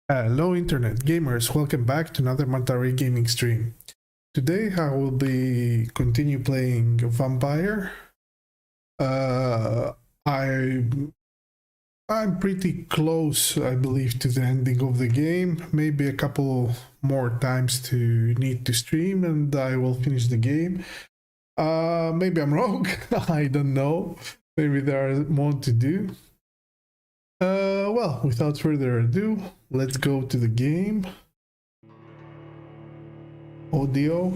Hello internet gamers, welcome back to another Manta Ray gaming stream. Today I will be continue playing Vampyr. I'm pretty close, I believe, to the ending of the game. Maybe a couple more times to need to stream and I will finish the game. Maybe I'm wrong, I don't know. Maybe there are more to do. Well, without further ado, let's go to the game. Audio.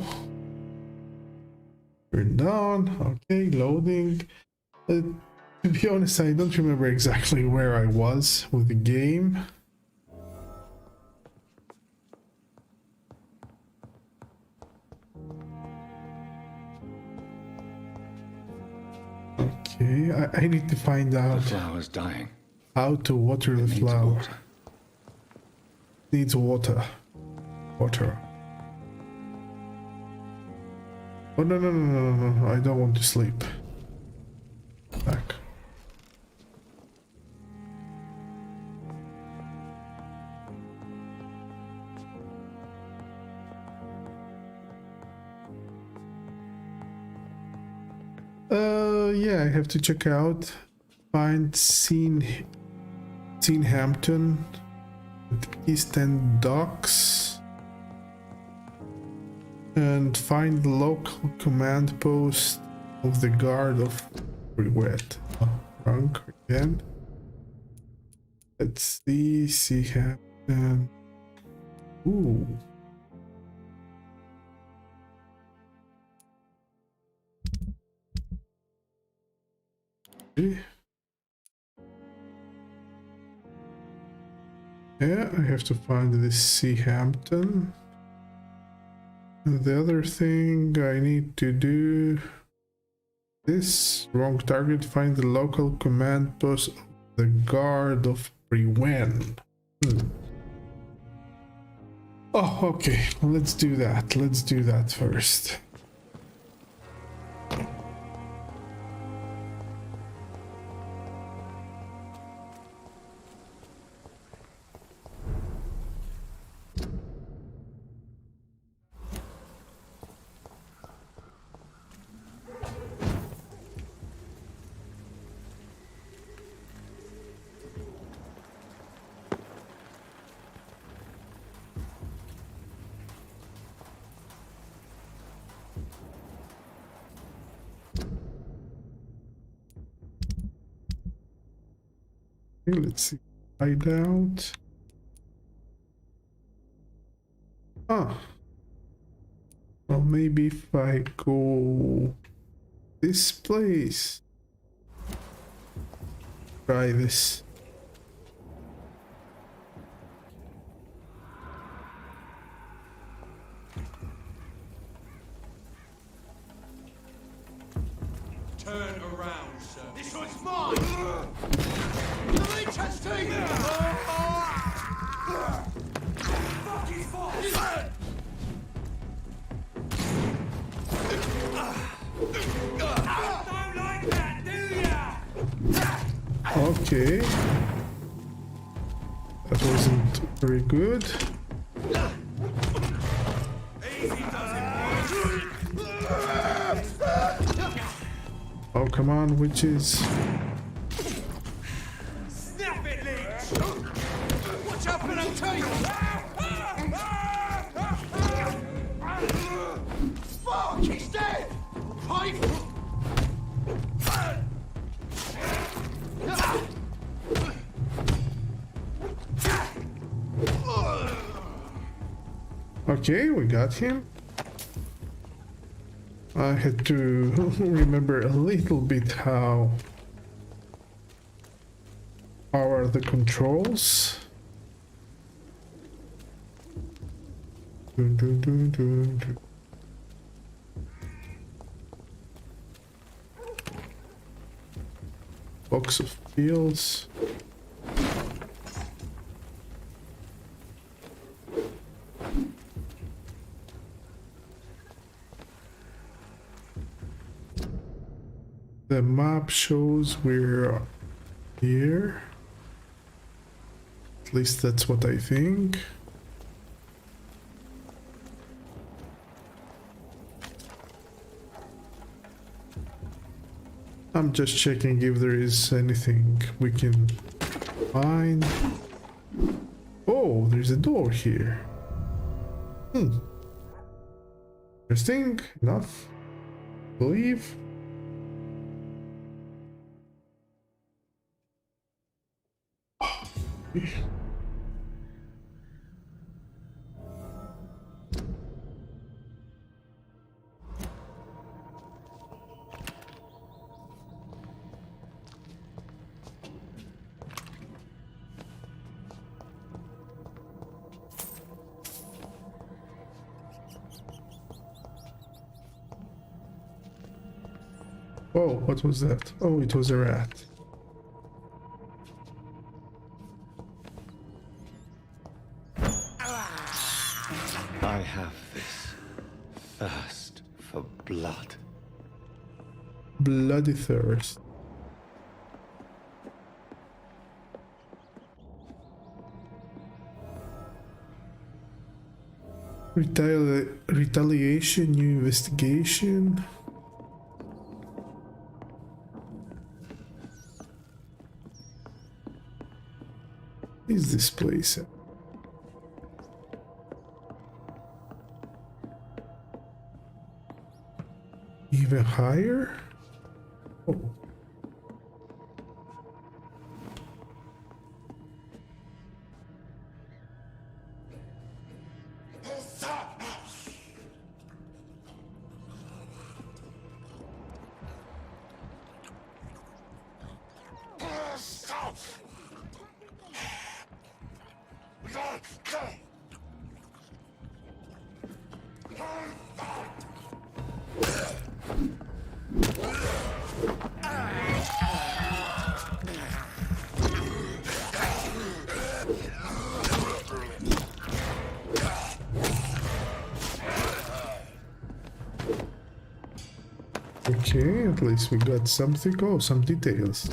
Turned on. Okay, loading. To be honest, I don't remember exactly where I was with the game. Okay, I need to find out. The flower's dying. How to water the flower. Water. Needs water. Water. Oh no, I don't want to sleep. Back. Yeah, I have to check out. Find scene Hampton at East End Docks and find the local command post of the guard of Wet. Oh, wrong again. Let's see Hampton. Ooh. Okay. Yeah, I have to find this Hampton. And the other thing I need to do this wrong target, find the local command post of the guard of Brewen. Oh, okay, let's do that. Let's do that first. Okay, let's see. Hide out. Ah. Well, maybe if I go this place. Try this. Turn around, sir. This one's mine! The leech has taken! Fuck his fault! Don't like that, do ya? Okay. That wasn't very good. Easy does it, boys! Oh, come on, witches. Snap it, leech! Watch out for them teeth! Fuck, he's dead! Pipe! Okay, we got him. I had to remember a little bit how are the controls. Dun, dun, dun, dun, dun. Box of pills. The map shows we're here. At least that's what I think. I'm just checking if there is anything we can find. Oh, there's a door here. Interesting enough, I believe. Oh, what was that? Oh, it was a rat. I have this thirst for blood. Bloody thirst. Retaliation, new investigation. What is this place? Even higher? Oh. Okay, at least we got something. Oh, some details.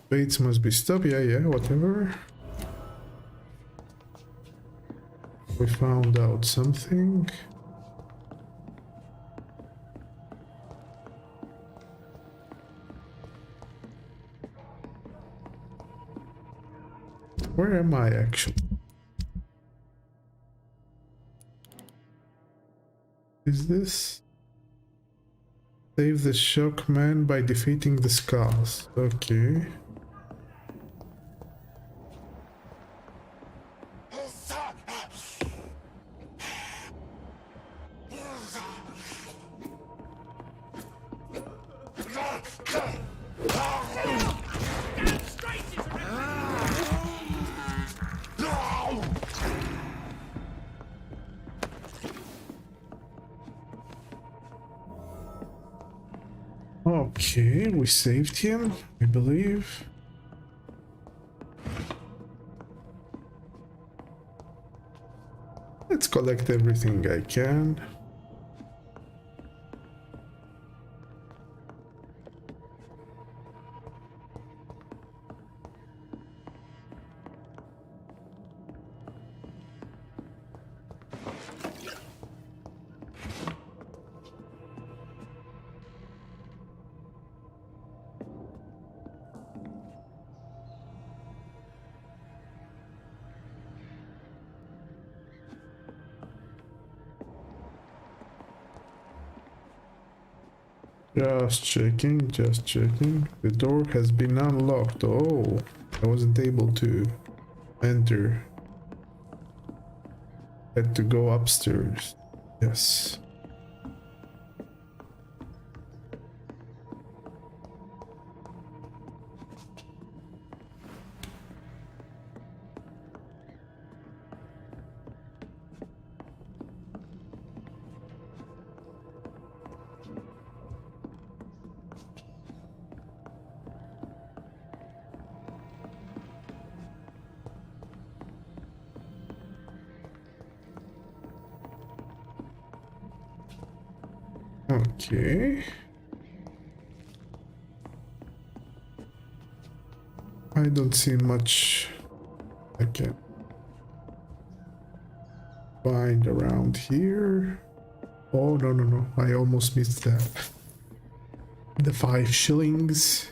Baits must be stopped. Yeah, whatever. We found out something. Where am I actually? Is this? Save the shock man by defeating the skulls. Okay. Okay, we saved him, I believe. Let's collect everything I can. Just checking, just checking. The door has been unlocked. Oh, I wasn't able to enter. Had to go upstairs. Yes. Okay. I don't see much I can find around here. Oh, no, no, no. I almost missed that. The 5 shillings.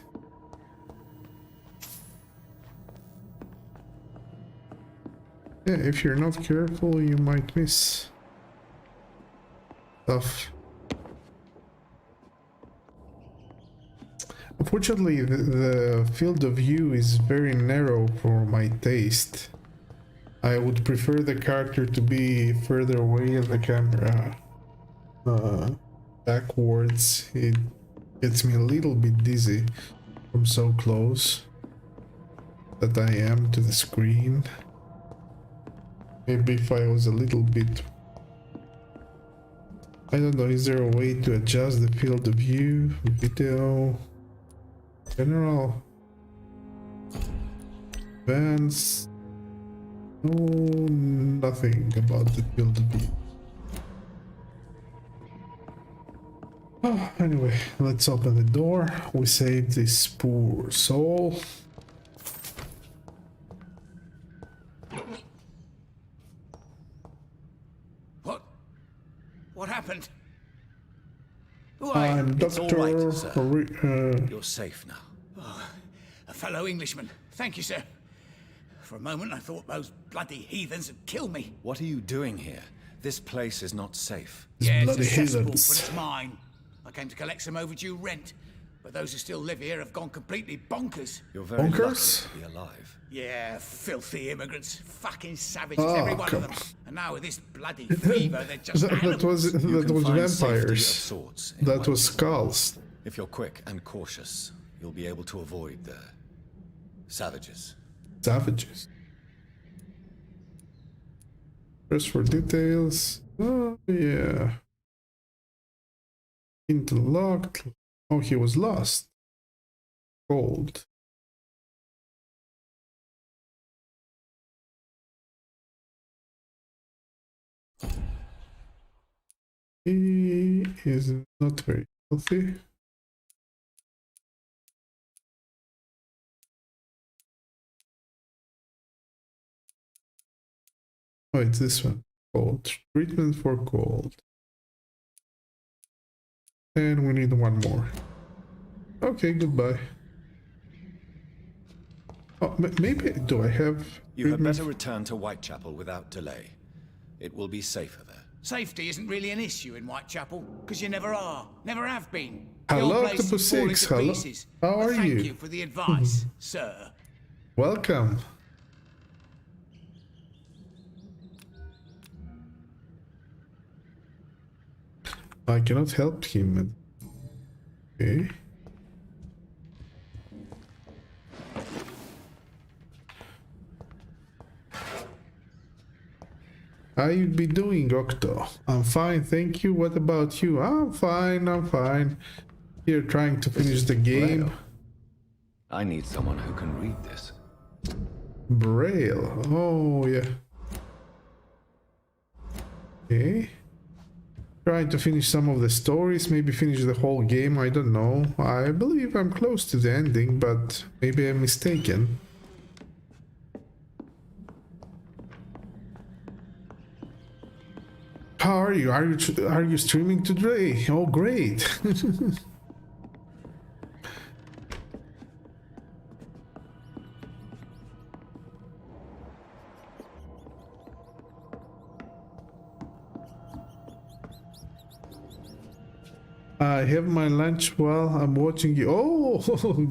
Yeah, if you're not careful, you might miss stuff. Unfortunately, the field of view is very narrow for my taste. I would prefer the character to be further away in the camera. Backwards, it gets me a little bit dizzy from so close that I am to the screen. Maybe if I was a little bit... I don't know, is there a way to adjust the field of view? Video... General... Advanced... No, nothing about the field of view. Oh, anyway, let's open the door. We saved this poor soul. What happened? Who are you? I'm It's all Dr. right, sir. Ri- You're safe now. A fellow Englishman. Thank you, sir. For a moment, I thought those bloody heathens had killed me. What are you doing here? This place is not safe. Yeah, bloody it's a cesspool, heathens. but it's mine. I came to collect some overdue rent, but those who still live here have gone completely bonkers. You're very Bonkers? lucky to be alive. Yeah, filthy immigrants. Fucking savages, Oh, every one come of them. And now with this bloody fever, they're just that animals. was You can find safety of vampires. sorts in That White- was skulls. If you're quick and cautious, you'll be able to avoid the savages. Savages. First for details. Oh, yeah. Interlocked. Oh, he was lost. Cold. He is not very healthy. Oh, it's this one. Cold. Treatment for cold. And we need one more. Okay, goodbye. Oh, maybe do I have... You had treatment? better return to Whitechapel without delay. It will be safer there. Safety isn't really an issue in Whitechapel, because you never are, never have been. The Hello, old place is Octopus falling 6. to Hello. pieces. How But are thank you? you for the advice, sir. Welcome. I cannot help him. Okay. How you be doing, Octo? I'm fine, thank you. What about you? I'm fine, I'm fine. here trying to finish the game. Braille. I need someone who can read this. Braille. Oh, yeah. Okay. Trying to finish some of the stories, maybe finish the whole game, I don't know. I believe I'm close to the ending, but maybe I'm mistaken. How are you? Are you streaming today? Oh, great. I have my lunch while I'm watching you. Oh,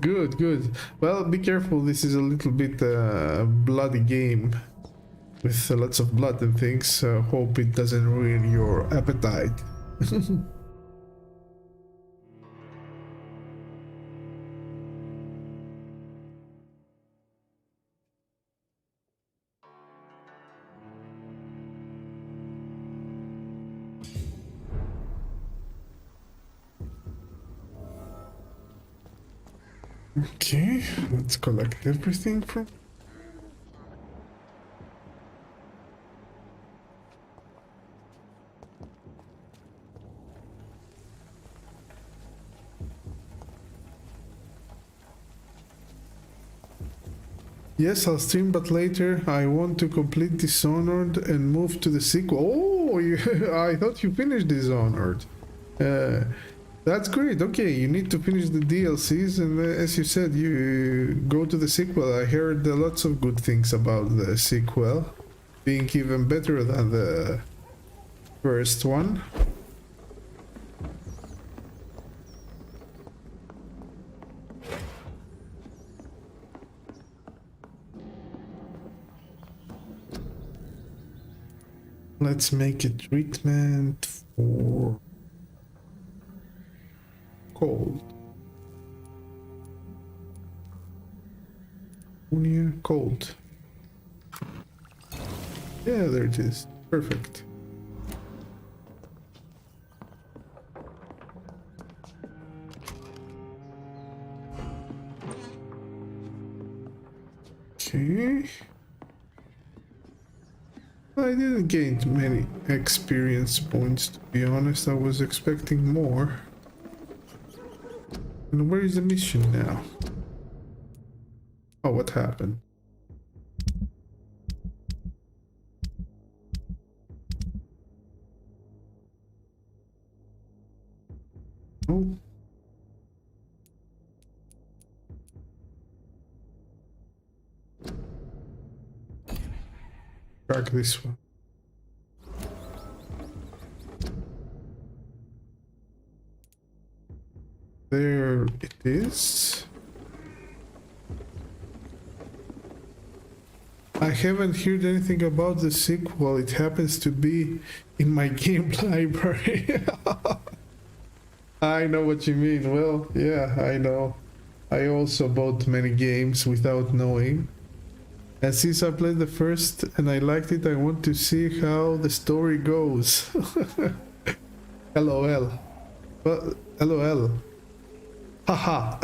good, good. Well, be careful. This is a little bit bloody game with lots of blood and things. Hope it doesn't ruin your appetite. Okay, let's collect everything from. Yes, I'll stream, but later I want to complete Dishonored and move to the sequel. Oh, I thought you finished Dishonored. That's great. Okay, you need to finish the DLCs, and as you said, you go to the sequel. I heard lots of good things about the sequel, being even better than the first one. Let's make a treatment for cold. Pneumonia, cold. Yeah, there it is. Perfect. Okay. I didn't gain many experience points, to be honest. I was expecting more. And where is the mission now? Oh, what happened? Oh. Track this one. There it is. I haven't heard anything about the sequel. It happens to be in my game library. I know what you mean. Well, yeah, I know. I also bought many games without knowing. And since I played the first and I liked it, I want to see how the story goes. LOL. Well, LOL. Haha.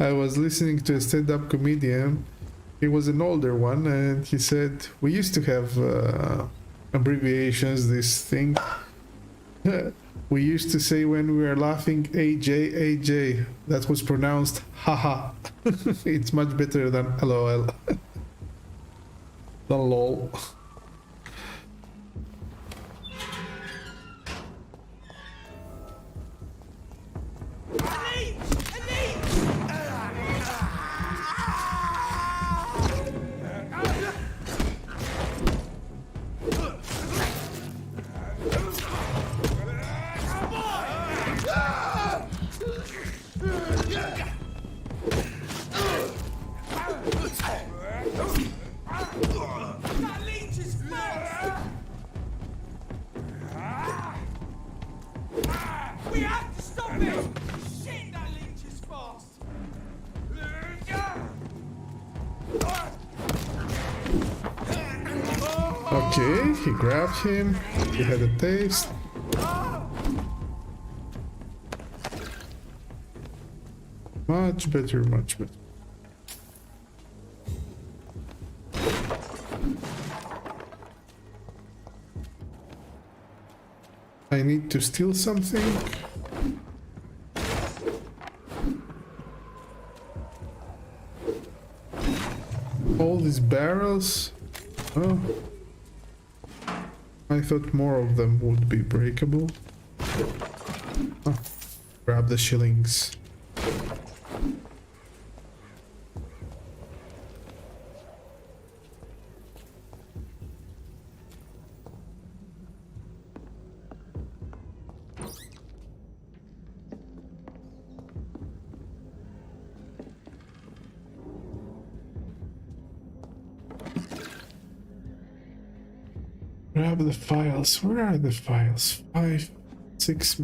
I was listening to a stand-up comedian. He was an older one, and he said, we used to have abbreviations, this thing. We used to say when we were laughing, AJ, AJ. That was pronounced haha. It's much better than LOL. Than lol. Okay, he grabbed him. He had a taste. Much better, much better. I need to steal something. All these barrels. Oh. I thought more of them would be breakable. Oh. Grab the shillings. Grab the files. Where are the files? 5, 6,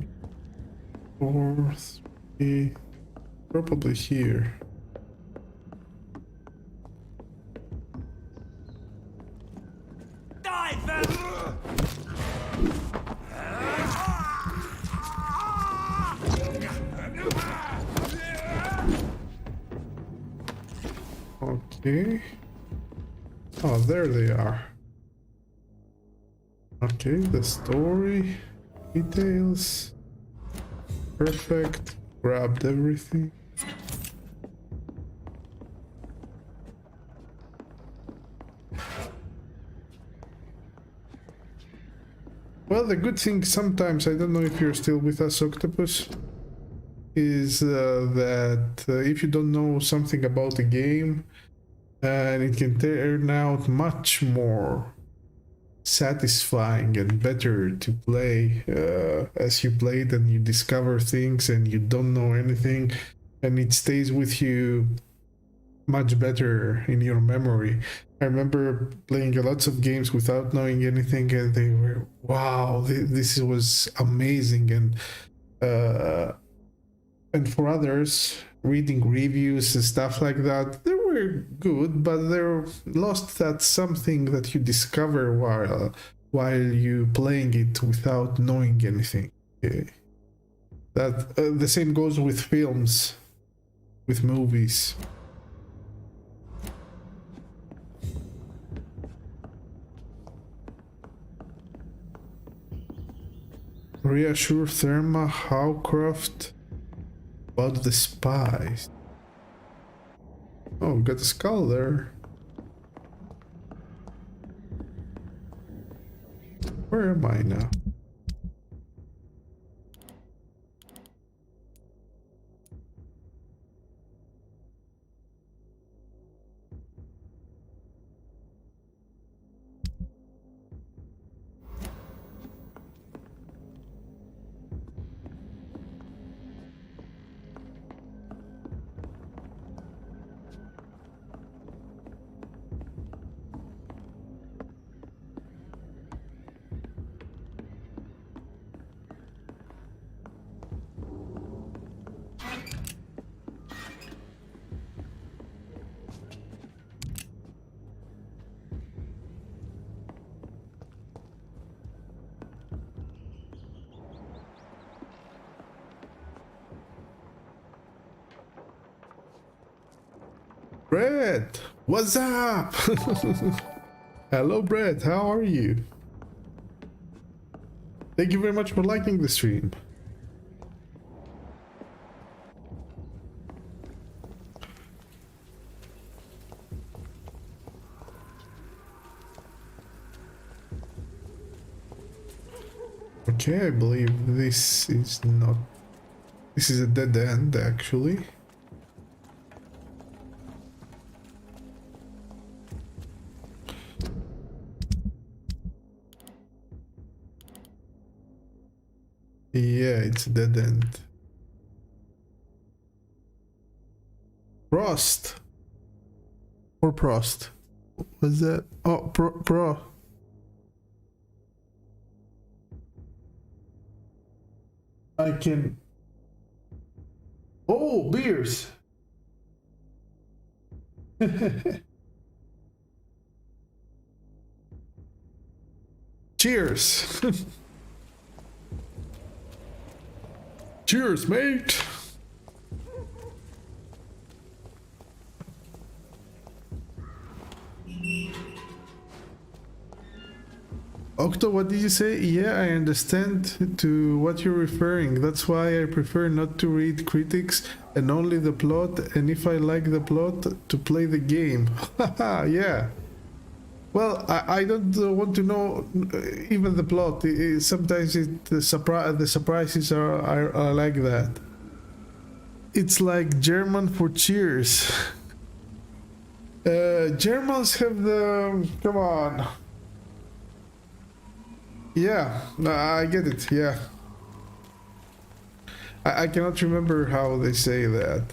4, 3. Probably here. Okay. Oh, there they are. Okay, the story, details, perfect, grabbed everything. Well, the good thing sometimes, I don't know if you're still with us, Octopus, is that if you don't know something about the game, and it can turn out much more satisfying and better to play as you play it and you discover things and you don't know anything and it stays with you much better in your memory. I remember playing lots of games without knowing anything and they were, wow, this was amazing. And for others, reading reviews and stuff like that, they were good, but they're lost that something that you discover while you playing it without knowing anything. Okay. That the same goes with films, with movies. Reassure Therma Howcroft about the spies. Oh, got a skull there. Where am I now? Brett, what's up? Hello, Brett, how are you? Thank you very much for liking the stream. Okay, I believe this is not... This is a dead end, actually. Yeah, it's a dead end. Prost. Or Prost. What's that? Oh, Pro. I can... Oh, beers. Cheers. Cheers, mate. Octo, what did you say? Yeah, I understand to what you're referring. That's why I prefer not to read critics and only the plot, and if I like the plot, to play the game. Haha, yeah. Well, I don't want to know even the plot. Sometimes the surprises are like that. It's like German for Cheers. Germans have the... Come on. Yeah, I get it, yeah. I cannot remember how they say that.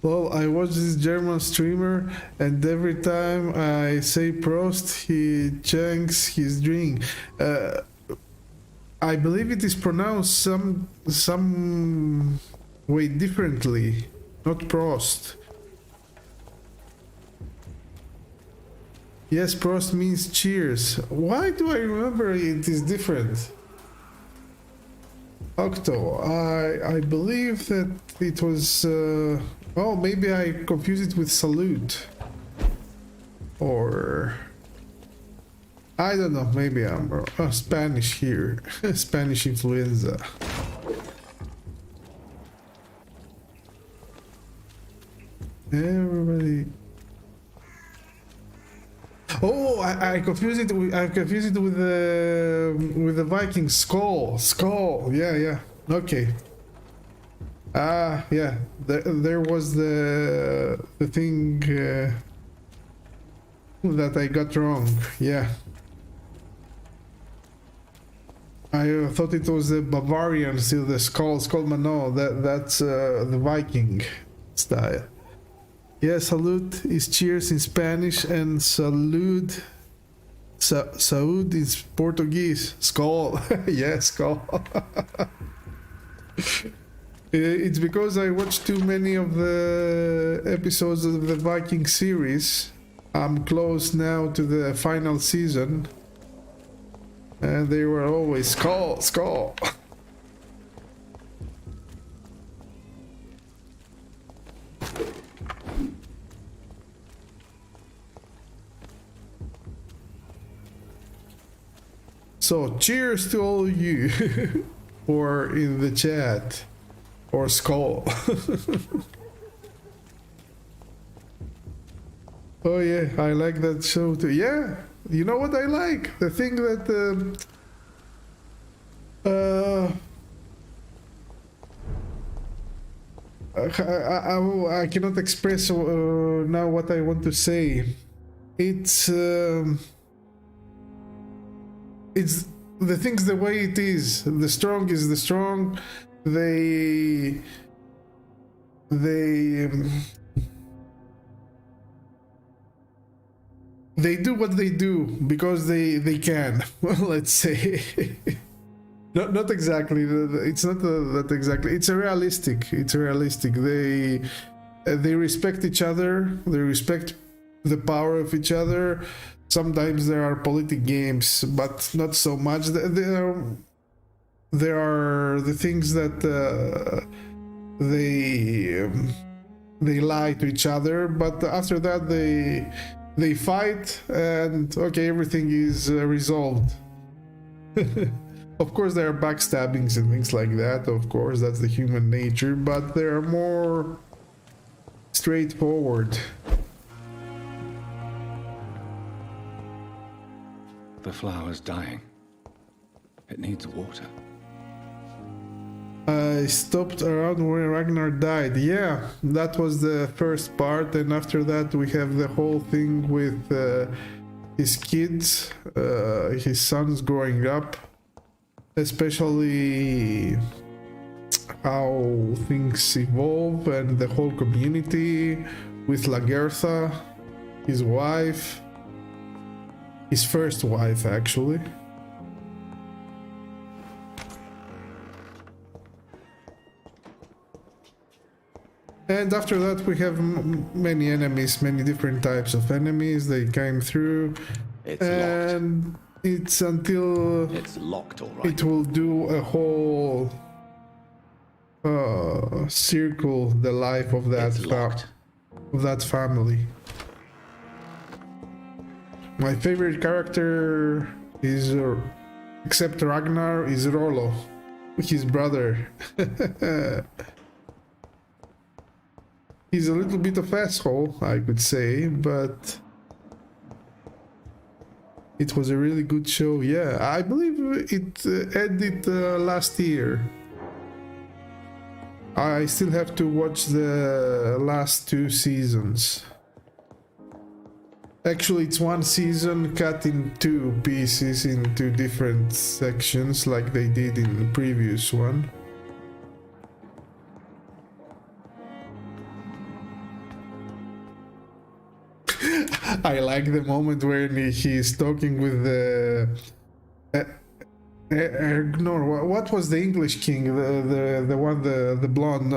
Well, I watch this German streamer, and every time I say Prost, he chunks his drink. I believe it is pronounced some way differently, not Prost. Yes, Prost means cheers. Why do I remember it is different? Octo, I believe that it was... oh, maybe I confused it with salute. Or... I don't know, maybe I'm Spanish here. Spanish influenza. Everybody... Oh, I confused it with the Viking skull. Yeah. Okay. Yeah. There was the thing that I got wrong. Yeah. I thought it was the Bavarian, still the skull, but no, that's the Viking style. Yeah, salute is cheers in Spanish, and salud is Portuguese. Skull. Yeah, skull. It's because I watched too many of the episodes of the Viking series. I'm close now to the final season. And they were always skull. So cheers to all you or in the chat or skull. Oh yeah, I like that show too. Yeah, you know what I like? The thing that I cannot express now what I want to say. It's the things the way it is. The strong is the strong. They do what they do because they can. Well, let's say. Not exactly. It's not that exactly. It's realistic. They respect each other. They respect the power of each other. Sometimes there are politic games, but not so much. There are the things that they lie to each other, but after that they fight, and okay, everything is resolved. Of course, there are backstabbings and things like that. Of course, that's the human nature, but they are more straightforward. The flower's dying. It needs water. I stopped around where Ragnar died. Yeah, that was the first part, and after that we have the whole thing with his kids, his sons growing up, especially how things evolve and the whole community with Lagertha, his wife. His first wife, actually. And after that we have many enemies, many different types of enemies. They came through. It's and locked. It's until It's locked, all right. it will do a whole circle the life of that It's locked. of that family. My favorite character is, except Ragnar, is Rollo, his brother. He's a little bit of asshole, I could say, but it was a really good show. Yeah, I believe it ended last year. I still have to watch the last 2 seasons. Actually, it's one season cut in 2 pieces into different sections, like they did in the previous one. I like the moment when he's talking with the Ergnor. What was the English king? The one, the blonde.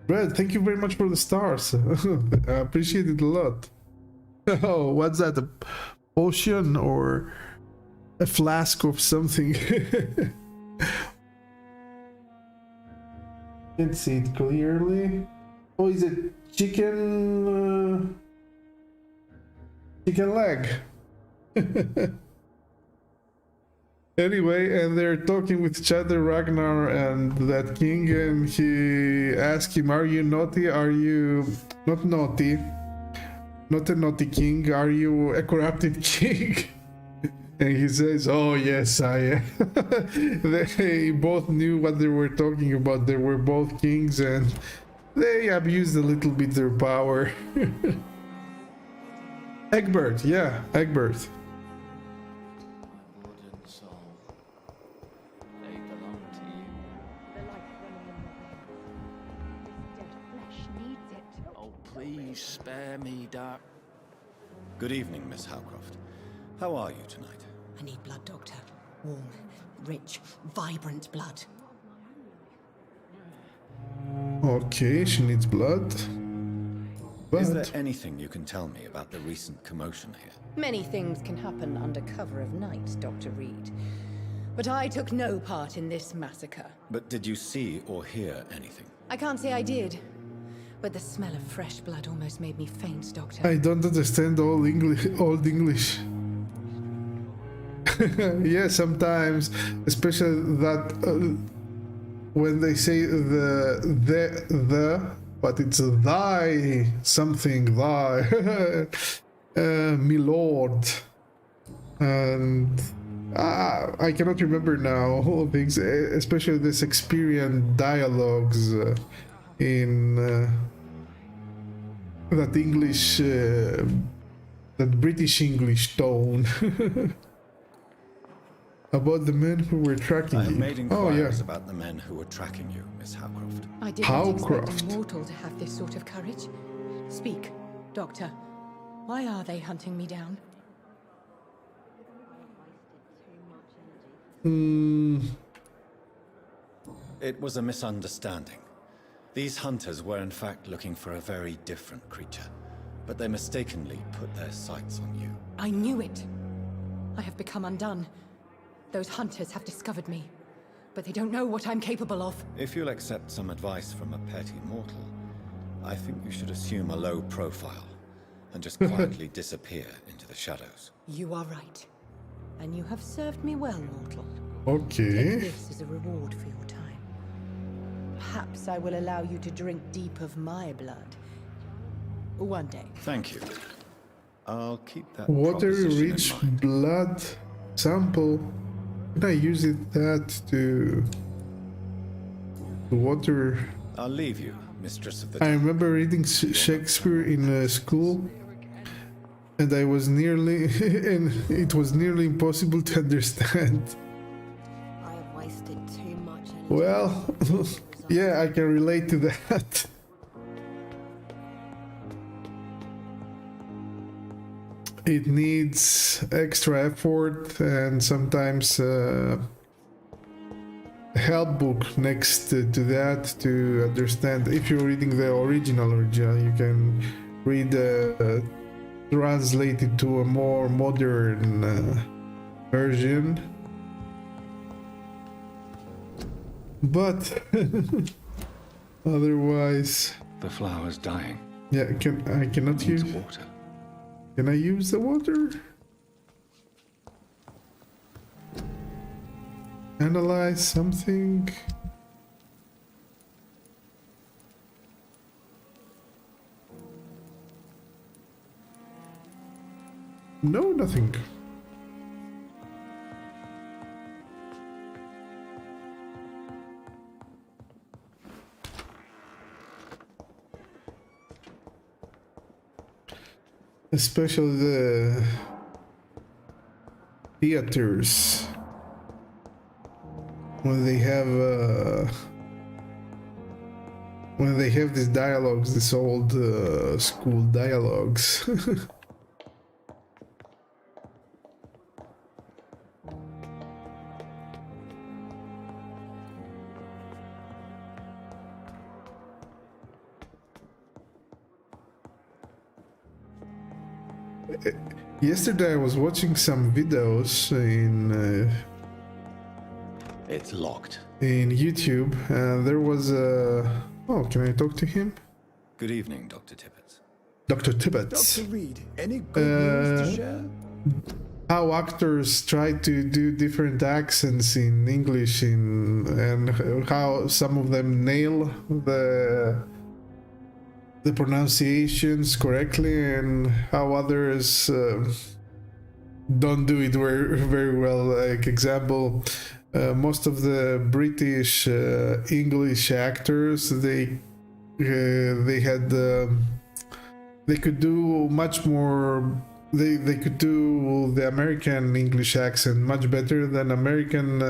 Brad, thank you very much for the stars. I appreciate it a lot. Oh, what's that? A potion or a flask of something? Can't see it clearly. Oh, is it chicken? Chicken leg. Anyway, and they're talking with each other, Ragnar and that king, and he asks him, "Are you naughty? Are you not naughty? Not a naughty king? Are you a corrupted king?" And he says, "Oh yes, I am." They both knew what they were talking about. They were both kings, and they abused a little bit their power. Egbert, yeah, Egbert. Wooden soul. They belong to you. The life running in your veins. This dead flesh needs it. Oh, please spare me, Doc. Good evening, Miss Howcroft. How are you tonight? I need blood, Doctor. Warm, rich, vibrant blood. Okay, she needs blood. Is there But anything you can tell me about the recent commotion here? Many things can happen under cover of night, Dr. Reed. But I took no part in this massacre. But did you see or hear anything? I can't say I did. But the smell of fresh blood almost made me faint, Doctor. I don't understand all English, old English. Yeah, sometimes, especially that when they say the, but it's thy something, thy, me lord, and I cannot remember now all things, especially the Shakespearean dialogues in that English, that British English tone. About the men who were tracking I have you. made Oh inquiries yeah. about the men who were tracking you, Miss Howcroft. I didn't Howcroft. expect a mortal to have this sort of courage. Speak, Doctor. Why are they hunting me down? It was a misunderstanding. These hunters were in fact looking for a very different creature, but they mistakenly put their sights on you. I knew it. I have become undone. Those hunters have discovered me, but they don't know what I'm capable of. If you'll accept some advice from a petty mortal, I think you should assume a low profile and just quietly disappear into the shadows. You are right. And you have served me well, mortal. Okay. Take this as a reward for your time. Perhaps I will allow you to drink deep of my blood. One day. Thank you. I'll keep that Water proposition in rich mind. blood sample. Can I use that to water? I'll leave you, mistress of the I dark. remember reading Shakespeare in school, and I was nearly, and it was nearly impossible to understand. I have wasted too much energy. Well, yeah, I can relate to that. It needs extra effort and sometimes help book next to that to understand. If you're reading the original, you can read translated to a more modern version. But otherwise, The flower's dying. yeah, I cannot Needs use. water. Can I use the water? Analyze something. No, nothing. Especially the theaters when they have these dialogues, these old school dialogues. Yesterday I was watching some videos It's locked. in YouTube, and there was a... Oh, can I talk to him? Good evening, Dr. Tippett. Dr. Tibbets. Dr. Reed, any good news to share? How actors try to do different accents in English and how some of them nail the pronunciations correctly and how others don't do it very well. Like example, most of the British English actors, they could do much more. They could do the American English accent much better than American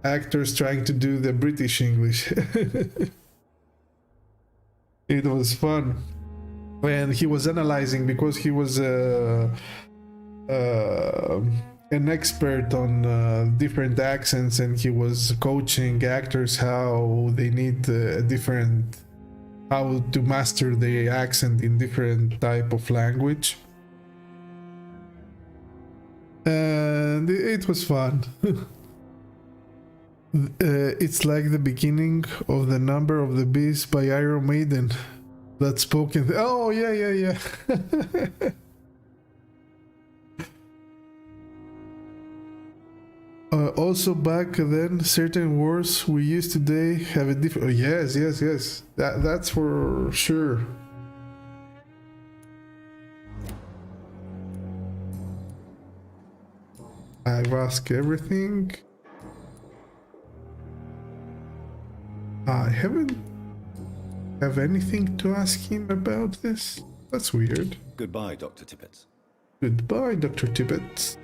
actors trying to do the British English. It was fun. And he was analyzing because he was an expert on different accents, and he was coaching actors how they need how to master the accent in different type of language. And it was fun. It's like the beginning of The Number of the Beast by Iron Maiden. That spoken. Oh, yeah. Also, back then, certain words we use today have a different. Oh, yes. That's for sure. I've asked everything. I haven't have anything to ask him about this. That's weird. Goodbye, Dr. Tippett. Goodbye, Dr. Tibbets.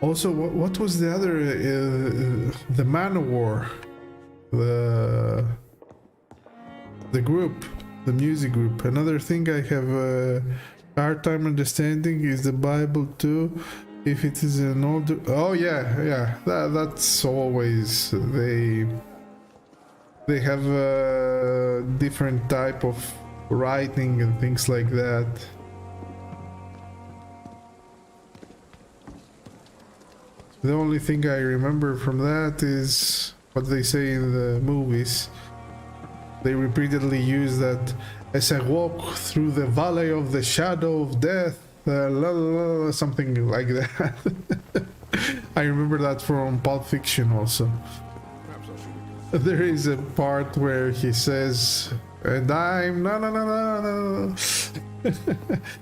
Also, what was the other? The Manowar, the group, the music group. Another thing I have a hard time understanding is the Bible too. If it is an older, oh yeah, that's always they have a different type of writing and things like that. The only thing I remember from that is what they say in the movies. They repeatedly use that as I walk through the valley of the shadow of death, something like that. I remember that from Pulp Fiction also. There is a part where he says, and I'm no.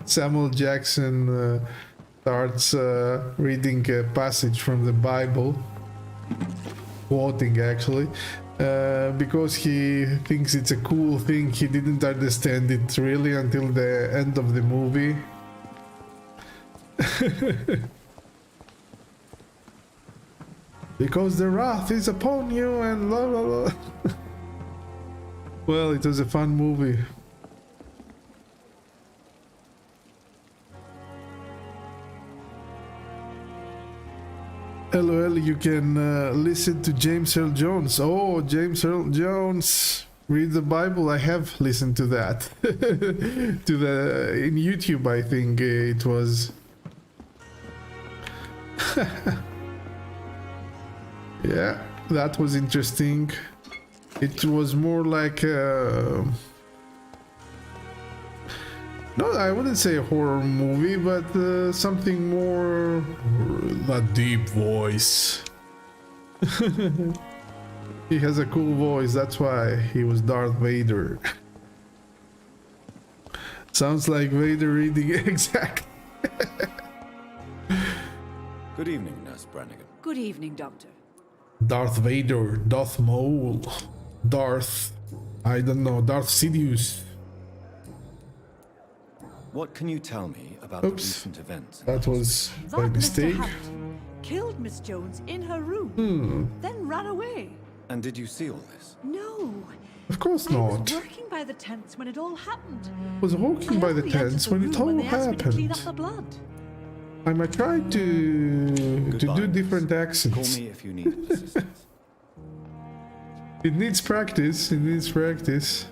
Samuel Jackson starts reading a passage from the Bible, quoting actually, because he thinks it's a cool thing. He didn't understand it really until the end of the movie. Because the wrath is upon you and blah blah blah. Well, it was a fun movie. LOL, you can listen to James Earl Jones. Oh, James Earl Jones. read the Bible. I have listened to that. To the in YouTube, I think it was. Yeah, that was interesting. It was more like no, I wouldn't say a horror movie, but something more that deep voice. He has a cool voice, that's why he was Darth Vader. Sounds like Vader reading exactly. Good evening, Nurse Brannigan. Good evening, Doctor. Darth Vader, Darth Maul, Darth, I don't know, Darth Sidious. What can you tell me about Oops. the recent events? That was by That mistake. Mr. Hampton killed Miss Jones in her room, then ran away. And did you see all this? No, Of course I not. was working by the tents when it all happened. Was walking by the I only entered tents the when it room all when they asked me to clean up happened. the blood. I might try to Goodbye, do nurse. different Call accents. me if you need assistance. It needs practice. It needs practice.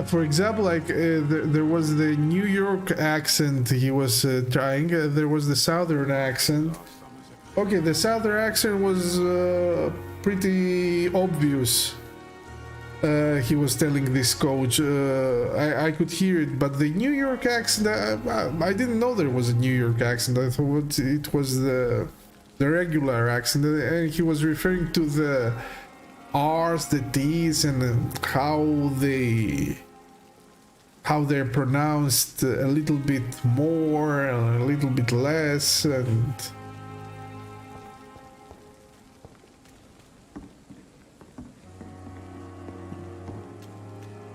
For example, like there was the New York accent he was trying. There was the Southern accent. Okay, the Southern accent was pretty obvious. He was telling this coach. I could hear it, but the New York accent, I didn't know there was a New York accent. I thought it was the regular accent, and he was referring to the R's, the D's, and how they're pronounced a little bit more and a little bit less, and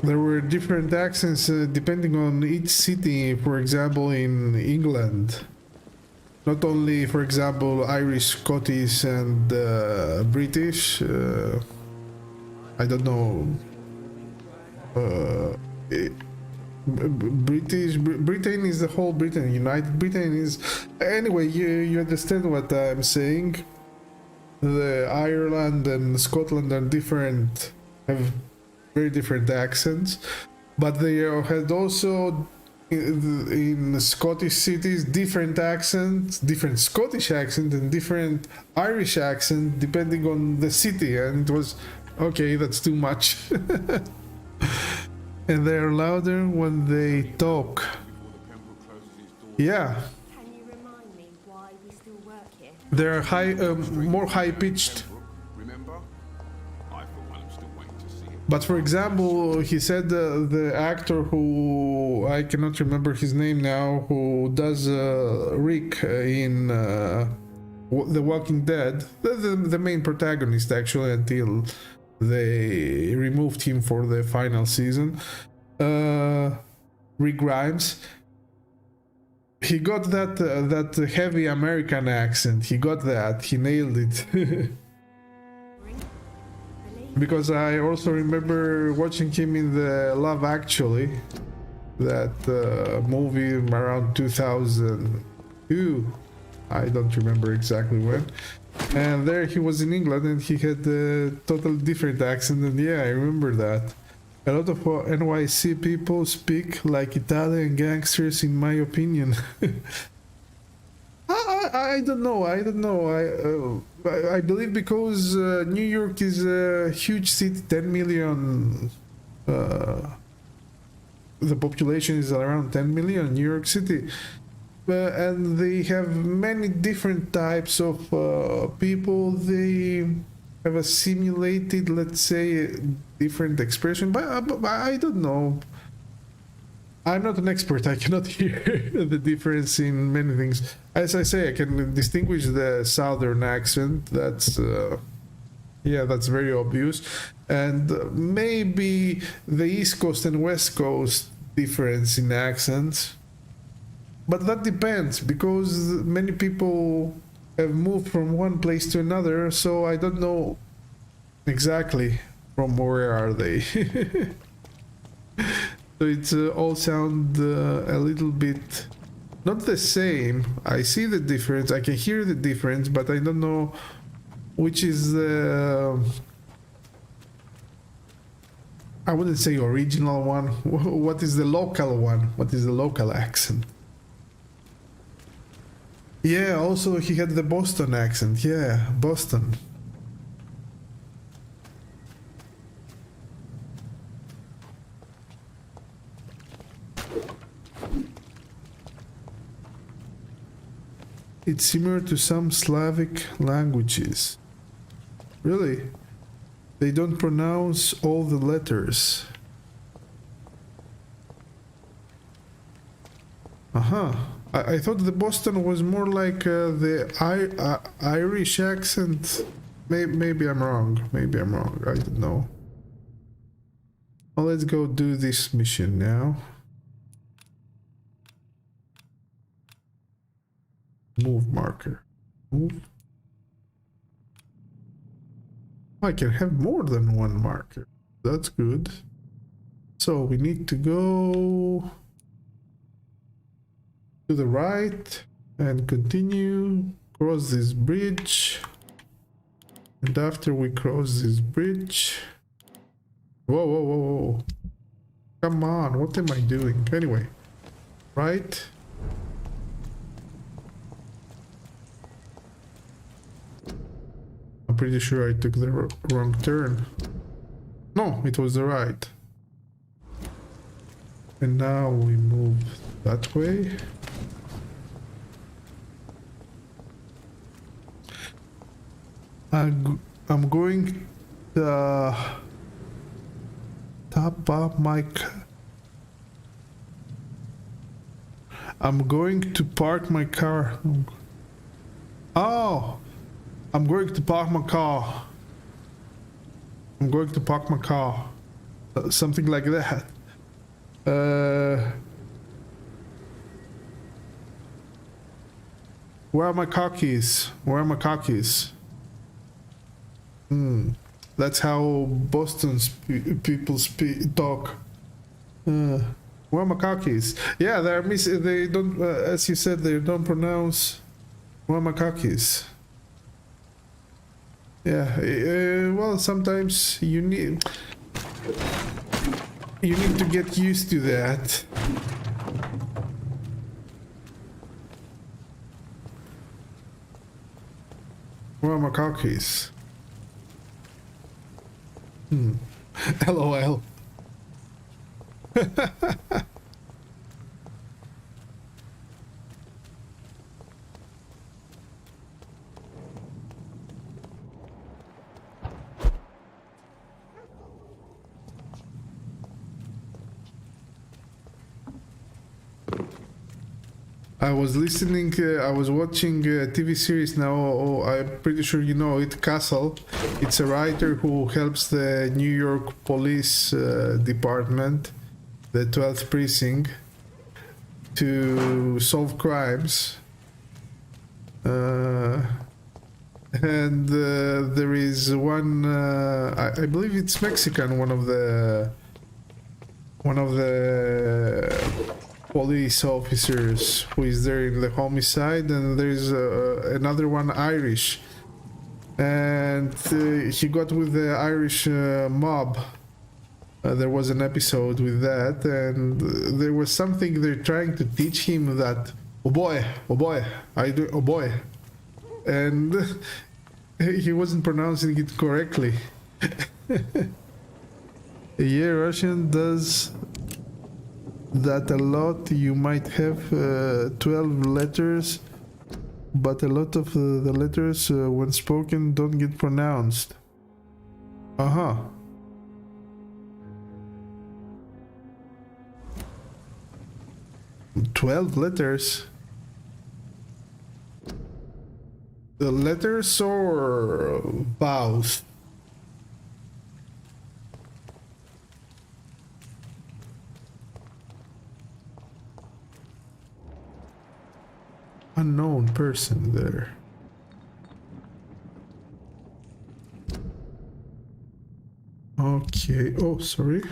there were different accents depending on each city. For example, in England, not only, for example, Irish, Scottish, and British. I don't know. Britain is the whole Britain. United Britain is. Anyway, you understand what I'm saying. The Ireland and Scotland are different. Have very different accents, but they had also in Scottish cities different accents, different Scottish accent and different Irish accent depending on the city, and it was okay, that's too much. And they're louder when they talk. Yeah, Can you remind me why we still work here? they're high, more high pitched. But for example, he said the actor who, I cannot remember his name now, who does Rick in The Walking Dead, the main protagonist actually, until they removed him for the final season, Rick Grimes. He got that heavy American accent. He got that. He nailed it. Because I also remember watching him in the Love Actually, that movie around 2002. I don't remember exactly when. And there he was in England and he had a totally different accent, and yeah, I remember that. A lot of NYC people speak like Italian gangsters, in my opinion. I don't know. I believe because New York is a huge city, 10 million. The population is around 10 million, New York City. And they have many different types of people. They have a simulated, let's say, different expression. But I don't know. I'm not an expert. I cannot hear the difference in many things. As I say, I can distinguish the southern accent. That's that's very obvious, and maybe the East Coast and West Coast difference in accents. But that depends, because many people have moved from one place to another, so I don't know exactly from where are they. So it's all sound a little bit not the same. I see the difference. I can hear the difference, but I don't know which is the... I wouldn't say original one. What is the local one? What is the local accent? Yeah, also he had the Boston accent. Yeah, Boston. It's similar to some Slavic languages. Really? They don't pronounce all the letters. Uh-huh. I thought the Boston was more like the Irish accent. Maybe I'm wrong. Maybe I'm wrong. I don't know. Well, let's go do this mission now. Move marker. Move. I can have more than one marker. That's good. So we need to go to the right and continue, cross this bridge, and after we cross this bridge... Whoa, whoa, whoa, whoa. Come on, what am I doing? Anyway, right. I'm pretty sure I took the wrong turn. No, it was the right. And now we move that way. I'm going to top up my I'm going to park my car. Oh, I'm going to park my car. I'm going to park my car. Something like that. Where are my car keys? Where are my car keys? That's how Boston's people talk. Where are my car keys? Yeah, they're they don't, as you said, they don't pronounce. Where are my car keys? Yeah, well, sometimes you need to get used to that. Where are my car keys? LOL. I was listening, I was watching a TV series now, I'm pretty sure you know it, Castle. It's a writer who helps the New York Police Department, the 12th Precinct, to solve crimes. And there is one, I believe it's Mexican, one of the police officers who is there in the homicide, and there's another one Irish, and he got with the Irish mob. There was an episode with that, and there was something they're trying to teach him that oh boy, and he wasn't pronouncing it correctly. Yeah, Russian does that a lot. You might have 12 letters, but a lot of the letters when spoken don't get pronounced. 12 letters? The letters or vowels? Unknown person there. Okay. Oh, sorry.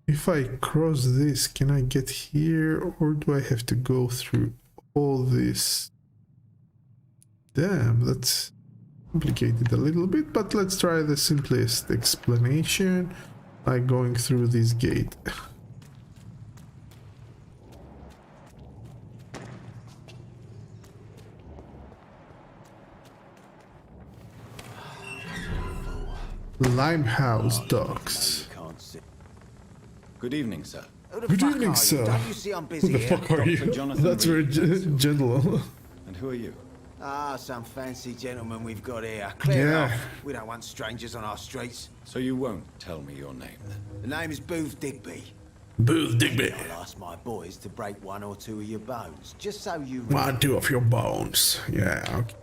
If I cross this, can I get here, or do I have to go through all this? Damn, that's complicated a little bit, but let's try the simplest explanation, like going through this gate. Limehouse docks. Good evening, sir. Good evening, sir. Don't you see I'm Who busy the here? fuck are you? Dr. Jonathan That's very Reed. gentle. And who are you? Ah, some fancy gentleman we've got here. Clear Yeah. off. We don't want strangers on our streets. So you won't tell me your name, then? The name is Booth Digby. Booth Digby. I'll ask my boys to break one or two of your bones, just so you... One, two of your bones. Yeah, okay.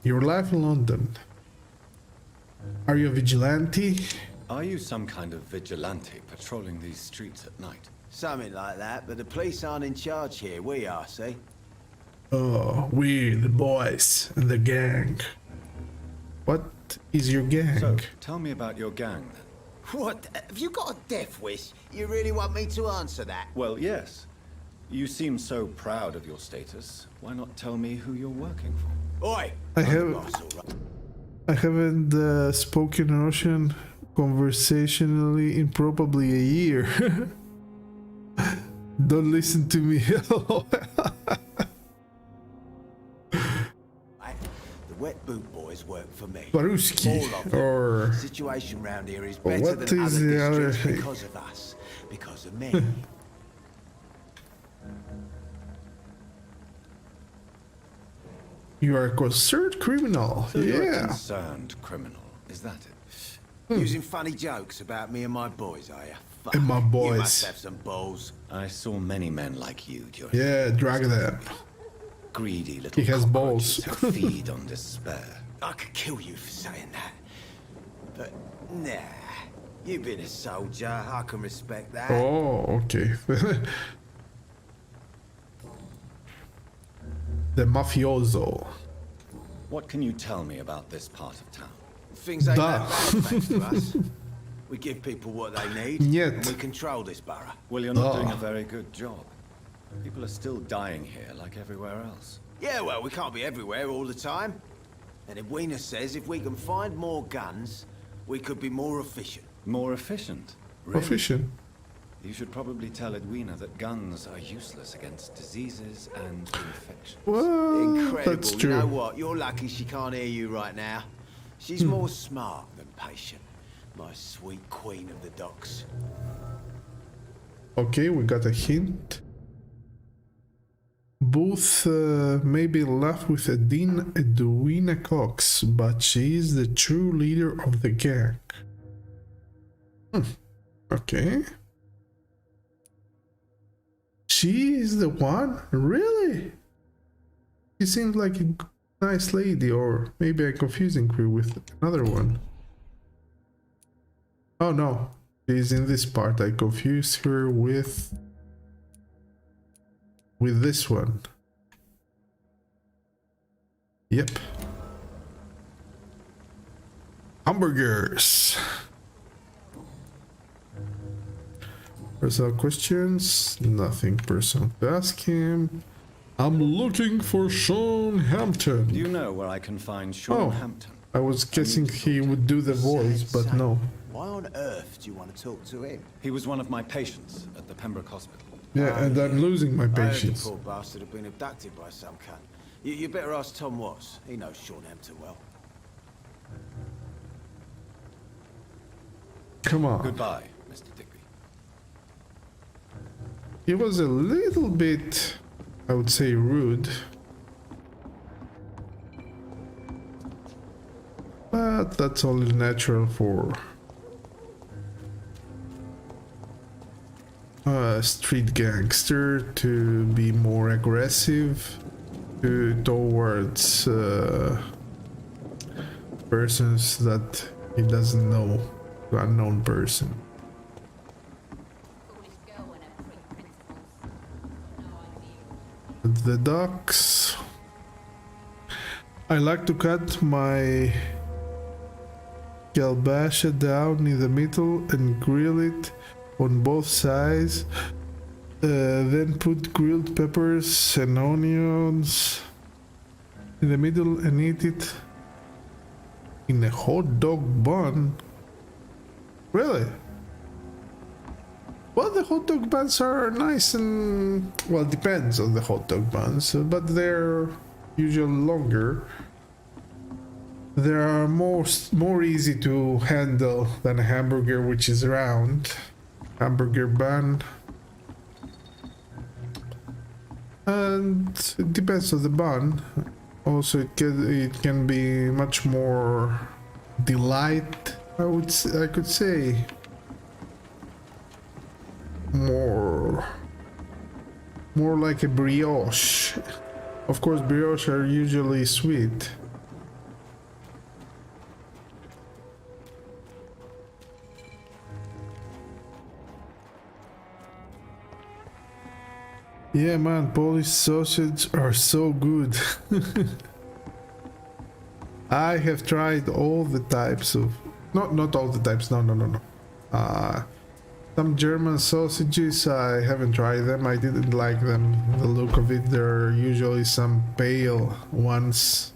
Your life in London. Are you a vigilante? Are you some kind of vigilante patrolling these streets at night? Something like that, but the police aren't in charge here. We are, see? Oh, we, the boys, and the gang. What is your gang? So, tell me about your gang, then. What? Have you got a death wish? You really want me to answer that? Well, yes. You seem so proud of your status. Why not tell me who you're working for? Oi! I have- I'm the boss, all right. I haven't spoken Russian conversationally in probably a year. Don't listen to me. Right? The wet boot boys work for me. Baruski, All of them. or The situation round here is better what than is other the other districts thing? because of us, because of me. you are a concerned criminal. So you're a Yeah. concerned criminal, is that it? Using funny jokes about me and my boys, are you? Fuck. And my You boys. must have some balls. I saw many men like you during Yeah, drag them. greedy little He has balls. cockroaches who feed on despair. I could kill you for saying that. But, nah. You've been a soldier. I can respect that. Oh, okay. The mafioso. What can you tell me about this part of town? Things ain't Duh. that bad, thanks to us. We give people what they need, Yet. and we control this borough. Well, you're not Ah. doing a very good job. People are still dying here like everywhere else. Yeah, well, we can't be everywhere all the time. And Edwina says if we can find more guns, we could be more efficient. More efficient. Really? Efficient. You should probably tell Edwina that guns are useless against diseases and infections. Well, Incredible. that's You know true. what? You're lucky she can't hear you right now. She's more smart than patient. My sweet queen of the docks. Okay, we got a hint. Booth maybe left with Edwina Cox, but she is the true leader of the gang. Okay. She is the one? Really? She seems like a nice lady, or maybe I'm confusing her with another one. Oh no, she's in this part. I confused her with this one. Yep. Hamburgers. Personal questions? Nothing personal to ask him. I'm looking for Sean Hampton. Do you know where I can find Sean Oh. Hampton? I was guessing he would do the voice, but no. Why on earth do you want to talk to him? He was one of my patients at the Pembroke Hospital. Yeah, and I'm losing my I heard the patience. poor bastard had been abducted by some cunt. You better ask Tom Watts. He knows Sean Hampton well. Come on. Goodbye, Mr. Digby. He was a little bit, I would say, rude. But that's only natural for a street gangster to be more aggressive towards persons that he doesn't know, unknown person. The ducks. I like to cut my kielbasa down in the middle and grill it on both sides. Then put grilled peppers and onions in the middle and eat it in a hot dog bun. Really? Well, the hot dog buns are nice and, well, depends on the hot dog buns, but they're usually longer. They are more easy to handle than a hamburger, which is round. Hamburger bun. And it depends on the bun. Also, it can be much more delight. I could say more like a brioche. Of course, brioche are usually sweet. Yeah, man, Polish sausage are so good. I have tried all the types of, not all the types, no. Some German sausages, I haven't tried them. I didn't like them. The look of it, there are usually some pale ones.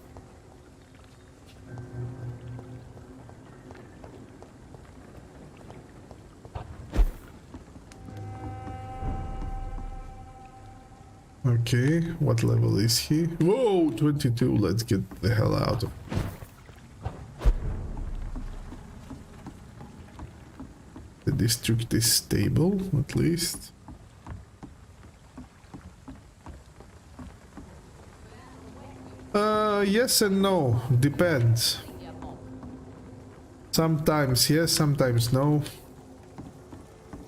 Okay, what level is he? Whoa, 22. Let's get the hell out of. The district is stable, at least. Yes and no. Depends. Sometimes yes, sometimes no.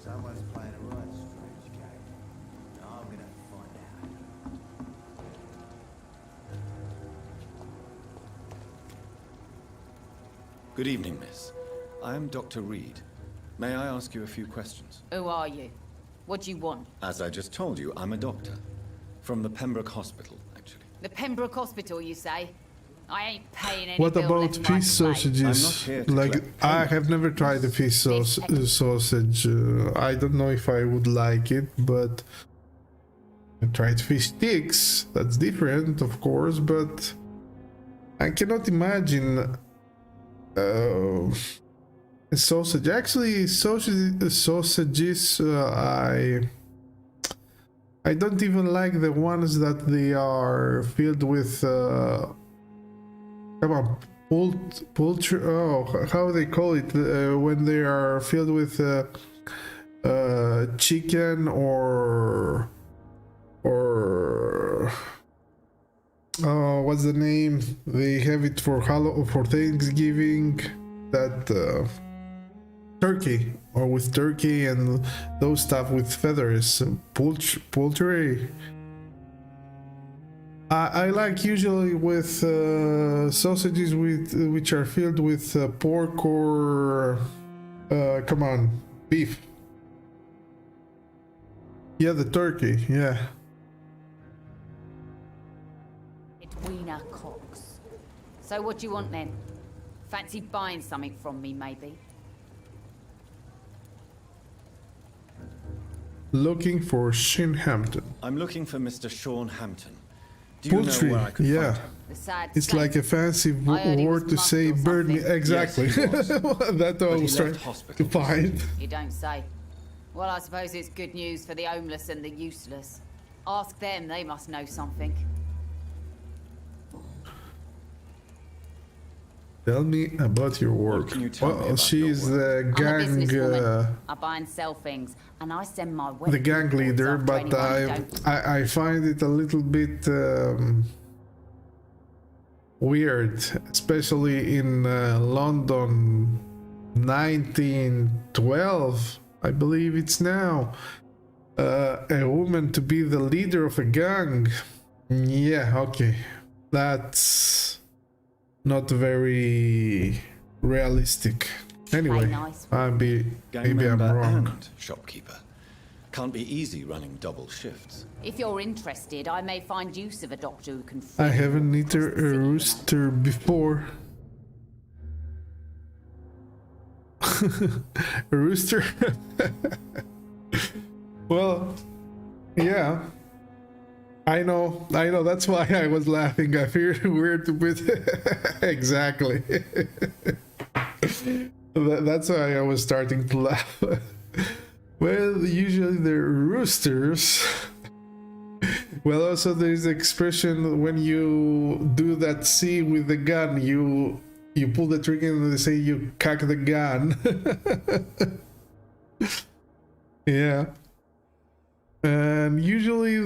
Someone's playing a right strange game. I'm gonna find out. Good evening, miss. I am Dr. Reed. May I ask you a few questions? Who are you? What do you want? As I just told you, I'm a doctor. From the Pembroke Hospital, actually. The Pembroke Hospital, you say? I ain't paying any What bill about left, right, fish mate. sausages? I'm not here to Like, collect I payments. have never tried the fish sausage. I don't know if I would like it, but I tried fish sticks. That's different, of course, but I cannot imagine a sausage. Actually, sausages. I don't even like the ones that they are filled with. Come on, poultry. Oh, how they call it when they are filled with chicken or what's the name? They have it for Thanksgiving. That turkey, or with turkey and those stuff with feathers. Poultry. I like usually with sausages which are filled with pork or come on, beef. Yeah, the turkey. Yeah. It's Wiener Cox. So what do you want then? Fancy buying something from me, maybe? Looking for Hampton. I'm looking for Mr. Sean Hampton. Do you Poultry. know where I could Yeah. find him? The sad It's state. like a fancy I heard he was word to mugged say or bird meat. something. Exactly. Yes, he was. That I But he was trying left hospital to find. You don't say. Well, I suppose it's good news for the homeless and the useless. Ask them, they must know something. Tell me about your work. can you tell me Well, about she's your the I'm a gang, businesswoman. I buy and sell things, and I send my the gang reports leader, off to but anyone who don't. I find it a little bit weird, especially in London, 1912, I believe it's now. A woman to be the leader of a gang. Yeah, okay, that's not very realistic. Anyway, nice. maybe I'm member wrong. and shopkeeper. Can't be easy running double shifts. If you're interested, I may find use of a doctor who can... I feed haven't you eaten across the a city, rooster before. A rooster? Well, yeah. I know, that's why I was laughing. I figured weird to put exactly. That's why I was starting to laugh. Well, usually they're roosters. Well, also there's the expression when you do that C with the gun, you pull the trigger and they say you cock the gun. Yeah. And usually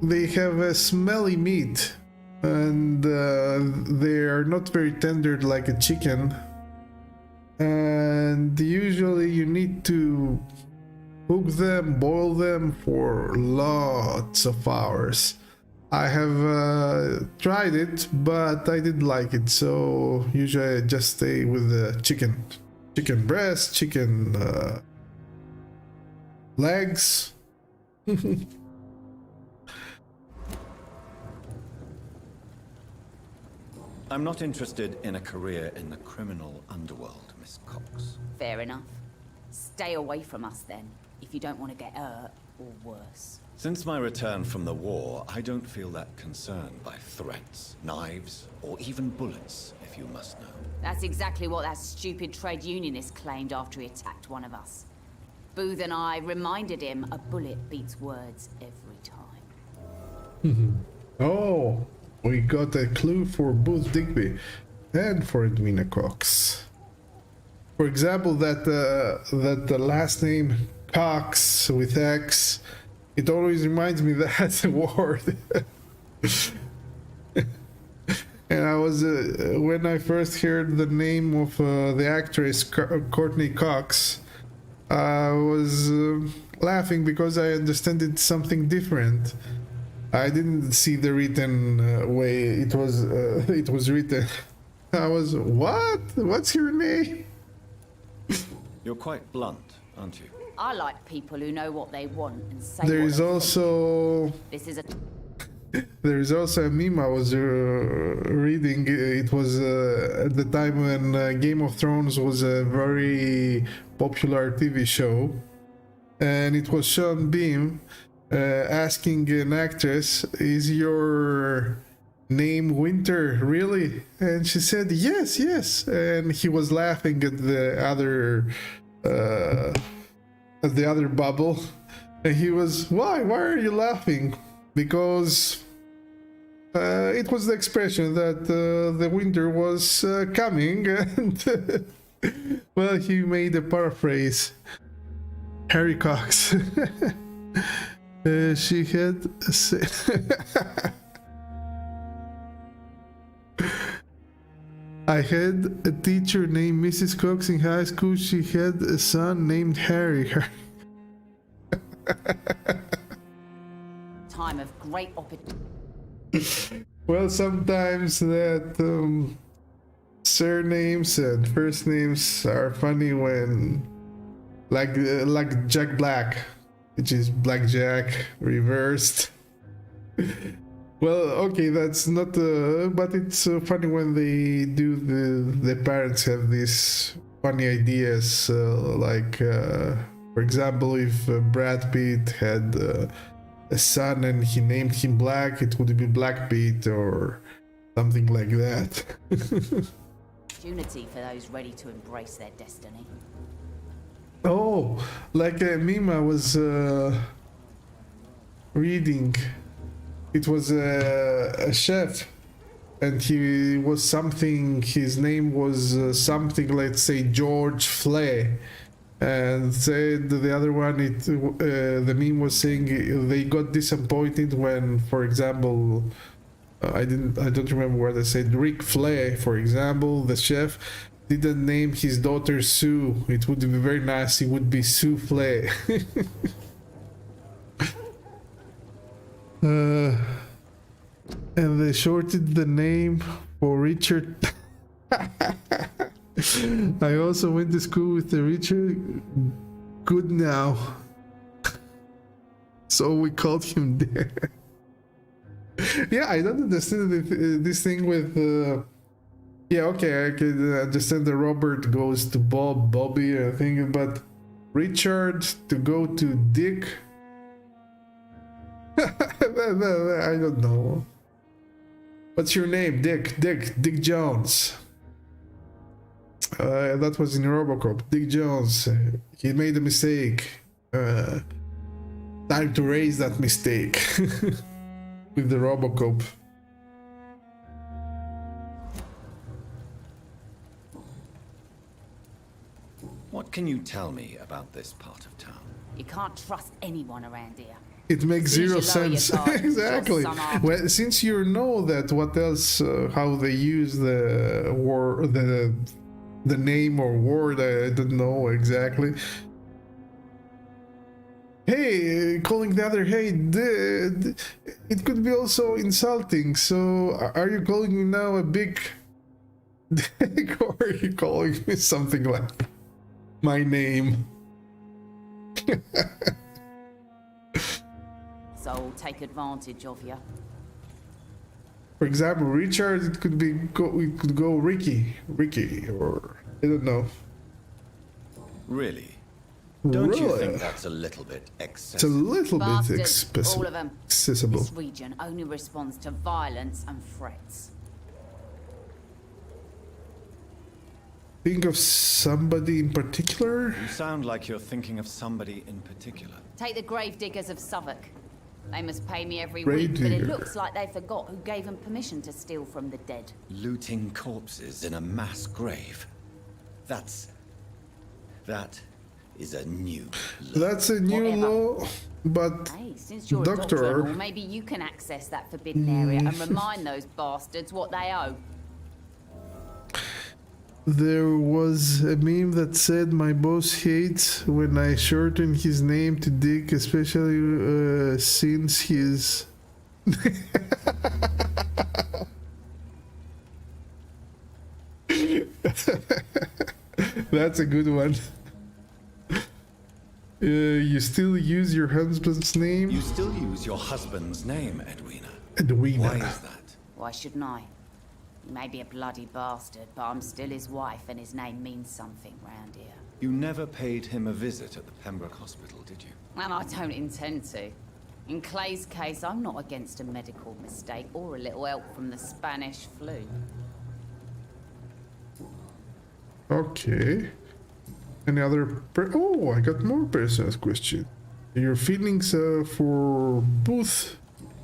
they have a smelly meat, and they are not very tender like a chicken. And usually you need to cook them, boil them for lots of hours. I have tried it, but I didn't like it, so usually I just stay with the chicken breast, chicken legs. I'm not interested in a career in the criminal underworld, Miss Cox. Fair enough. Stay away from us then, if you don't want to get hurt or worse. Since my return from the war, I don't feel that concerned by threats, knives, or even bullets, if you must know. That's exactly what that stupid trade unionist claimed after he attacked one of us. Booth and I reminded him a bullet beats words every time. Oh, we got a clue for Booth Digby and for Edwina Cox. For example, that the last name Cox with X, it always reminds me that word. And I was when I first heard the name of the actress Courtney Cox, I was laughing because I understand it's something different. I didn't see the written way it was written. I was, what? What's your name? You're quite blunt, aren't you? I like people who know what they want and say There what is they also think. This is a... There is also a meme I was reading. It was at the time when Game of Thrones was a very popular TV show, and it was Sean Bean asking an actress, "Is your name Winter, really?" And she said, "Yes, yes." And he was laughing at the other bubble, and he was, "Why? Why are you laughing?" Because it was the expression that the winter was coming, and well, he made a paraphrase. Harry Cox. She had I had a teacher named Mrs. Cox in high school. She had a son named Harry. time of great opportunity. Well, sometimes that surnames and first names are funny when, like Jack Black, which is Blackjack reversed. Well, okay, that's not, but it's funny when they do the parents have these funny ideas, like, for example, if Brad Pitt had a son and he named him Black, it would be Black Pete or something like that. Opportunity for those ready to embrace their destiny. Oh, like a meme I was reading. It was a chef, and he was something, his name was something, let's say George Flay, and said the other one, the meme was saying they got disappointed when, for example, I don't remember what they said, Rick Flay, for example, the chef, didn't name his daughter Sue. It would be very nice, it would be Sue Flay. And they shortened the name for Richard. I also went to school with the Richard Goodnow, so we called him there. Yeah, I don't understand this thing with Yeah, okay, I could understand that Robert goes to Bob, Bobby, I think, but Richard to go to Dick. I don't know. What's your name? Dick Jones. That was in Robocop. Dick Jones. He made a mistake. Time to raise that mistake with the Robocop. What can you tell me about this part of town? You can't trust anyone around here. It makes As soon zero as you lower your sense. guard, Exactly. just some Well, since you know that, what else? How they use the word, the name or word? I don't know exactly. Hey, calling the other hey, it could be also insulting. So, are you calling me now a big dick, or are you calling me something like my name? So I'll take advantage of you. For example, Richard, it could go Ricky, or I don't know. Really? Don't you Really? think that's a little bit excessive? It's a little bit Bastards, all of them. accessible. This region only responds to violence and threats. Think of somebody in particular? You sound like you're thinking of somebody in particular. Take the grave diggers of Southwark. They must pay me every Grave week, but it digger. looks like they forgot who gave them permission to steal from the dead. Looting corpses in a mass grave. That is a new law. That's a new Whatever. law, but Hey, since you're a Doctor. doctor and all, maybe you can access that forbidden area and remind those bastards what they owe. there was a meme that said my boss hates when I shorten his name to Dick, especially since he's... That's a good one. You still use your husband's name? You still use your husband's name, Edwina. Edwina. Why is that? Why shouldn't I? He may be a bloody bastard, but I'm still his wife and his name means something round here. You never paid him a visit at the Pembroke Hospital, did you? And I don't intend to. In Clay's case, I'm not against a medical mistake or a little help from the Spanish flu. Okay. Any other... Oh, I got more personal question. Your feelings for Booth?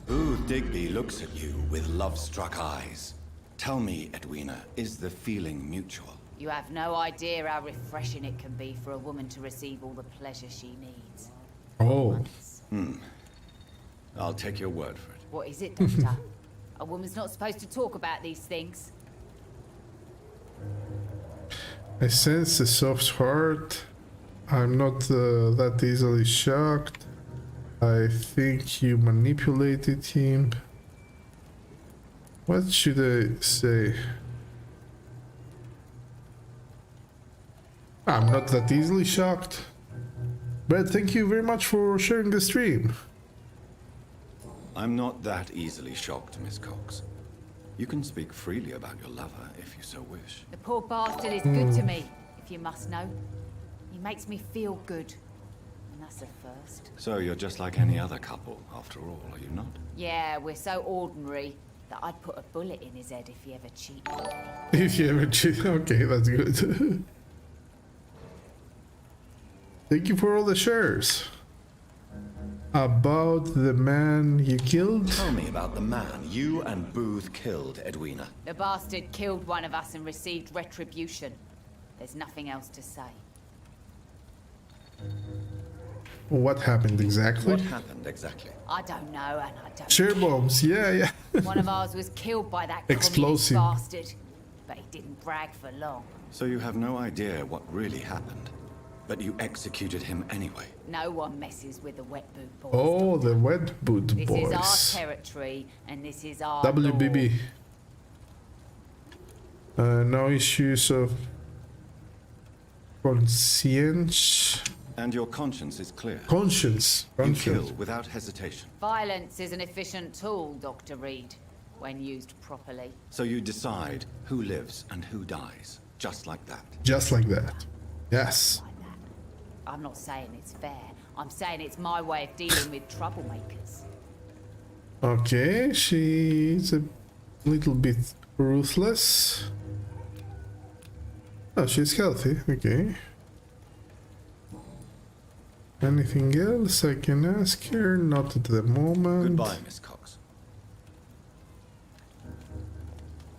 Booth Digby looks at you with love-struck eyes. Tell me, Edwina, is the feeling mutual? You have no idea how refreshing it can be for a woman to receive all the pleasure she needs. Oh. I'll take your word for it. What is it, Doctor? A woman's not supposed to talk about these things. I sense a soft heart. I'm not that easily shocked. I think you manipulated him. What should I say? I'm not that easily shocked. But thank you very much for sharing the stream. I'm not that easily shocked, Miss Cox. You can speak freely about your lover if you so wish. The poor bastard is good to me, if you must know. He makes me feel good. And that's a first. So you're just like any other couple, after all, are you not? Yeah, we're so ordinary that I'd put a bullet in his head if he ever cheated. If you ever cheat, okay, that's good. Thank you for all the shares. About the man you killed? Tell me about the man you and Booth killed, Edwina. The bastard killed one of us and received retribution. There's nothing else to say. What happened exactly? What happened exactly? I don't know, and I don't Share care. bombs, yeah. One of ours was killed by that Explosive. communist bastard, but he didn't brag for long. So you have no idea what really happened, but you executed him anyway. No one messes with the wet boot boys. Oh, Doctor. the wet boot This boys. is our territory, and this is our WBB. law. No issues of conscience. And your conscience is clear. Conscience. You Conscience. kill without hesitation. Violence is an efficient tool, Dr. Reed. when used properly. So you decide who lives and who dies, just like that. Just like that. Yes. Like that. I'm not saying it's fair. I'm saying it's my way of dealing with troublemakers. Okay, she's a little bit ruthless. Oh, she's healthy. Okay. Anything else I can ask her? Not at the moment. Goodbye, Miss Cox.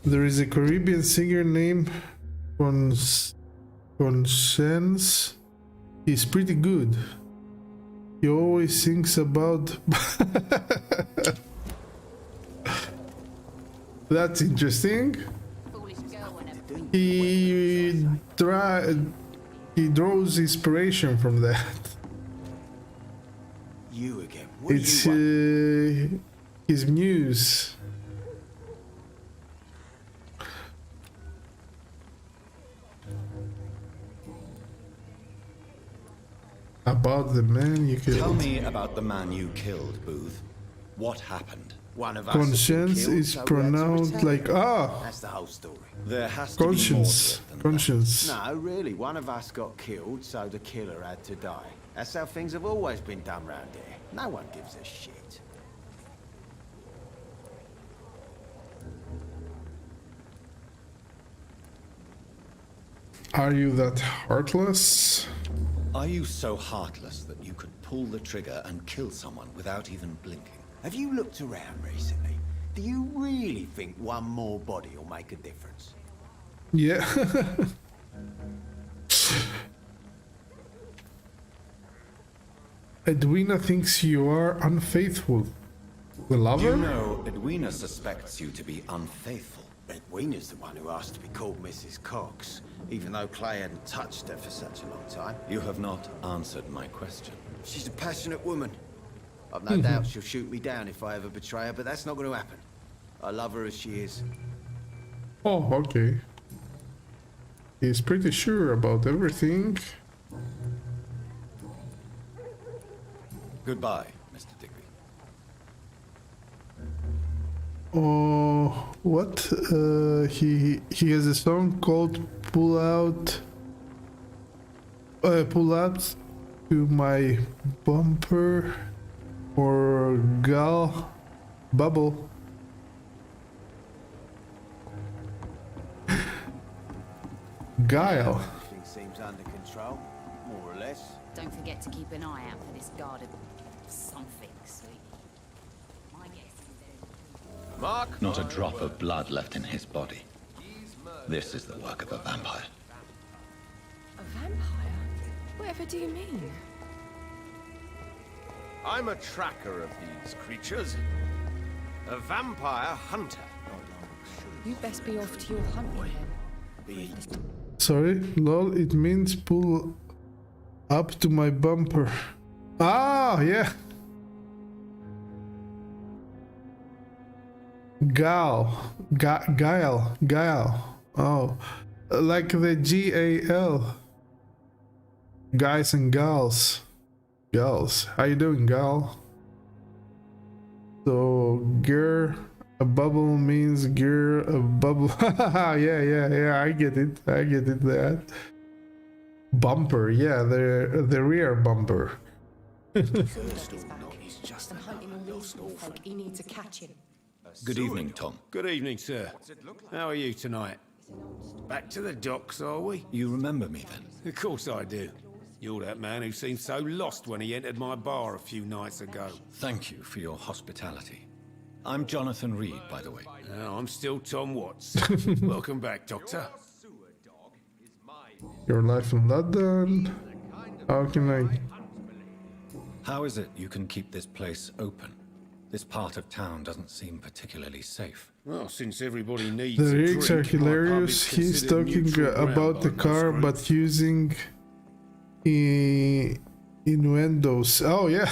There is a Caribbean singer named Conscience. He's pretty good. He always sings about... That's interesting. Foolish girl whenever. He draws inspiration from that. You again. What It's do you want? his muse. About the man you Tell killed. me about the man you killed, Booth. What happened? One of us has been Conscience killed, is so we had to pronounced return. like That's the whole story. There has to be more to conscience. it than that. Conscience. No, really, one of us got killed, so the killer had to die. That's how things have always been done round here. No one gives a shit. Are you that heartless? Are you so heartless that you could pull the trigger and kill someone without even blinking? Have you looked around recently? Do you really think one more body will make a difference? Yeah. Edwina thinks you are unfaithful. The lover? You know, Edwina suspects you to be unfaithful. Edwina's the one who asked to be called Mrs. Cox, even though Clay hadn't touched her for such a long time. You have not answered my question. She's a passionate woman. I've no doubt she'll shoot me down if I ever betray her, but that's not going to happen. I love her as she is. Oh, okay. He's pretty sure about everything. Goodbye, Mr. Digby. Oh, what? He has a song called "Pull Out." Pull out to my bumper or gal bubble. Guile. Everything seems under control, more or less. Don't forget to keep an eye out for this guard of something, sweet. My guess is there's... Mark? Not a drop of blood left in his body. This is the work of a vampire. A vampire? Whatever do you mean? I'm a tracker of these creatures. A vampire hunter. You best be off to your hunting then. Sorry, lol. It means pull up to my bumper. Ah, yeah. Guile. Oh, like the GAL. Guys and gals. Gals. How you doing, gal? So, a bubble means a bubble. yeah. I get it. That. Bumper, yeah, the rear bumper. I'm hunting all these small folk. He needs a catching. Good evening, Tom. Good evening, sir. How are you tonight? Back to the docks, are we? You remember me then? Of course I do. You're that man who seemed so lost when he entered my bar a few nights ago. Thank you for your hospitality. I'm Jonathan Reed, by the way. I'm still Tom Watts. Welcome back, Doctor. Your life in London. How can I? How is it you can keep this place open? This part of town doesn't seem particularly safe. Well, since everybody needs The a rigs are drink, my pub hilarious. is He's considered talking neutral ground about the by most car, groups. but using innuendos. Oh yeah,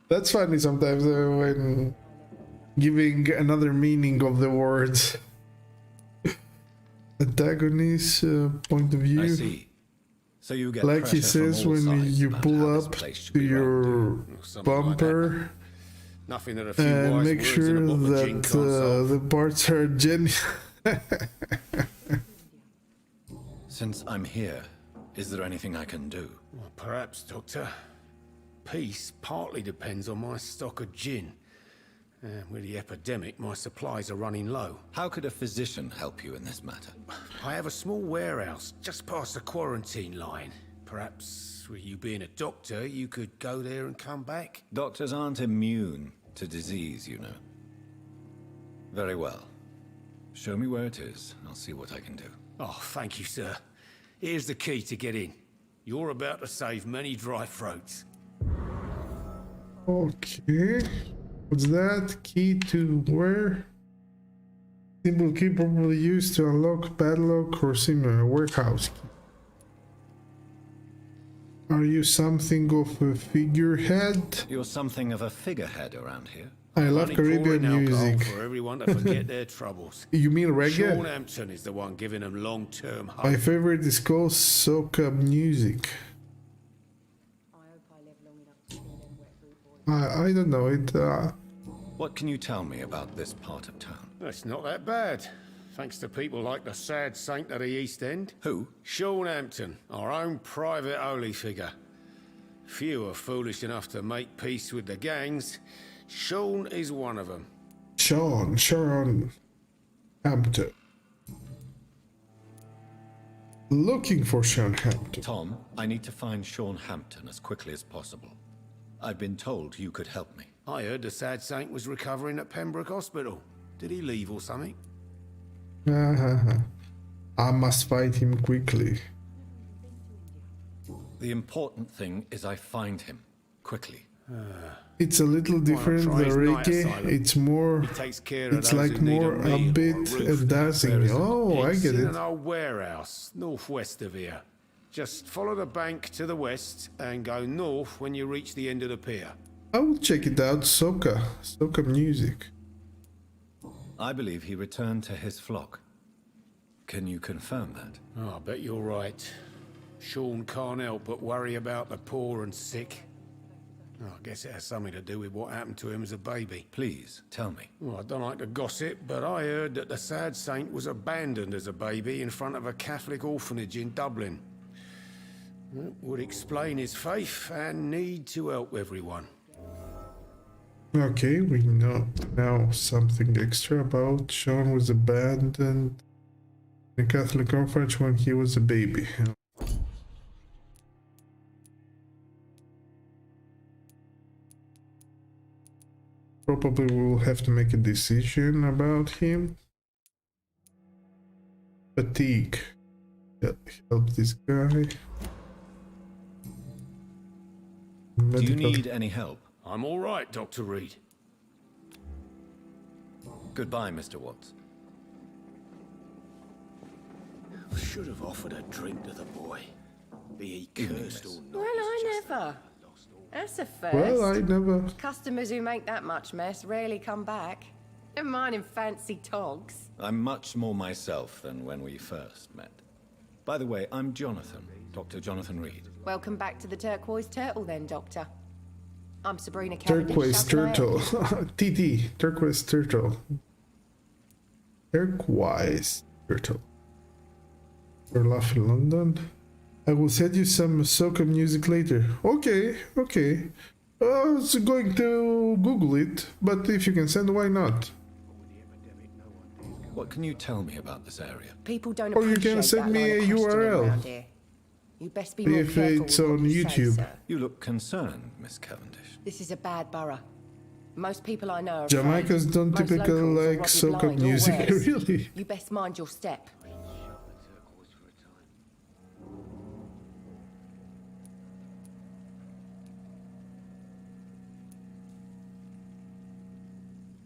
that's funny sometimes when giving another meaning of the words. Antagonist point of view. I see. So you get Like he pressure from says all when sides you about how pull this up place should to be run. your Something like that. bumper, Nothing that a few And wise make words sure and a bottle of gin that can't solve. the parts are genuine. Since I'm here, is there anything I can do? Well, perhaps, Doctor. Peace partly depends on my stock of gin. With the epidemic, my supplies are running low. How could a physician help you in this matter? I have a small warehouse just past the quarantine line. Perhaps, with you being a doctor, you could go there and come back? Doctors aren't immune to disease, you know. Very well. Show me where it is. I'll see what I can do. Oh, thank you, sir. Here's the key to get in. You're about to save many dry throats. Okay. What's that? Key to where? Simple key probably used to unlock padlock or similar warehouse key. Are you something of a figurehead? You're something of a figurehead around here. I love Only Caribbean pouring alcohol music. for everyone to forget their troubles. You mean Sean reggae? Hampton is the one giving them long-term hope. My favorite is called soca music. I don't know it. What can you tell me about this part of town? It's not that bad. Thanks to people like the sad saint of the East End. Who? Sean Hampton, our own private holy figure. Few are foolish enough to make peace with the gangs. Sean is one of them. Sean Hampton. Looking for Sean Hampton. Tom, I need to find Sean Hampton as quickly as possible. I've been told you could help me. I heard the sad saint was recovering at Pembroke Hospital. Did he leave or something? I must fight him quickly. The important thing is I find him quickly. It's a little different try the his night reggae. asylum. It's more. He takes care of It's those like who need more a meal a bit or a roof. dancing. Oh, I It's get in it. an old warehouse northwest of here. Just follow the bank to the west and go north when you reach the end of the pier. I will check it out. Soca music. I believe he returned to his flock. Can you confirm that? Oh, I bet you're right. Sean can't help but worry about the poor and sick. Oh, I guess it has something to do with what happened to him as a baby. Please, tell me. Well, I don't like to gossip, but I heard that the sad saint was abandoned as a baby in front of a Catholic orphanage in Dublin. That would explain his faith and need to help everyone. Okay, we know now something extra about Sean was abandoned in a Catholic orphanage when he was a baby. Probably we'll have to make a decision about him. Fatigue. Help this guy. Do you Medical. need any help? I'm all right, Dr. Reed. Goodbye, Mr. Watts. I should have offered a drink to the boy. Be he cursed or not. Well, I never. That's a first. Well, I never. Customers who make that much mess rarely come back. Never mind in fancy togs. I'm much more myself than when we first met. By the way, I'm Jonathan, Dr. Jonathan Reed. Welcome back to the Turquoise Turtle then, Doctor. I'm Sabrina Cavendish. Turquoise How can I help turtle. TT. Turquoise turtle. Turquoise turtle. You're laughing, London. I will send you some soca music later. Okay, okay. I was going to Google it, but if you can send, why not? What can you tell me about this area? People don't Or you appreciate can send that me line a of questioning URL. around here. You best be more If careful it's with what on you say, YouTube. sir. You look concerned, Miss Cavendish. This is a bad borough. Most people I know are Jamaicans afraid. don't Most typically locals are like robbed soca blind or music, worse. really. You best mind your step.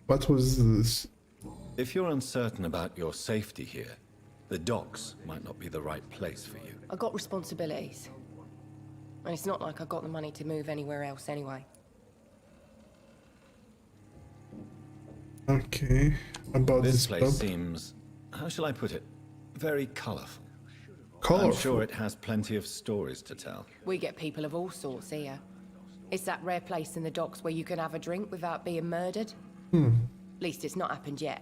What was this? If you're uncertain about your safety here, the docks might not be the right place for you. I got responsibilities. And it's not like I got the money to move anywhere else anyway. Okay. About This this place pub. seems, how shall I put it, very colorful. I'm Colorful. sure it has plenty of stories to tell. We get people of all sorts here. It's that rare place in the docks where you can have a drink without being murdered. At least it's not happened yet.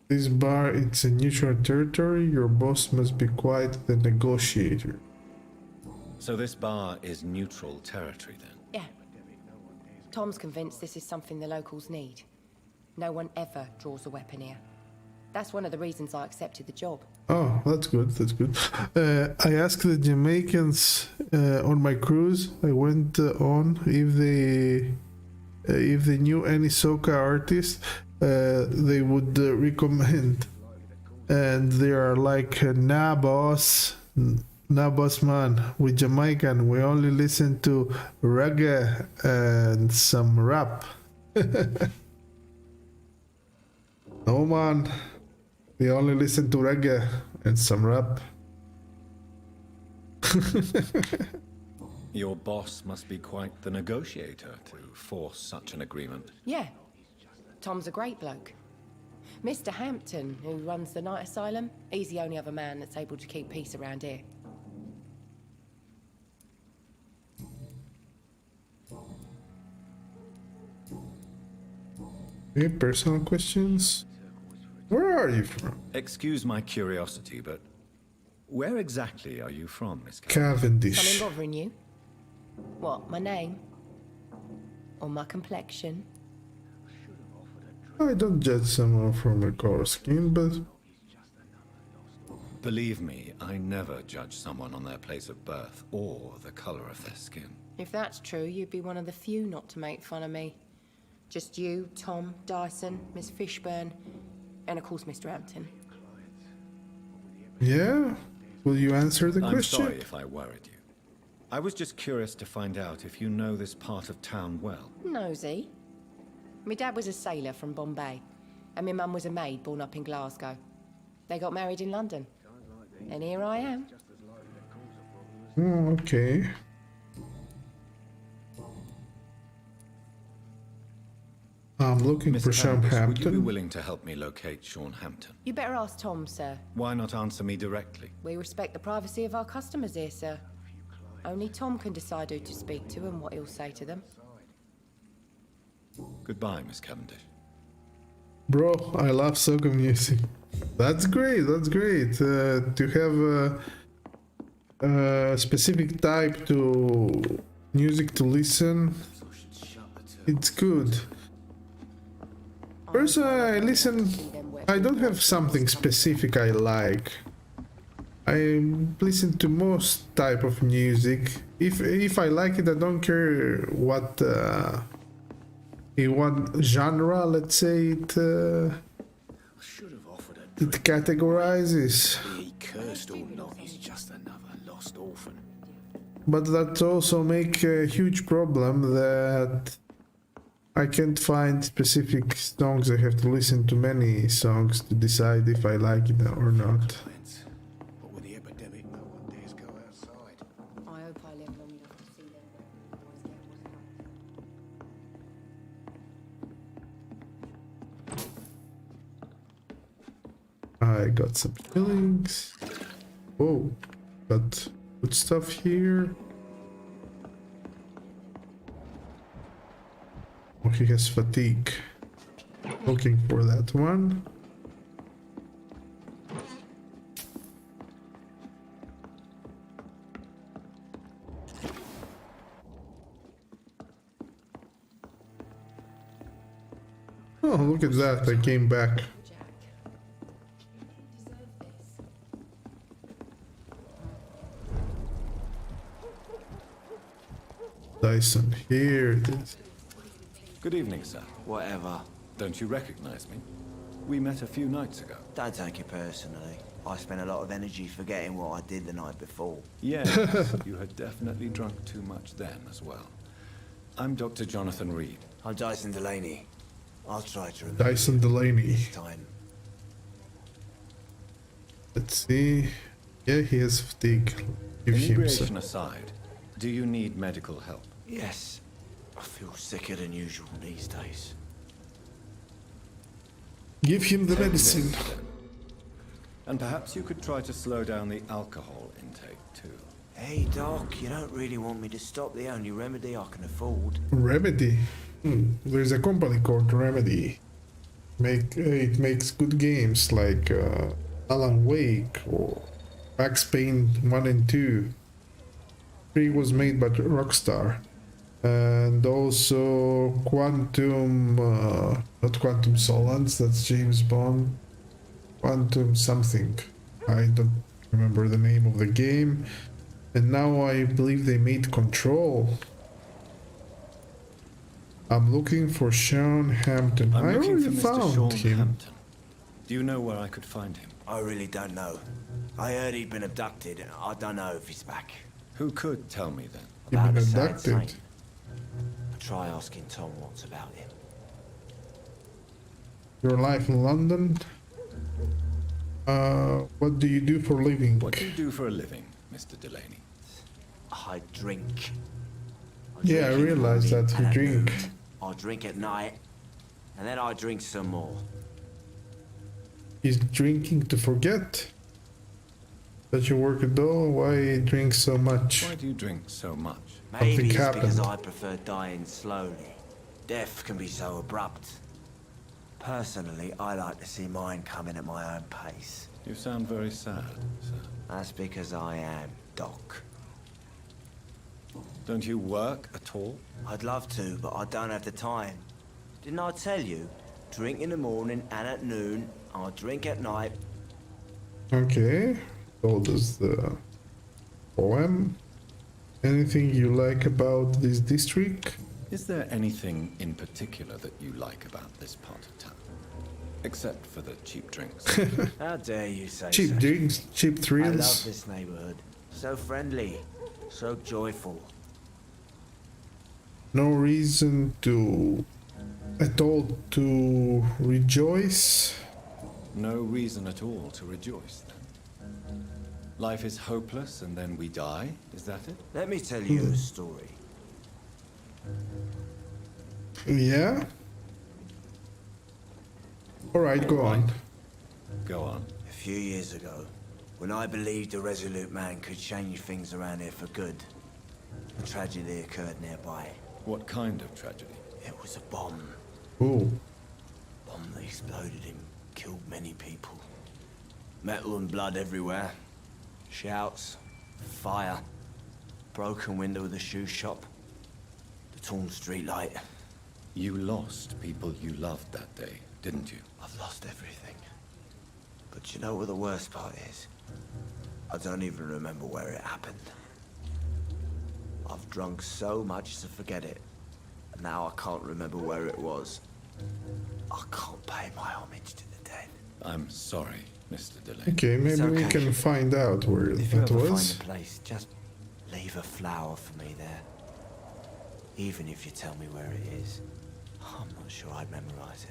This bar, it's a neutral territory. Your boss must be quite the negotiator. So this bar is neutral territory then? Yeah. Tom's convinced this is something the locals need. No one ever draws a weapon here. That's one of the reasons I accepted the job. Oh, that's good. That's good. I asked the Jamaicans on my cruise I went on if they knew any soca artists they would recommend, and they are like, nah boss man, we Jamaican, we only listen to reggae and some rap. No man, we only listen to reggae and some rap. Your boss must be quite the negotiator to force such an agreement. Yeah. Tom's a great bloke. Mr. Hampton, who runs the night asylum, he's the only other man that's able to keep peace around here. Okay, personal questions. Where are you from? Excuse my curiosity, but where exactly are you from, Miss Cavendish. Something bothering you? What, my name? Or my complexion? I don't judge someone from a color skin, but Believe me, I never judge someone on their place of birth or the color of their skin. If that's true, you'd be one of the few not to make fun of me. Just you, Tom, Dyson, Miss Fishburne, and of course Mr. Hampton. yeah. Will you answer the I'm question? sorry if I worried you. I was just curious to find out if you know this part of town well. Nosy. My dad was a sailor from Bombay, and my mum was a maid born up in Glasgow. They got married in London. And here I am. Oh, okay. I'm looking for Sean Cavendish, would you be Hampton. willing to help me locate Sean Hampton? You better ask Tom, sir. Why not answer me directly? We respect the privacy of our customers here, sir. Only Tom can decide who to speak to and what he'll say to them. Goodbye, Miss Cavendish. Bro, I love soca music. That's great. That's great. To have a specific type to music to listen, it's good. Personally, I don't have something specific I like. I listen to most type of music. If I like it, I don't care what in what genre, let's say it categorizes. He cursed or not, he's just another lost orphan. But that also make a huge problem that I can't find specific songs. I have to listen to many songs to decide if I like it or not. But with the epidemic, no one dares go outside. I hope I live long enough to see them. I got some fillings. Whoa, got good stuff here. Oh, he has fatigue. Looking for that one. Oh, look at that, I came back. Dyson, here it is. Good evening, sir. Whatever. Don't you recognize me? We met a few nights ago. Don't take it personally. I spent a lot of energy forgetting what I did the night before. Yes, you had definitely drunk too much then as well. I'm Dr. Jonathan Reed. I'm Dyson Delaney. I'll try to remember Dyson Delaney. this time. Let's see. Yeah, he has fatigue. Give him Inebriation some. aside, do you need medical help? Yes. I feel sicker than usual these days. Give him the Take medicine. this, then. And perhaps you could try to slow down the alcohol intake too. Hey, Doc, you don't really want me to stop the only remedy I can afford. Remedy. There's a company called Remedy. It makes good games like Alan Wake or Max Payne 1 and 2. 3 was made by Rockstar. And also Quantum, not Quantum Solans, that's James Bond. Quantum something. I don't remember the name of the game. And now I believe they made Control. I'm looking for Sean Hampton. I'm I looking already for Mr. found Sean him. Hampton. Do you know where I could find him? I really don't know. I heard he'd been abducted, and I don't know if he's back. Who could tell me then? You've About been the sad abducted. saint. I'll try asking Tom what's about him. Your life in London. What do you do for a living? What do you do for a living, Mr. Delaney? I drink. Yeah, I in the realized morning that you and at drink. noon. I drink at night, and then I drink some more. He's drinking to forget that you work at all. Why drink so much? Why do you drink so much? Maybe it's happened. because I prefer dying slowly. Death can be so abrupt. Personally, I like to see mine coming at my own pace. You sound very sad, sir. That's because I am, Doc. Don't you work at all? I'd love to, but I don't have the time. Didn't I tell you? Drink in the morning and at noon. I'll drink at night. Okay. So does the poem. Anything you like about this district? Is there anything in particular that you like about this part of town? Except for the cheap drinks. How dare you say Cheap such? drinks, cheap I love thrills. this neighborhood. So friendly, so joyful. No reason to at all to rejoice. No reason at all to rejoice, then. Life is hopeless and then we die, is that it? Let me tell you a story. Yeah. All right, go on. Go on. A few years ago, when I believed a resolute man could change things around here for good, a tragedy occurred nearby. What kind of tragedy? It was a bomb. Ooh. Bomb that exploded and killed many people. Metal and blood everywhere. Shouts, fire, broken window of the shoe shop, the torn street light. You lost people you loved that day, didn't you? I've lost everything. But you know what the worst part is? I don't even remember where it happened. I've drunk so much to forget it. And now I can't remember where it was. I can't pay my homage to the dead. I'm sorry, Mr. Delaney. Okay, maybe we okay. can find out where If you that ever was. find a place, just leave a flower for me there. Even if you tell me where it is. I'm not sure I'd memorize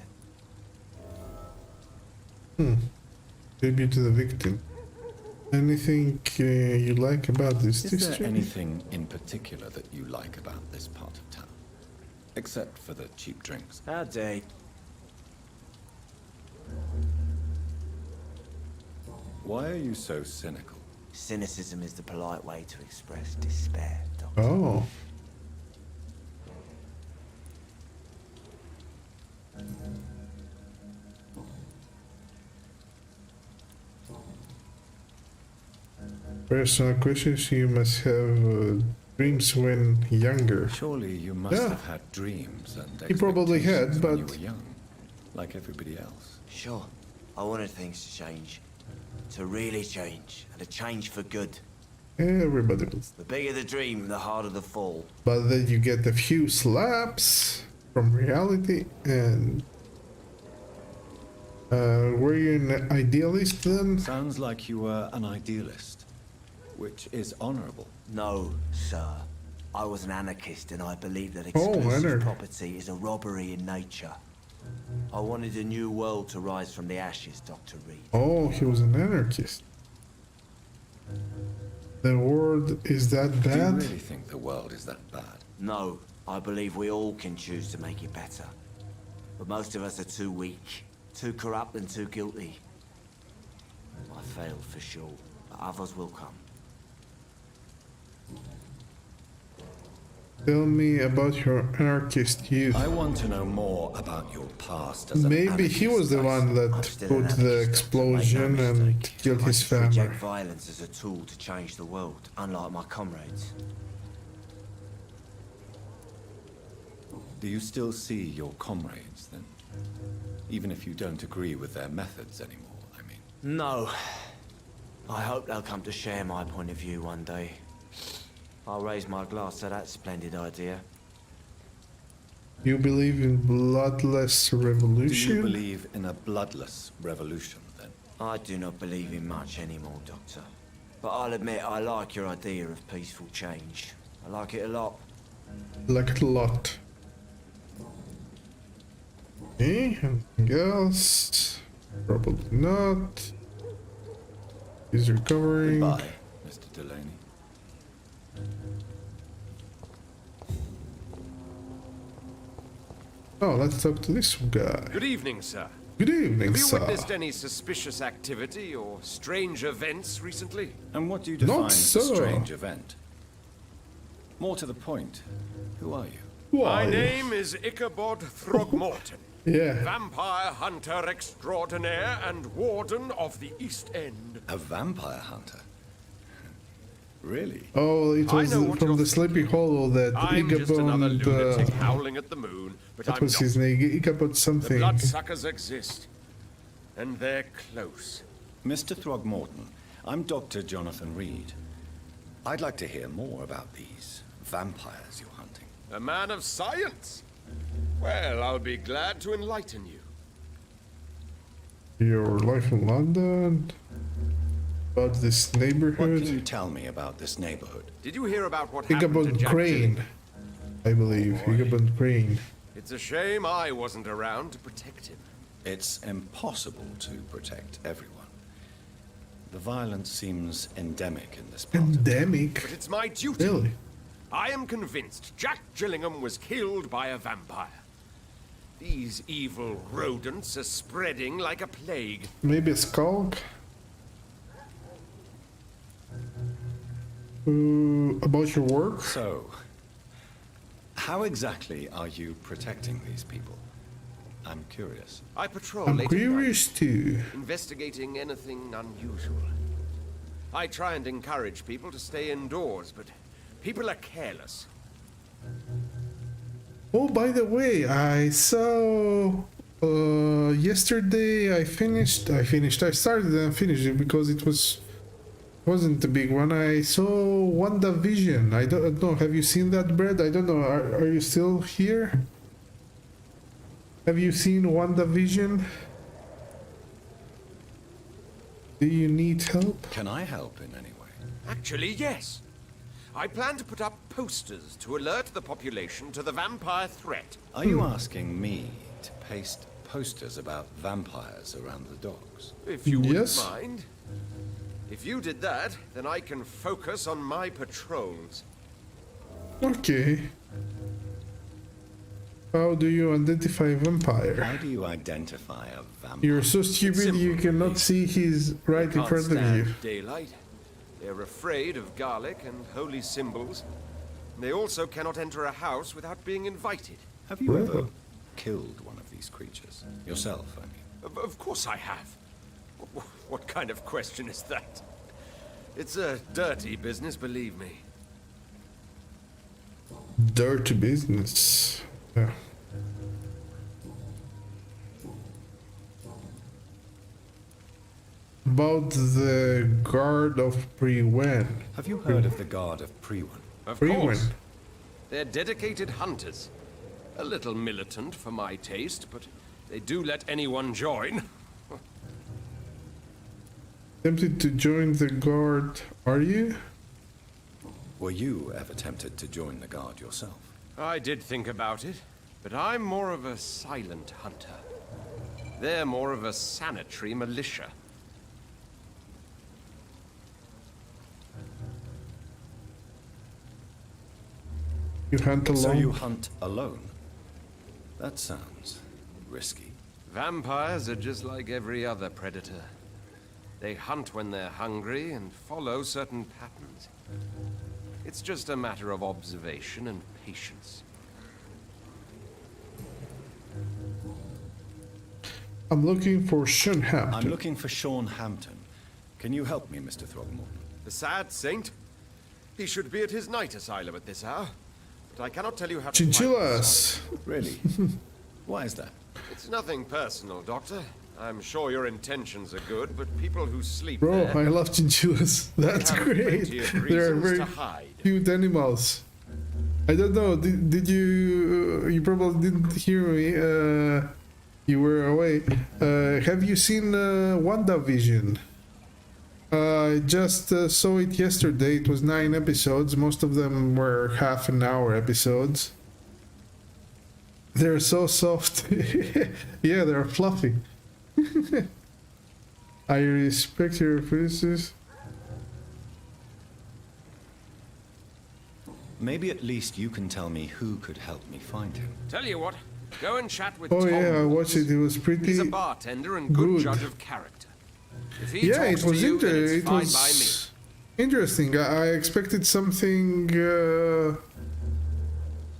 it. Tribute to the victim. Anything you like about this Is district? there anything in particular that you like about this part of town? Except for the cheap drinks. How dare you? Why are you so cynical? Cynicism is the polite way to express despair, Doctor. Oh. Personal questions. You must have dreams when younger. Surely you must Yeah. have had dreams and He probably had, expectations when you but- were young, like everybody else. Sure. I wanted things to change. To really change. And to change for good. Everybody does. The bigger the dream, the harder the fall. But then you get a few slaps from reality and... were you an idealist then? Sounds like you were an idealist, which is honorable. No, sir. I was an anarchist and I believe that Oh, exclusive anarch- property is a robbery in nature. I wanted a new world to rise from the ashes, Dr. Reed. Oh, he was an anarchist. The world is that Do you bad? really think the world is that bad? No, I believe we all can choose to make it better. But most of us are too weak, too corrupt and too guilty. I failed for sure, but others will come. Tell me about your anarchist youth. I want to know more about your past as an Maybe he was the one that still put an the anarchist. explosion Make no and mistake. killed I his just family. reject violence as a tool to change the world, unlike my comrades. Do you still see your comrades, then? Even if you don't agree with their methods anymore, I mean. No. I hope they'll come to share my point of view one day. I'll raise my glass to that splendid idea. You believe in bloodless Do revolution? you believe in a bloodless revolution, then? I do not believe in much anymore, Doctor. But I'll admit I like your idea of peaceful change. I like it a lot. Like it a lot. Okay, anything else? Probably not. He's recovering. Goodbye, Mr. Delaney. Oh, let's talk to this guy. Good evening, sir. Good evening, Have you sir. witnessed any suspicious activity or strange events recently? And what do you define Not as a so. strange event? More to the point, who are you? My Why? name is Ichabod Throgmorton, Yeah. vampire hunter extraordinaire and warden of the East End. A vampire hunter? Really? Oh, it I was know what from you're the Sleepy Hollow that I'm just another Ichabod. lunatic howling at the moon, but What I'm was not. his name? Ichabod The something. bloodsuckers exist, and they're close. Mr. Throgmorton, I'm Dr. Jonathan Reed. I'd like to hear more about these vampires you're hunting. A man of science. Well, I'll be glad to enlighten you. Your life in London. About this What can you neighborhood. tell me about this neighborhood? Did you hear about what happened to Ichabod Jack Crane, Gillingham? I believe. Ichabod Crane. It's a shame I wasn't around to protect him. It's impossible to protect everyone. The violence seems endemic in this part of Endemic. But it's my duty. Really? I am convinced Jack Gillingham was killed by a vampire. These evil rodents are spreading like a plague. Maybe a skulk. About your work? So, how exactly are you protecting these people? I'm curious. I patrol I'm late curious at too. night, investigating anything unusual. I try and encourage people to stay indoors, but people are careless. Oh, by the way, I saw yesterday. I started and finished it because it wasn't a big one. I saw WandaVision. I don't know. Have you seen that, Brad? I don't know. Are you still here? Have you seen WandaVision? Do you need help? Can I help in any way? Actually, yes. I plan to put up posters to alert the population to the vampire threat. Are you asking me to paste posters about vampires around the docks? If you wouldn't Yes. mind. If you did that, then I can focus on my patrols. Okay. How do you identify a vampire? How do you identify a vampire? You're so stupid you cannot see he's right in Can't front of you. stand daylight. They're afraid of garlic and holy symbols. They also cannot enter a house without being invited. Have you ever Really? killed one of these creatures? Yourself, I mean. Of course I have. What kind of question is that? It's a dirty business, believe me. Dirty business. Yeah. About the Guard of Prewen. Have you heard of the Guard of Prewen? Of Prewen. course. They're dedicated hunters. A little militant for my taste, but they do let anyone join. Tempted to join the Guard, are you? Were you ever tempted to join the Guard yourself? I did think about it, but I'm more of a silent hunter. They're more of a sanitary militia. You hunt alone? So you hunt alone? That sounds risky. Vampires are just like every other predator. They hunt when they're hungry and follow certain patterns. It's just a matter of observation and patience. I'm looking for Sean Hampton. I'm looking for Sean Hampton. Can you help me, Mr. Throgmorton? The sad saint? He should be at his night asylum at this hour. But I cannot tell you how to find Chinchillas. Really? Why is that? It's nothing personal, Doctor. I'm sure your intentions are good, but people who sleep Bro, there... I love chinchillas. That's have great. plenty of They are reasons very to hide. cute animals. I don't know. Did you? You probably didn't hear me. You were away. Have you seen WandaVision? I just saw it yesterday. It was 9 episodes. Most of them were half-an-hour episodes. They're so soft. Yeah, they're fluffy. I respect your physicists. Maybe at least you can tell me who could help me find him. Tell you what, go and chat with Oh Tom. yeah, I watched it. It was pretty He's a bartender and good good. judge of character. If he Yeah, talks it was to you, then it's fine by me. interesting. I expected something,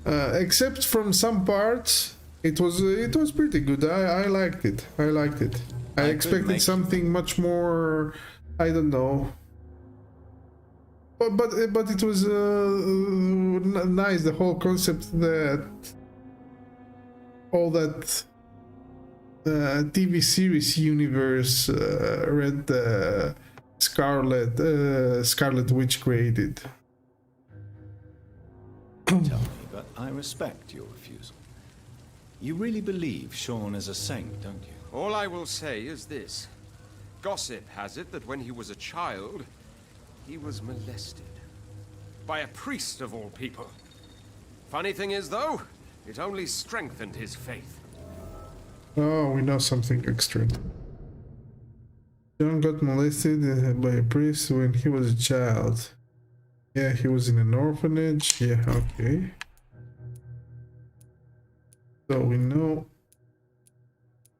except from some parts. It was pretty good. I liked it. I liked it. I expected something much more. I don't know. But it was nice. The whole concept that all that TV series universe Red Scarlet Witch created. Tell me, but I respect your refusal. You really believe Sean is a saint, don't you? All I will say is this. Gossip has it that when he was a child, he was molested. By a priest of all people. Funny thing is, though, it only strengthened his faith. Oh, we know something extra. John got molested by a priest when he was a child. Yeah, he was in an orphanage. Yeah, okay. So we know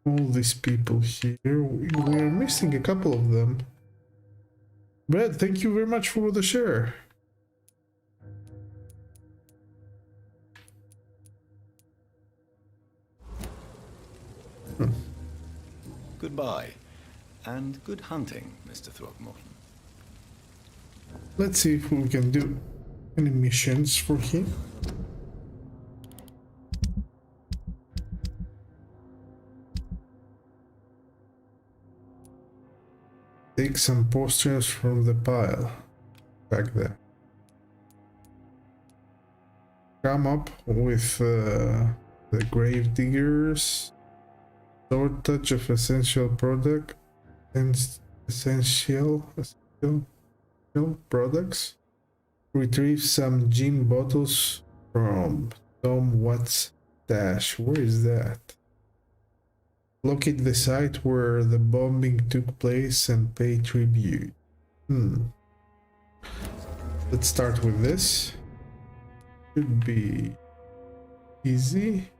all these people here. We're missing a couple of them. Brad, thank you very much for the share. Goodbye, and good hunting, Mr. Throgmorton. Let's see if we can do any missions for him. Take some posters from the pile back there. Come up with the grave diggers. Short touch of essential product and essential products. Retrieve some gin bottles from Tom Watt's stash. Where is that? Locate the site where the bombing took place and pay tribute. Let's start with this. Should be easy.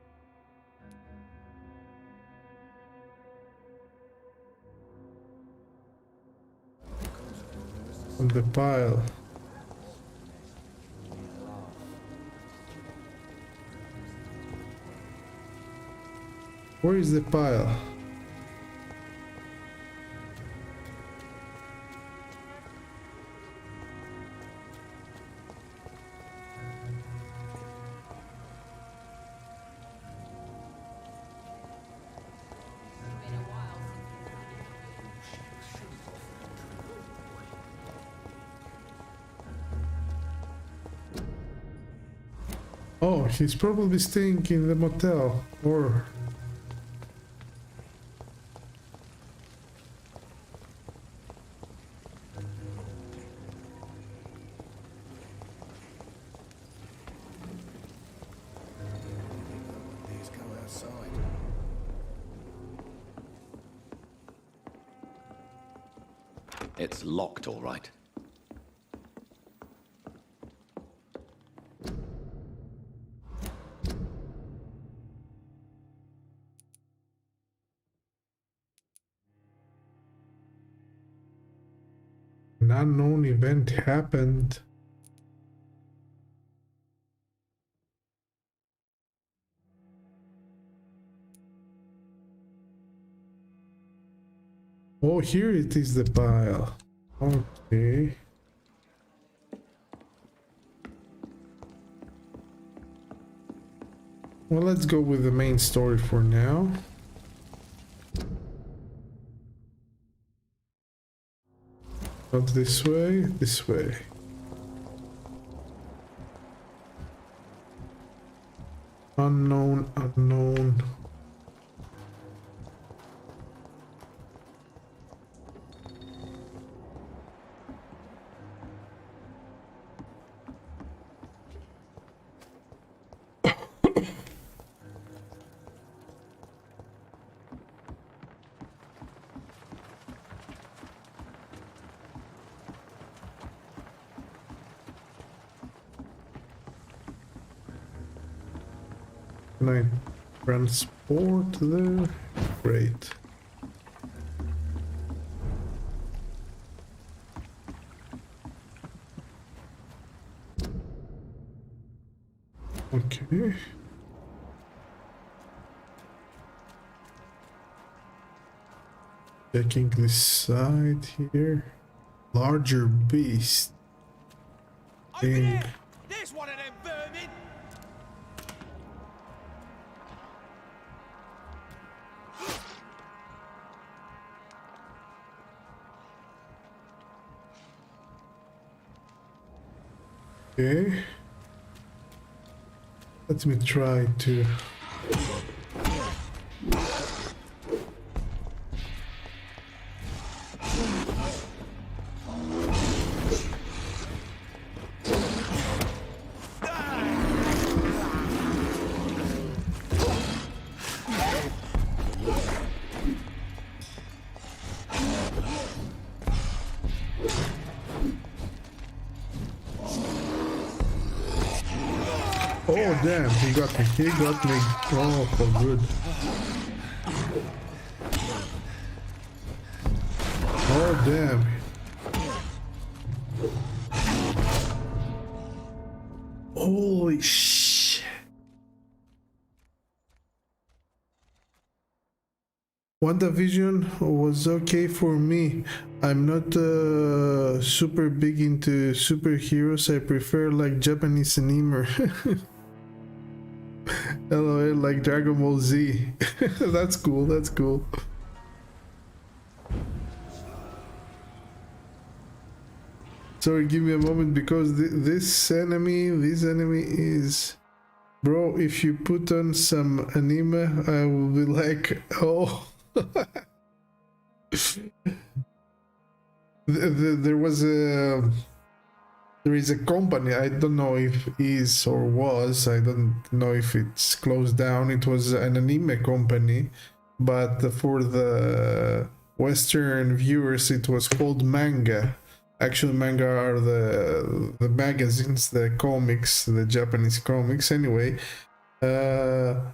On the pile. Where is the pile? Oh, he's probably staying in the motel, or... It's locked, all right. An unknown event happened. Oh, here it is, the pile. Okay. Well, let's go with the main story for now. Not this way, this way. Unknown, unknown. Can I transport there? Great. Okay. Checking this side here. Larger beast. Thing. There's one of them vermin! Okay. Let me try to... Oh damn, he got me, oh, for good. Oh damn. Holy shit. WandaVision was okay for me. I'm not super big into superheroes. I prefer like Japanese anime. LOL, like Dragon Ball Z. That's cool, that's cool. Sorry, give me a moment because this enemy is... Bro, if you put on some anime, I will be like, oh... There is a company, I don't know if is or was, I don't know if it's closed down. It was an anime company, but for the Western viewers it was called manga. Actually, manga are the magazines, the comics, the Japanese comics anyway. And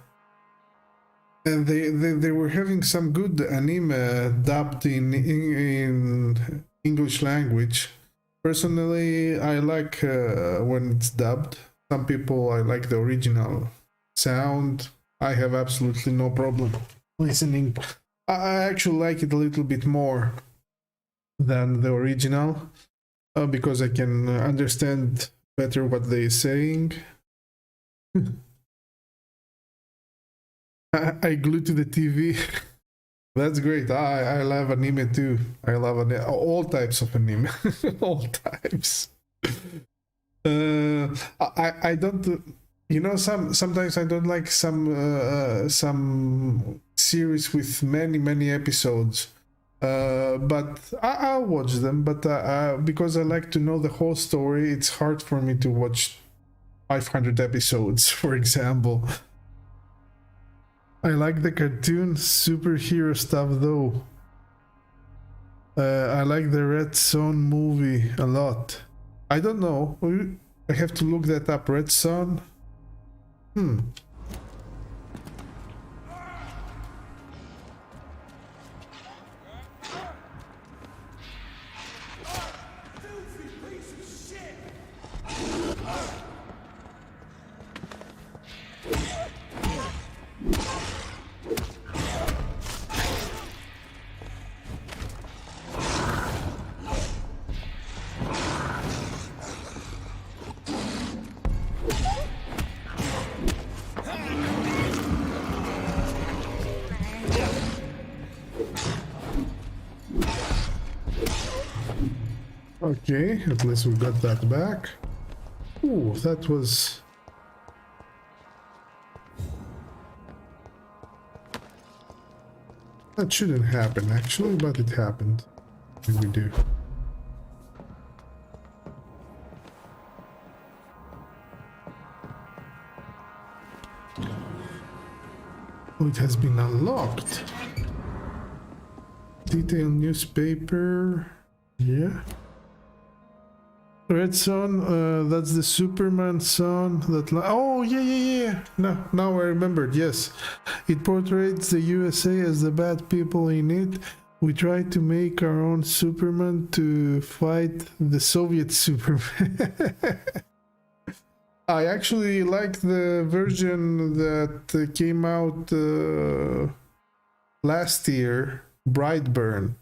they were having some good anime dubbed in English language. Personally, I like when it's dubbed. Some people, I like the original sound. I have absolutely no problem listening. I actually like it a little bit more than the original because I can understand better what they're saying. I glue to the TV. That's great. I love anime too. I love all types of anime. All types. I don't, you know, sometimes I don't like some series with many episodes. But I'll watch them. But because I like to know the whole story, it's hard for me to watch 500 episodes, for example. I like the cartoon superhero stuff though. I like the Red Son movie a lot. I don't know. I have to look that up. Red Son? Okay, at least we got that back. Ooh, that was... That shouldn't happen actually, but it happened. And we do. Oh, it has been unlocked. Detailed newspaper. Yeah. Red Sun, that's the Superman sun that... Oh, yeah. Now I remembered, yes. It portrays the USA as the bad people in it. We try to make our own Superman to fight the Soviet Superman. I actually like the version that came out last year, Brightburn,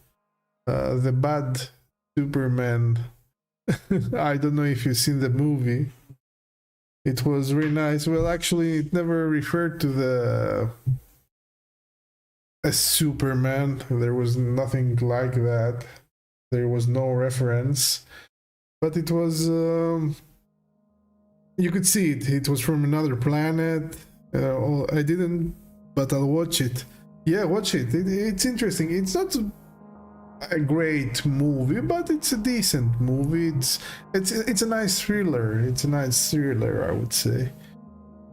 the bad Superman. I don't know if you've seen the movie. It was really nice. Well, actually, it never referred to a Superman. There was nothing like that. There was no reference. But it was... you could see it. It was from another planet. I didn't, but I'll watch it. Yeah, watch it. It's interesting. It's not a great movie, but it's a decent movie. It's a nice thriller. It's a nice thriller, I would say.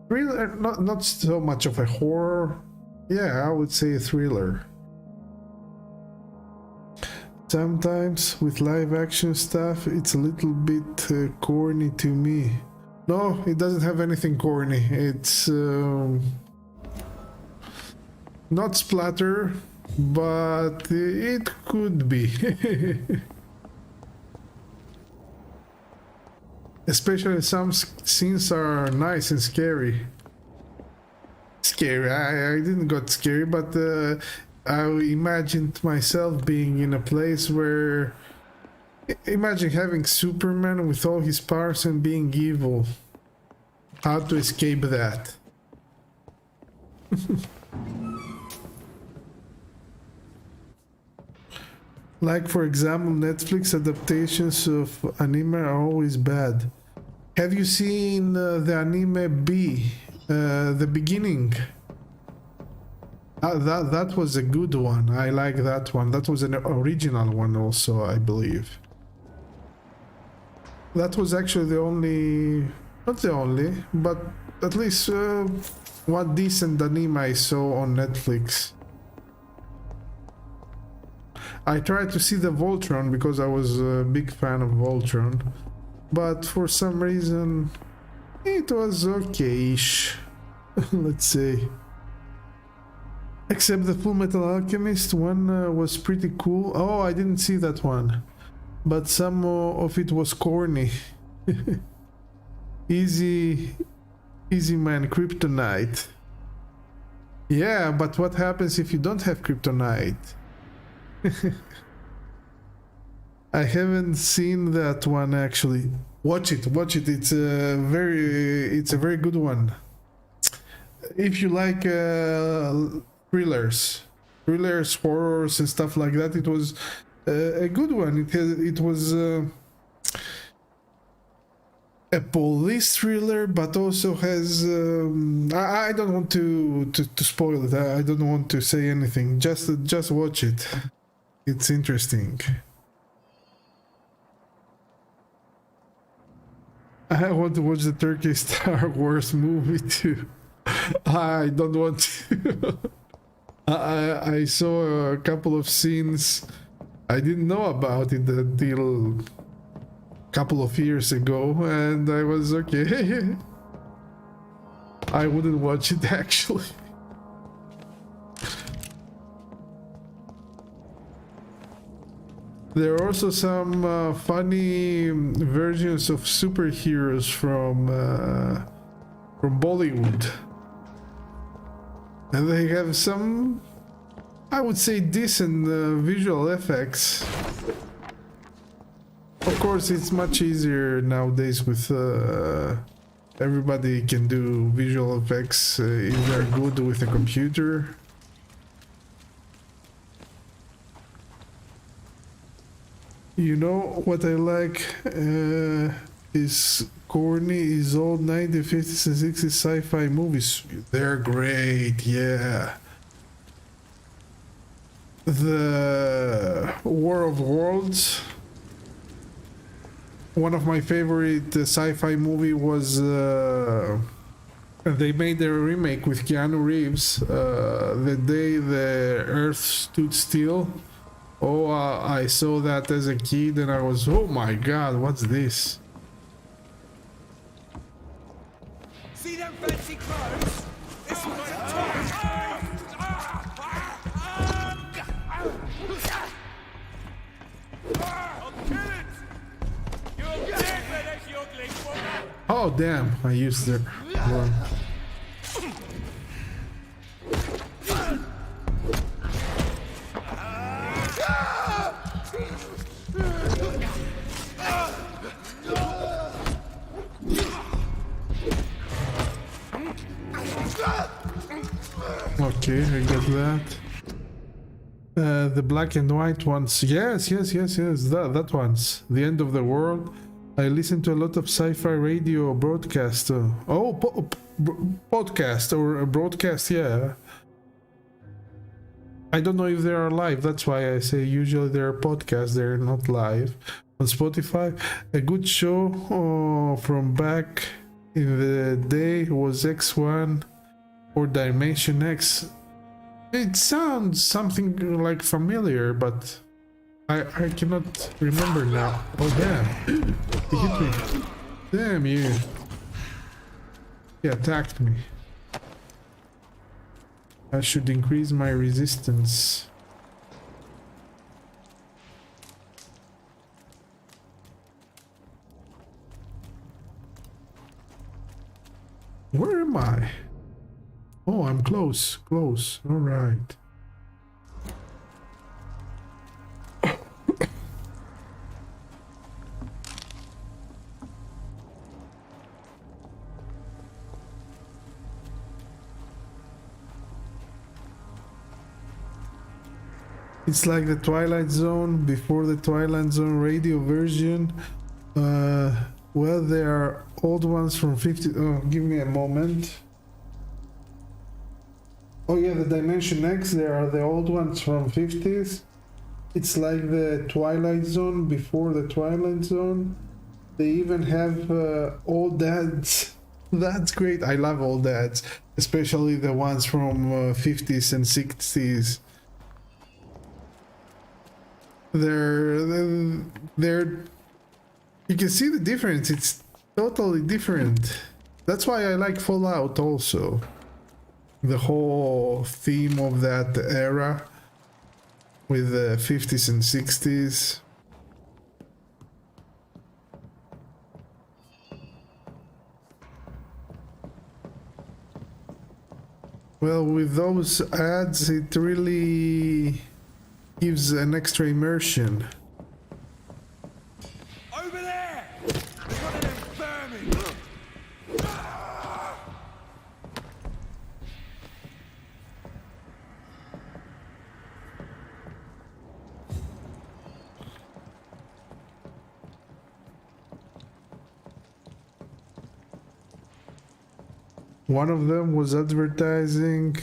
Thriller, not so much of a horror. Yeah, I would say a thriller. Sometimes with live action stuff, it's a little bit corny to me. No, it doesn't have anything corny. It's not splatter, but it could be. Especially some scenes are nice and scary. Scary. I didn't got scary, but I imagined myself being in a place where... Imagine having Superman with all his powers and being evil. How to escape that? Like, for example, Netflix adaptations of anime are always bad. Have you seen the anime B? The beginning? That was a good one. I like that one. That was an original one also, I believe. That was actually the only... Not the only, but at least one decent anime I saw on Netflix. I tried to see the Voltron because I was a big fan of Voltron, but for some reason it was okay-ish, let's say. Except the Full Metal Alchemist one was pretty cool. Oh, I didn't see that one, but some of it was corny. Easy man, kryptonite. Yeah, but what happens if you don't have kryptonite? I haven't seen that one actually. Watch it. It's a very good one. If you like thrillers, horrors and stuff like that, it was a good one. It was a police thriller, but also has I don't want to spoil it. I don't want to say anything. Just watch it. It's interesting. I want to watch the Turkish Star Wars movie too. I don't want to. I saw a couple of scenes. I didn't know about it until a couple of years ago, and I was okay. I wouldn't watch it actually. There are also some funny versions of superheroes from Bollywood, and they have some, I would say, decent visual effects. Of course, it's much easier nowadays with everybody can do visual effects if they're good with a computer. You know what I like is corny, is old 1950s and 60s sci-fi movies. They're great, yeah. The War of Worlds. One of my favorite sci-fi movie was they made their remake with Keanu Reeves, The Day the Earth Stood Still. Oh, I saw that as a kid and I was, oh my god, what's this? See them fancy clothes? This one's a Oh damn, I used it. Well, okay, I got that. The black and white ones. Yes. That one's. The End of the World. I listen to a lot of sci-fi radio broadcast. Podcast or broadcast, yeah. I don't know if they are live. That's why I say usually they're podcasts. They're not live. On Spotify, a good show from back in the day was X1 or Dimension X. It sounds something like familiar, but I cannot remember now. Oh damn! He hit me. Damn you! He attacked me. I should increase my resistance. Where am I? Oh, I'm close. All right. It's like the Twilight Zone before the Twilight Zone radio version. Well, there are old ones from 50. Oh, give me a moment. Oh yeah, the Dimension X. There are the old ones from 50s. It's like the Twilight Zone before the Twilight Zone. They even have old ads. That's great. I love old ads, especially the ones from 50s and 60s. They're you can see the difference. It's totally different. That's why I like Fallout also. The whole theme of that era with the 50s and 60s. Well, with those ads, it really gives an extra immersion. over there! There's one of them vermin! One of them was advertising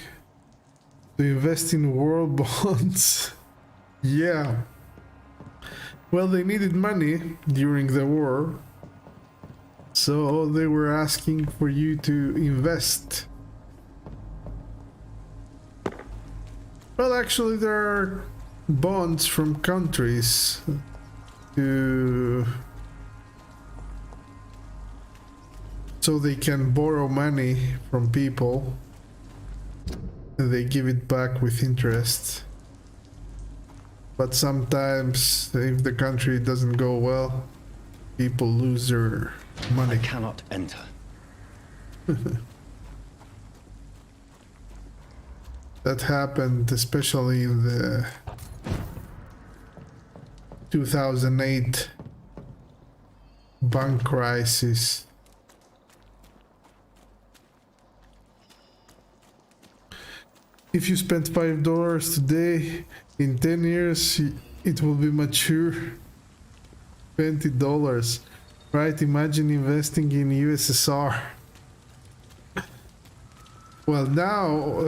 to invest in world bonds. Yeah. Well, they needed money during the war, so they were asking for you to invest. Well, actually, there are bonds from countries to so they can borrow money from people and they give it back with interest. But sometimes if the country doesn't go well, people lose their money. I cannot enter. That happened especially in the 2008 bank crisis. If you spend $5 today, in 10 years it will be mature. $20. Right, imagine investing in USSR. Well, now,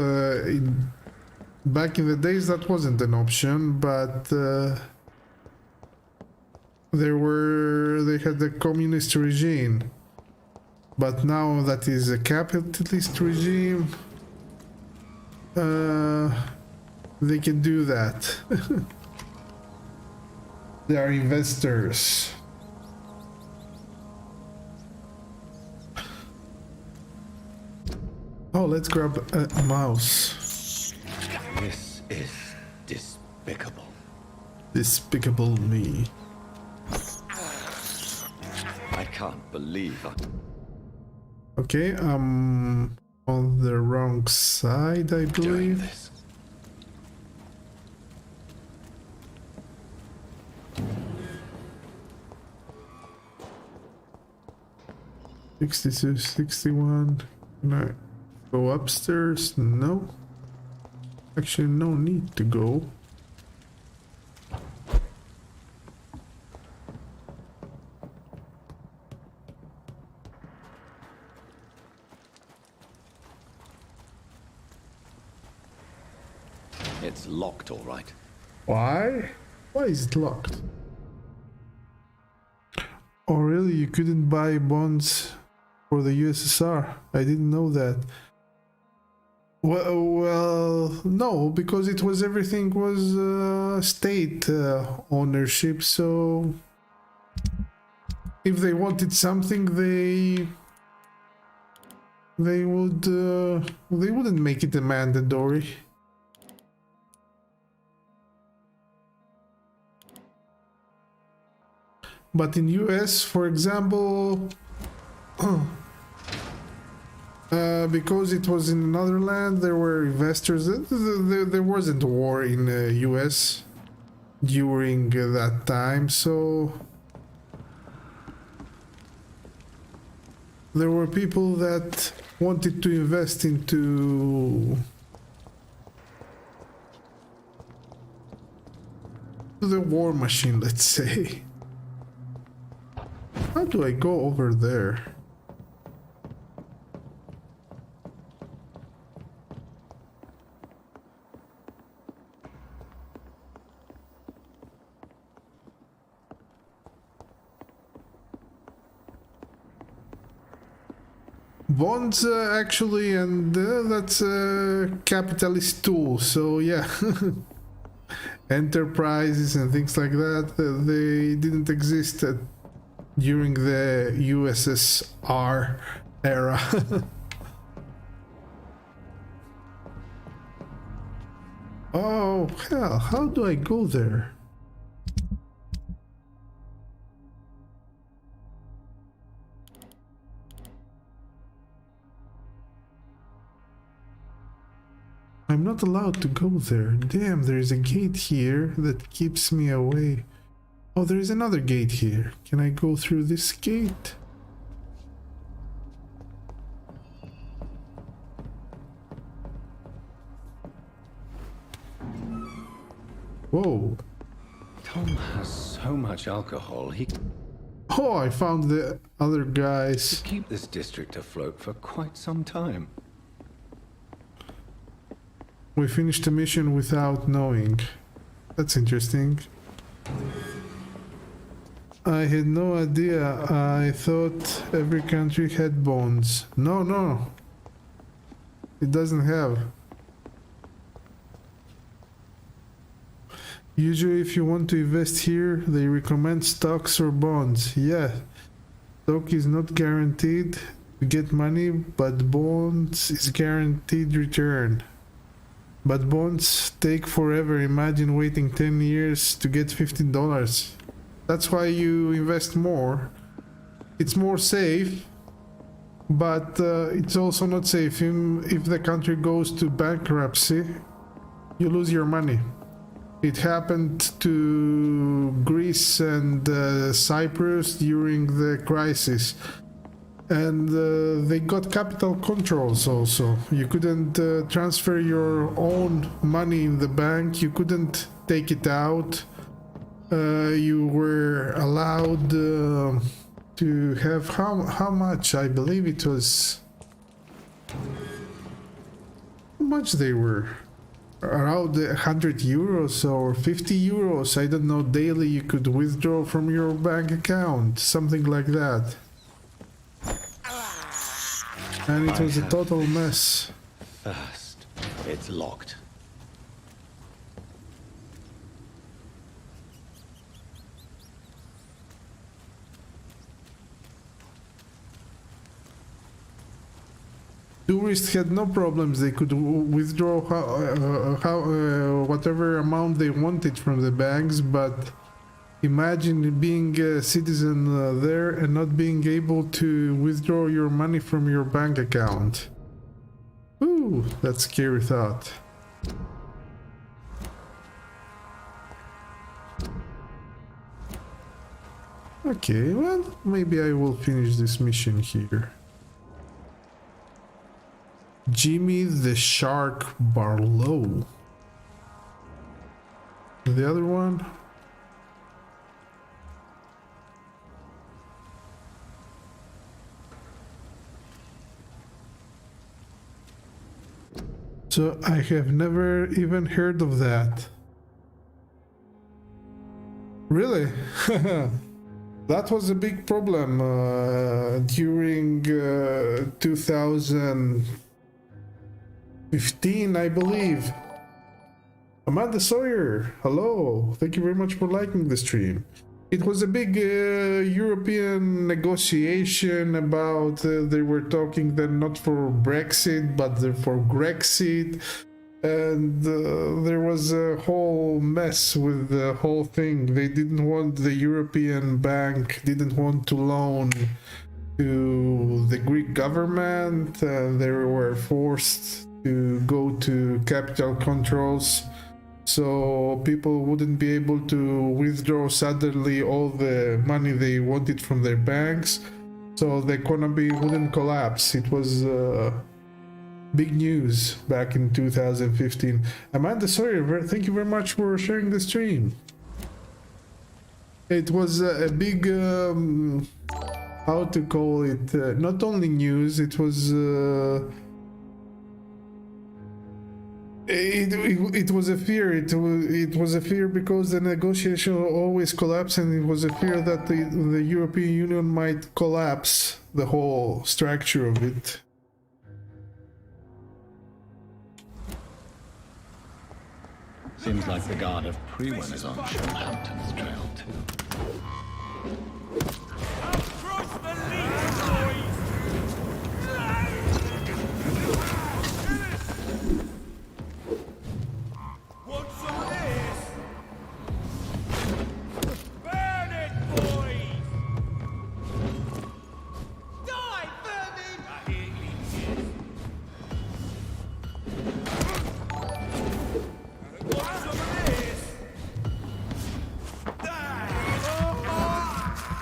back in the days that wasn't an option, but they had the communist regime. But now that is a capitalist regime, they can do that. They are investors. Oh, let's grab a mouse. This is despicable. Despicable me. I can't believe I... Okay, I'm on the wrong side, I believe. This. 62, 61. Can I go upstairs? No. Actually, no need to go. It's locked, all right. Why? Why is it locked? Oh, really? You couldn't buy bonds for the USSR? I didn't know that. Well, no, because it was everything was state ownership. So if they wanted something, they wouldn't make it a mandatory. But in US, for example, because it was in another land, there were investors. There wasn't a war in US during that time, so there were people that wanted to invest into the war machine, let's say. How do I go over there? Bonds, actually, and that's a capitalist tool, so yeah. Enterprises and things like that, they didn't exist during the USSR era. Oh, hell, how do I go there? I'm not allowed to go there. Damn, there is a gate here that keeps me away. Oh, there is another gate here. Can I go through this gate? Whoa. Tom has so much alcohol, he Oh, I found the other guys. could keep this district afloat for quite some time. We finished the mission without knowing. That's interesting. I had no idea. I thought every country had bonds. No. It doesn't have. Usually if you want to invest here, they recommend stocks or bonds. Yeah, stock is not guaranteed to get money, but bonds is guaranteed return. But bonds take forever. Imagine waiting 10 years to get $15. That's why you invest more. It's more safe, but it's also not safe. If the country goes to bankruptcy, you lose your money. It happened to Greece and Cyprus during the crisis. And they got capital controls also. You couldn't transfer your own money in the bank. You couldn't take it out. you were allowed to have how much? I believe it was how much they were around 100 euros or 50 euros. I don't know. Daily you could withdraw from your bank account, something like that. And it was a total mess. First, it's locked. Tourists had no problems. They could withdraw whatever amount they wanted from the banks, but imagine being a citizen there and not being able to withdraw your money from your bank account. Ooh, that's a scary thought. Okay, well, maybe I will finish this mission here. Jimmy the Shark Barlow. The other one? So I have never even heard of that. Really? That was a big problem during 2015, I believe. Amanda Sawyer, hello. Thank you very much for liking the stream. It was a big European negotiation about, they were talking then not for Brexit, but for Grexit. And there was a whole mess with the whole thing. They didn't want, the European bank didn't want to loan to the Greek government. They were forced to go to capital controls. So people wouldn't be able to withdraw suddenly all the money they wanted from their banks. So the economy wouldn't collapse. It was big news back in 2015. Amanda Sawyer, thank you very much for sharing the stream. It was a big, how to call it, not only news, it was... It was a fear. It was a fear because the negotiation always collapsed, and it was a fear that the European Union might collapse the whole structure of it. Seems like the guard of Prewin is on Hampton's trail too.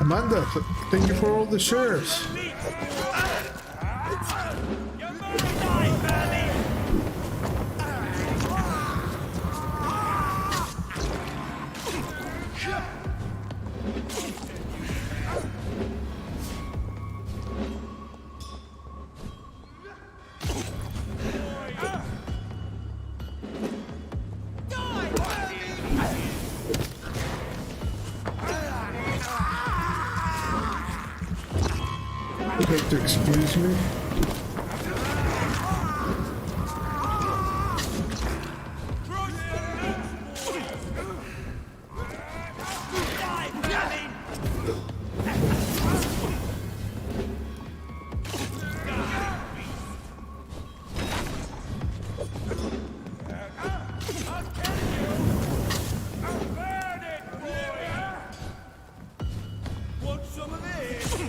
Amanda, thank you for all the shares. You have to excuse me. Want some of this?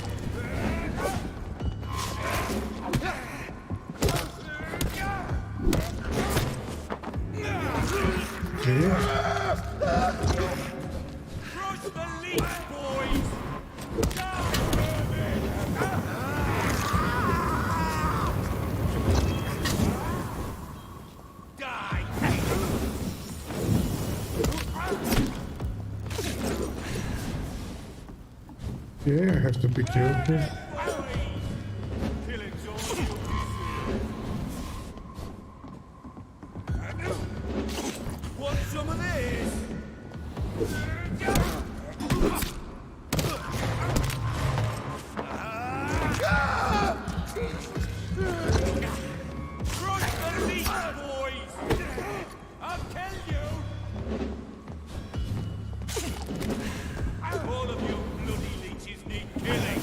Okay, I have to be careful. Want some of this? Crush the meat, boys! I'll kill you! All of you bloody leeches need killing.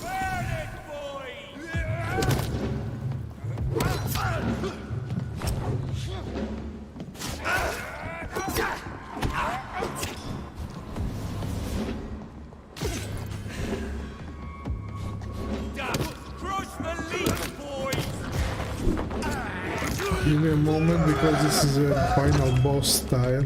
Burn it, boys! Crush the leech, boys! Give me a moment because this is a final boss style.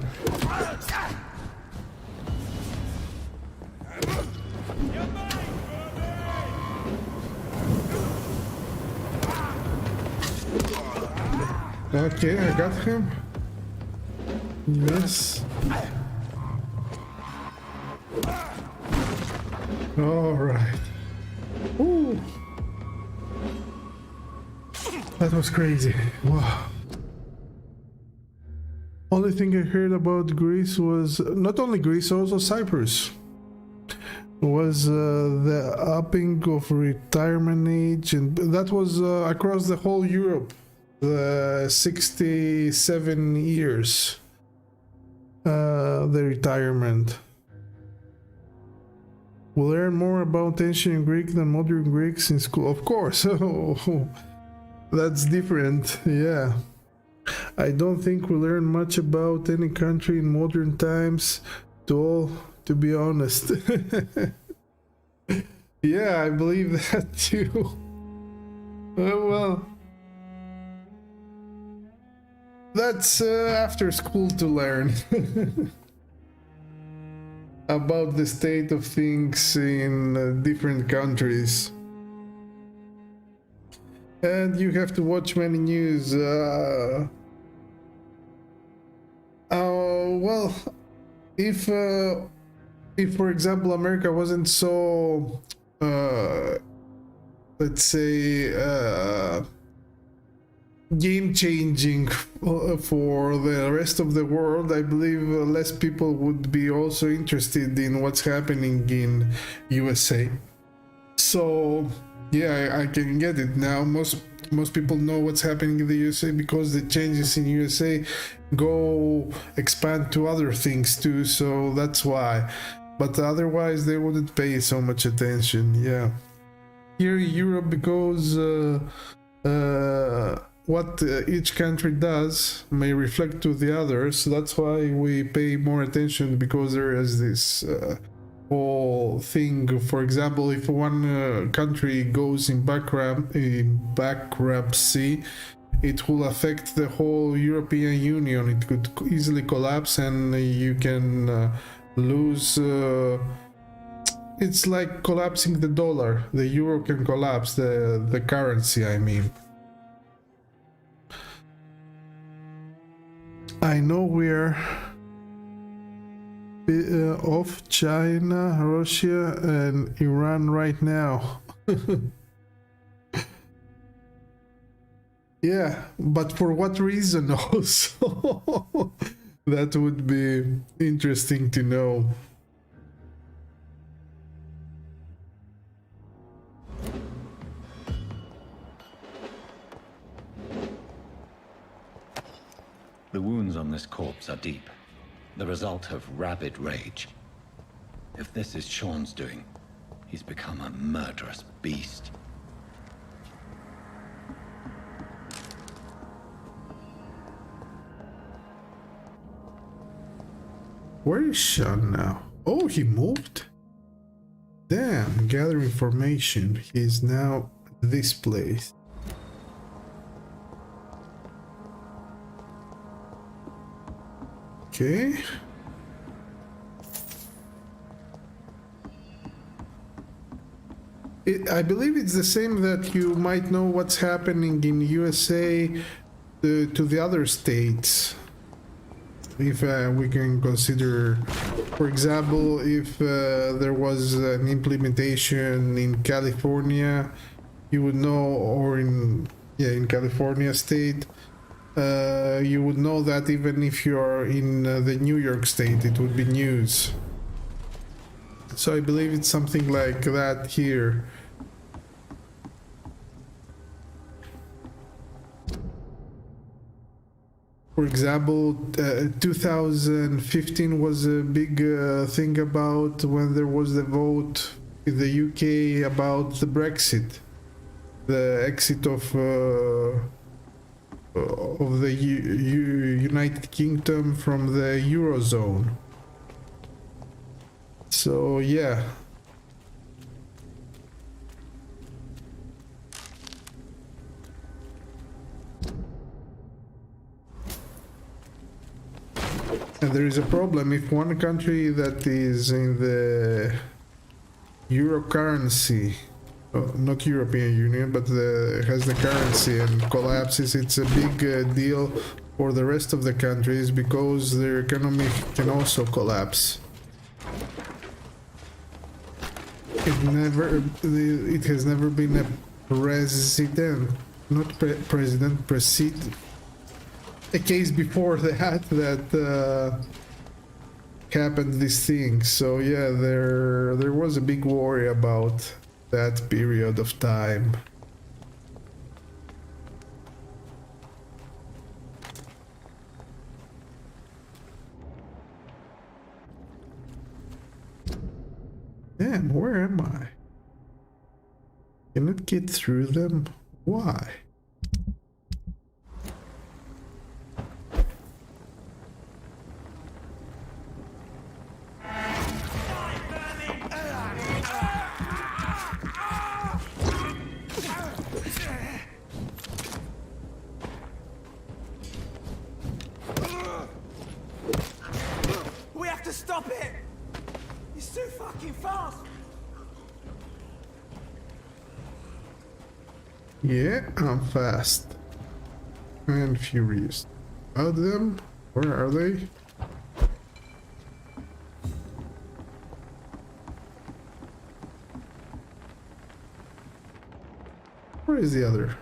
Okay, I got him. Yes. All right. Ooh. That was crazy. Wow. Only thing I heard about Greece was not only Greece, also Cyprus. Was the upping of retirement age, and that was across the whole Europe. The 67 years. The retirement. We'll learn more about ancient Greek than modern Greeks in school, of course. That's different, yeah. I don't think we learn much about any country in modern times, to be honest. Yeah, I believe that too. Well, that's after school to learn about the state of things in different countries. And you have to watch many news. Well, if for example America wasn't so, let's say, game-changing for the rest of the world, I believe less people would be also interested in what's happening in USA. So yeah, I can get it now. Most people know what's happening in the USA because the changes in USA go expand to other things too, so that's why. But otherwise they wouldn't pay so much attention. Yeah, here in Europe, because what each country does may reflect to the others, that's why we pay more attention, because there is this whole thing. For example, if one country goes in bankruptcy, it will affect the whole European Union. It could easily collapse, and you can lose. It's like collapsing the dollar. The euro can collapse, the currency, I mean. I know we're off China, Russia, and Iran right now. Yeah, but for what reason also? That would be interesting to know. The wounds on this corpse are deep, the result of rabid rage. If this is Sean's doing, he's become a murderous beast. Where is Sean now? Oh, he moved? Damn, gather information. He's now at this place. Okay. I believe it's the same that you might know what's happening in USA to the other states. if we can consider, for example, if there was an implementation in California, you would know, or in California state, you would know that even if you're in the New York state, it would be news. So I believe it's something like that here. For example, 2015 was a big thing about when there was the vote in the UK about the Brexit, the exit of the United Kingdom from the Eurozone. So yeah. And there is a problem if one country that is in the euro currency, not European Union, but has the currency and collapses, it's a big deal for the rest of the countries because their economy can also collapse. It has never been a president, not president, a case before that happened this thing. So yeah, there was a big worry about that period of time. Damn, where am I? Can it get through them? Why? We have to stop it! It's too fucking fast! Yeah, I'm fast and furious. About them? Where are they? Where is the other?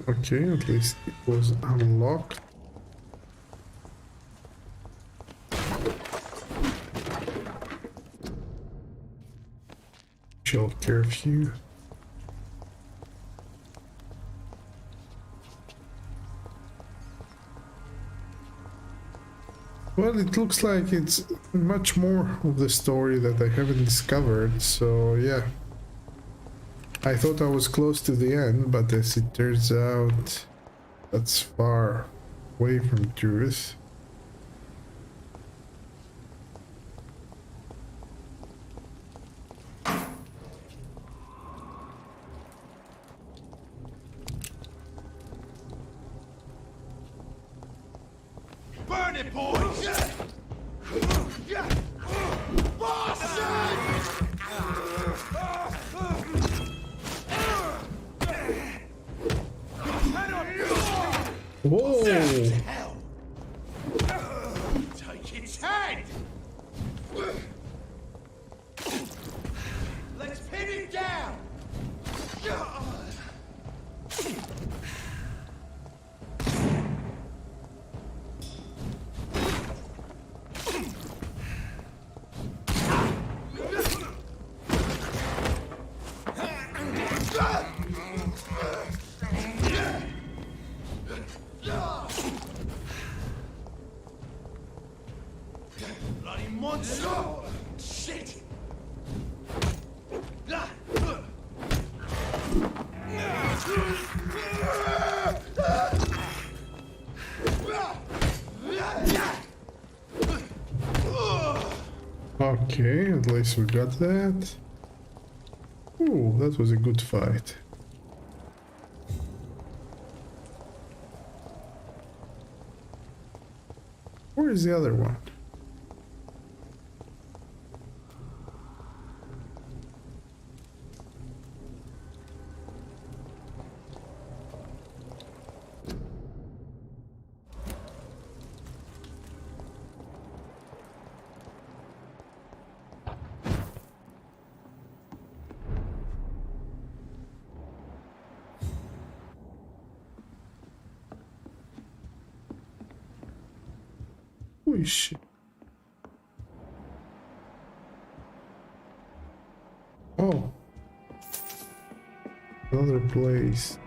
Okay, at least it was unlocked. Chill curfew. Well, it looks like it's much more of the story that I haven't discovered, so yeah. I thought I was close to the end, but as it turns out, that's far away from truth. Burn it, boys! Whoa! Hell! Take its head! Let's pin it down! Bloody monster! Shit! Okay, at least we got that. Ooh, that was a good fight. Where is the other one? Holy shit. Oh. Another place.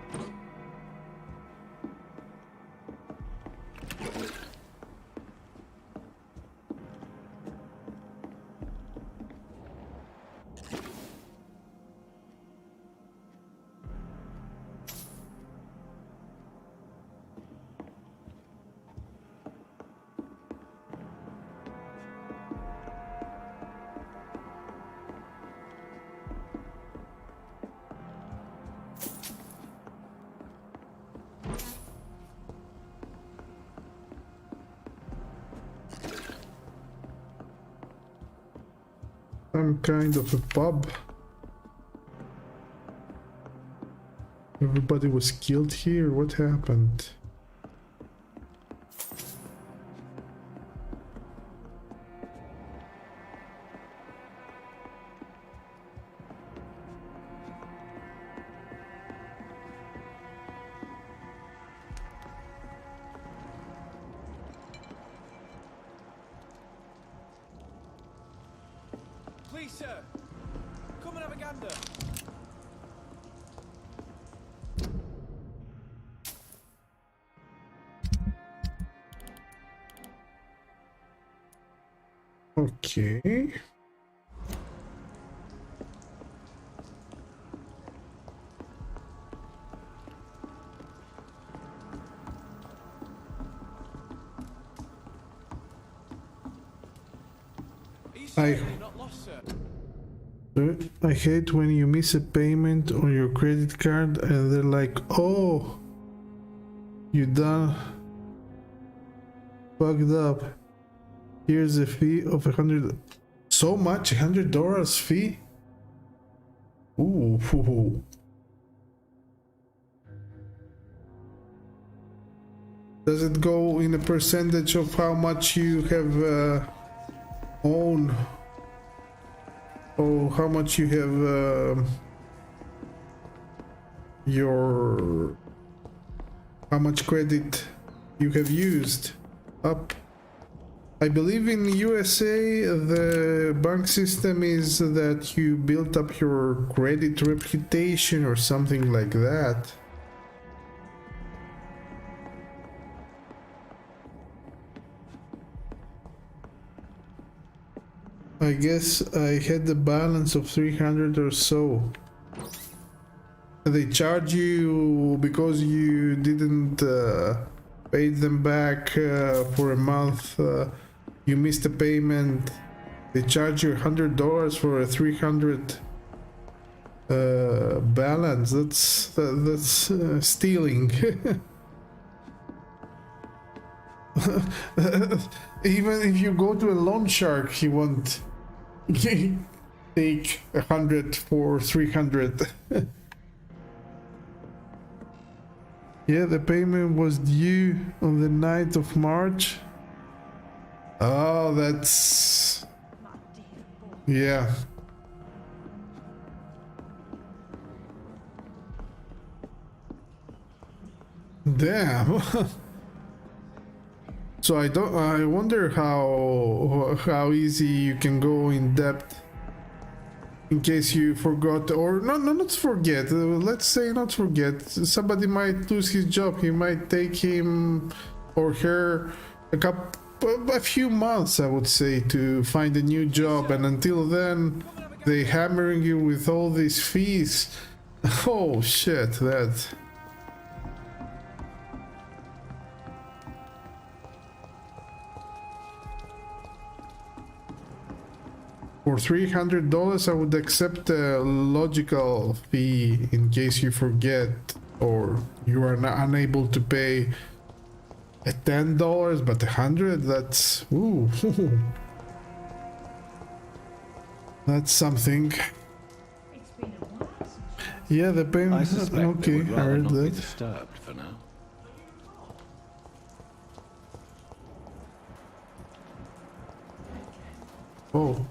Some kind of a pub. Everybody was killed here. What happened? Please, sir, come and have a gander. Okay. I hate when you miss a payment on your credit card and they're like, oh, you done fucked up. Here's a fee of $100. So much? $100 fee? Ooh. Does it go in a percentage of how much you have owned? Or how much you have how much credit you have used up? I believe in USA the bank system is that you built up your credit reputation or something like that. I guess I had the balance of 300 or so. They charge you because you didn't pay them back for a month. You missed a payment. They charge you $100 for a 300 balance. That's stealing. Even if you go to a loan shark, he won't take 100 for 300. Yeah, the payment was due on the 9th of March. Oh, that's... yeah. Damn. So I wonder how easy you can go in depth in case you forgot, or not forget, let's say not forget. Somebody might lose his job. He might take him or her a few months, I would say, to find a new job, and until then they hammering you with all these fees. Oh shit, that. For $300, I would accept a logical fee in case you forget or you are unable to pay at $10, but $100, that's ooh, that's something. Yeah, the payment. I suspect okay, would I rather heard not be that. disturbed for now. Oh.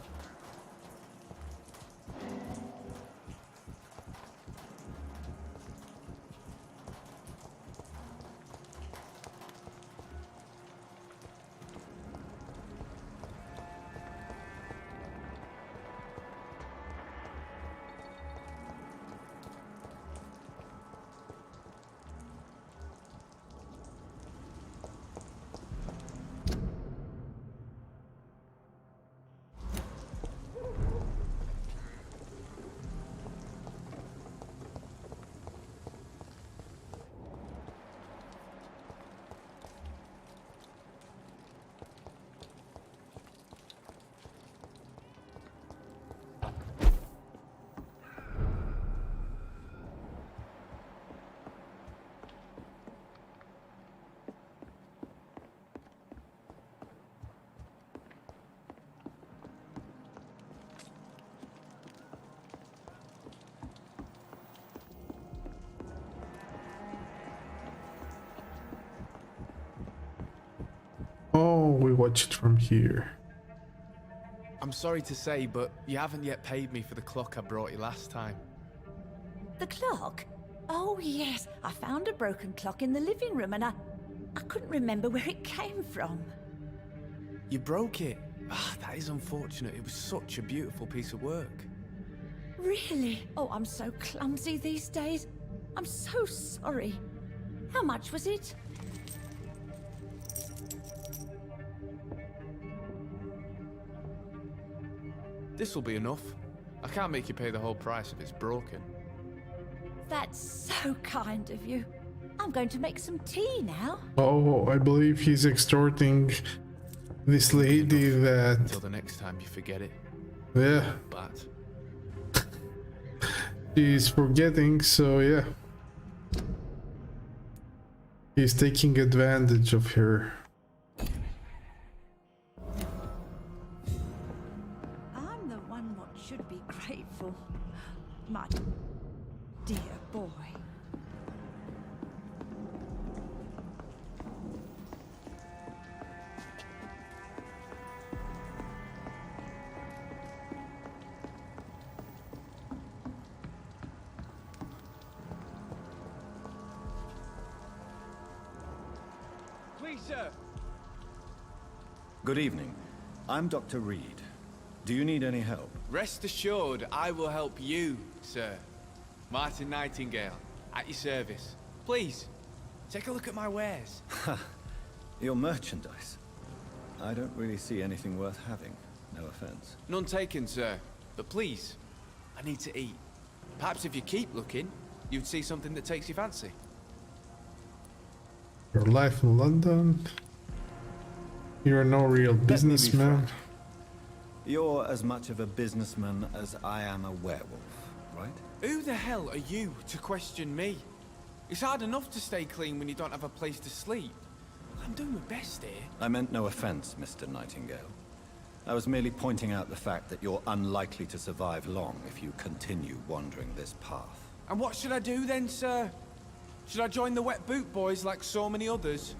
Oh, we watch it from here. I'm sorry to say, but you haven't yet paid me for the clock I brought you last time. The clock? Oh, yes. I found a broken clock in the living room and I couldn't remember where it came from. You broke it? Ah, that is unfortunate. It was such a beautiful piece of work. Really? Oh, I'm so clumsy these days. I'm so sorry. How much was it? This will be enough. I can't make you pay the whole price if it's broken. That's so kind of you. I'm going to make some tea now. Oh, I believe he's extorting this lady that... Until the next time you forget it. Yeah. But... she's forgetting, so yeah. He's taking advantage of her. I'm the one what should be grateful. My dear boy. Please, sir. Good evening. I'm Dr. Reed. Do you need any help? Rest assured, I will help you, sir. Martin Nightingale, at your service. Please, take a look at my wares. Your merchandise. I don't really see anything worth having. no offense. None taken, sir. But please, I need to eat. Perhaps if you keep looking, you'd see something that takes your fancy. Your life in London. You're no real businessman. You're as much of a businessman as I am a werewolf, right? Who the hell are you to question me? It's hard enough to stay clean when you don't have a place to sleep. I'm doing my best here. I meant no offense, Mr. Nightingale. I was merely pointing out the fact that you're unlikely to survive long if you continue wandering this path. And what should I do then, sir? Should I join the Wet Boot Boys like so many others?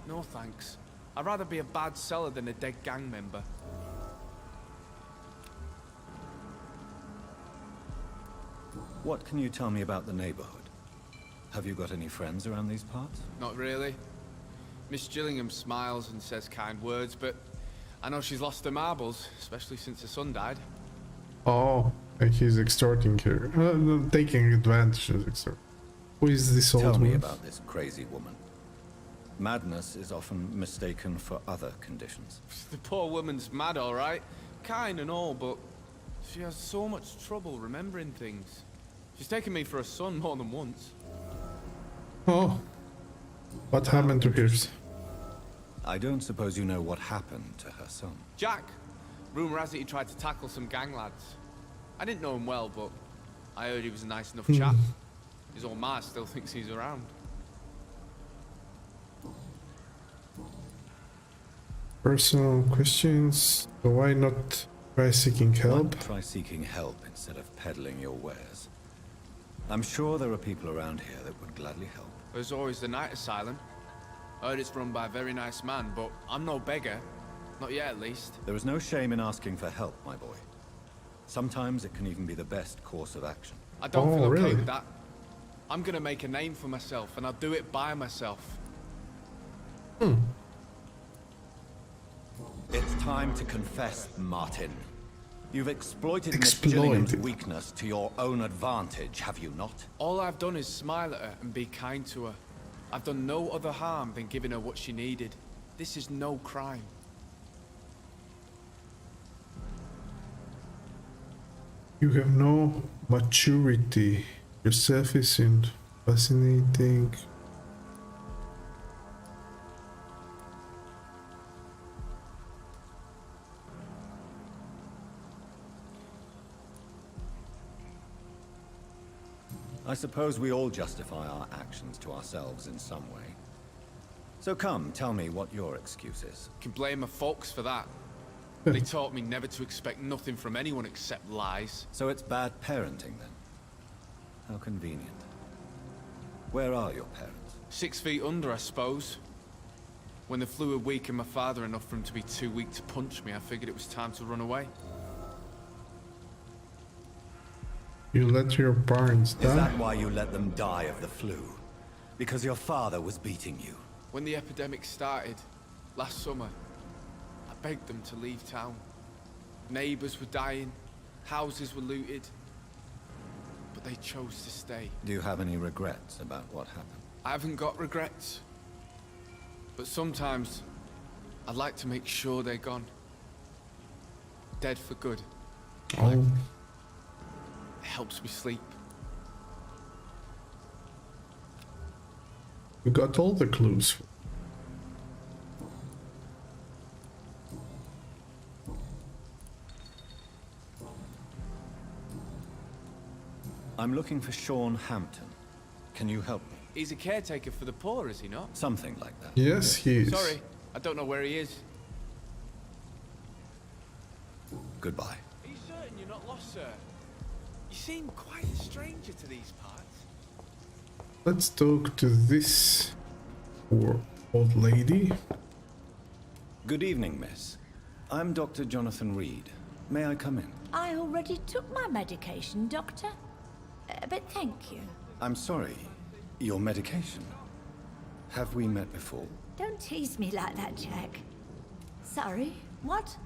No thanks. I'd rather be a bad seller than a dead gang member. What can you tell me about the neighborhood? Have you got any friends around these parts? Not really. Miss Gillingham smiles and says kind words, but I know she's lost her marbles, especially since her son died. Oh, like he's extorting her. No, taking advantage of extort. Who is this old Tell me woman? about this crazy woman. Madness is often mistaken for other conditions. The poor woman's mad, all right. Kind and all, but she has so much trouble remembering things. She's taken me for a son more than once. Oh, what happened to hers? I don't suppose you know what happened to her son. Jack! Rumour has it he tried to tackle some gang lads. I didn't know him well, but I heard he was a nice enough chap. His old ma still thinks he's around. Personal questions. So why not try seeking help? Try seeking help instead of peddling your wares. I'm sure there are people around here that would gladly help. There's always the night asylum. I heard it's run by a very nice man, but I'm no beggar. Not yet, at least. There is no shame in asking for help, my boy. Sometimes it can even be the best course of action. I don't feel okay with that. I'm gonna make a name for myself, and I'll do it by myself. It's time to confess, Martin. You've exploited Miss Gillingham's weakness to your own advantage, have you not? All I've done is smile at her and be kind to her. I've done no other harm than giving her what she needed. This is no crime. You have no maturity. Your self isn't fascinating. I suppose we all justify our actions to ourselves in some way. So come, tell me what your excuse is. Can blame my folks for that. They taught me never to expect nothing from anyone except lies. So it's bad parenting then? How convenient. Where are your parents? 6 feet under, I suppose. When the flu had weakened my father enough for him to be too weak to punch me, I figured it was time to run away. You let your parents die? Is that why you let them die of the flu? Because your father was beating you? When the epidemic started, last summer, I begged them to leave town. Neighbors were dying, houses were looted, but they chose to stay. Do you have any regrets about what happened? I haven't got regrets, but sometimes I'd like to make sure they're gone. Dead for good. Oh. It helps me sleep. You got all the clues. I'm looking for Sean Hampton. Can you help me? He's a caretaker for the poor, is he not? Something like that. Yes, he is. Sorry, I don't know where he is. Goodbye. Are you certain you're not lost, sir? You seem quite a stranger to these parts. Let's talk to this poor old lady. Good evening, miss. I'm Dr. Jonathan Reed. May I come in? I already took my medication, Doctor. But thank you. I'm sorry. Your medication? Have we met before? Don't tease me like that, Jack. Sorry, what?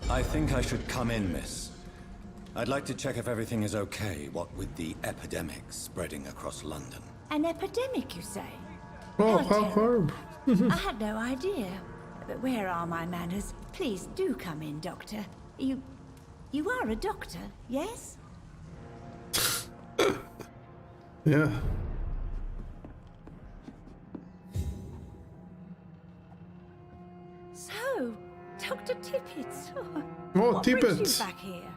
I think I should come in, miss. I'd like to check if everything is okay, what with the epidemic spreading across London. An epidemic, you say? Oh, How how terrible. horrible. I had no idea. But where are my manners? Please do come in, Doctor. You are a doctor, yes? Yeah. So, Dr. Tippett. Oh, what brings Tippett. you back here?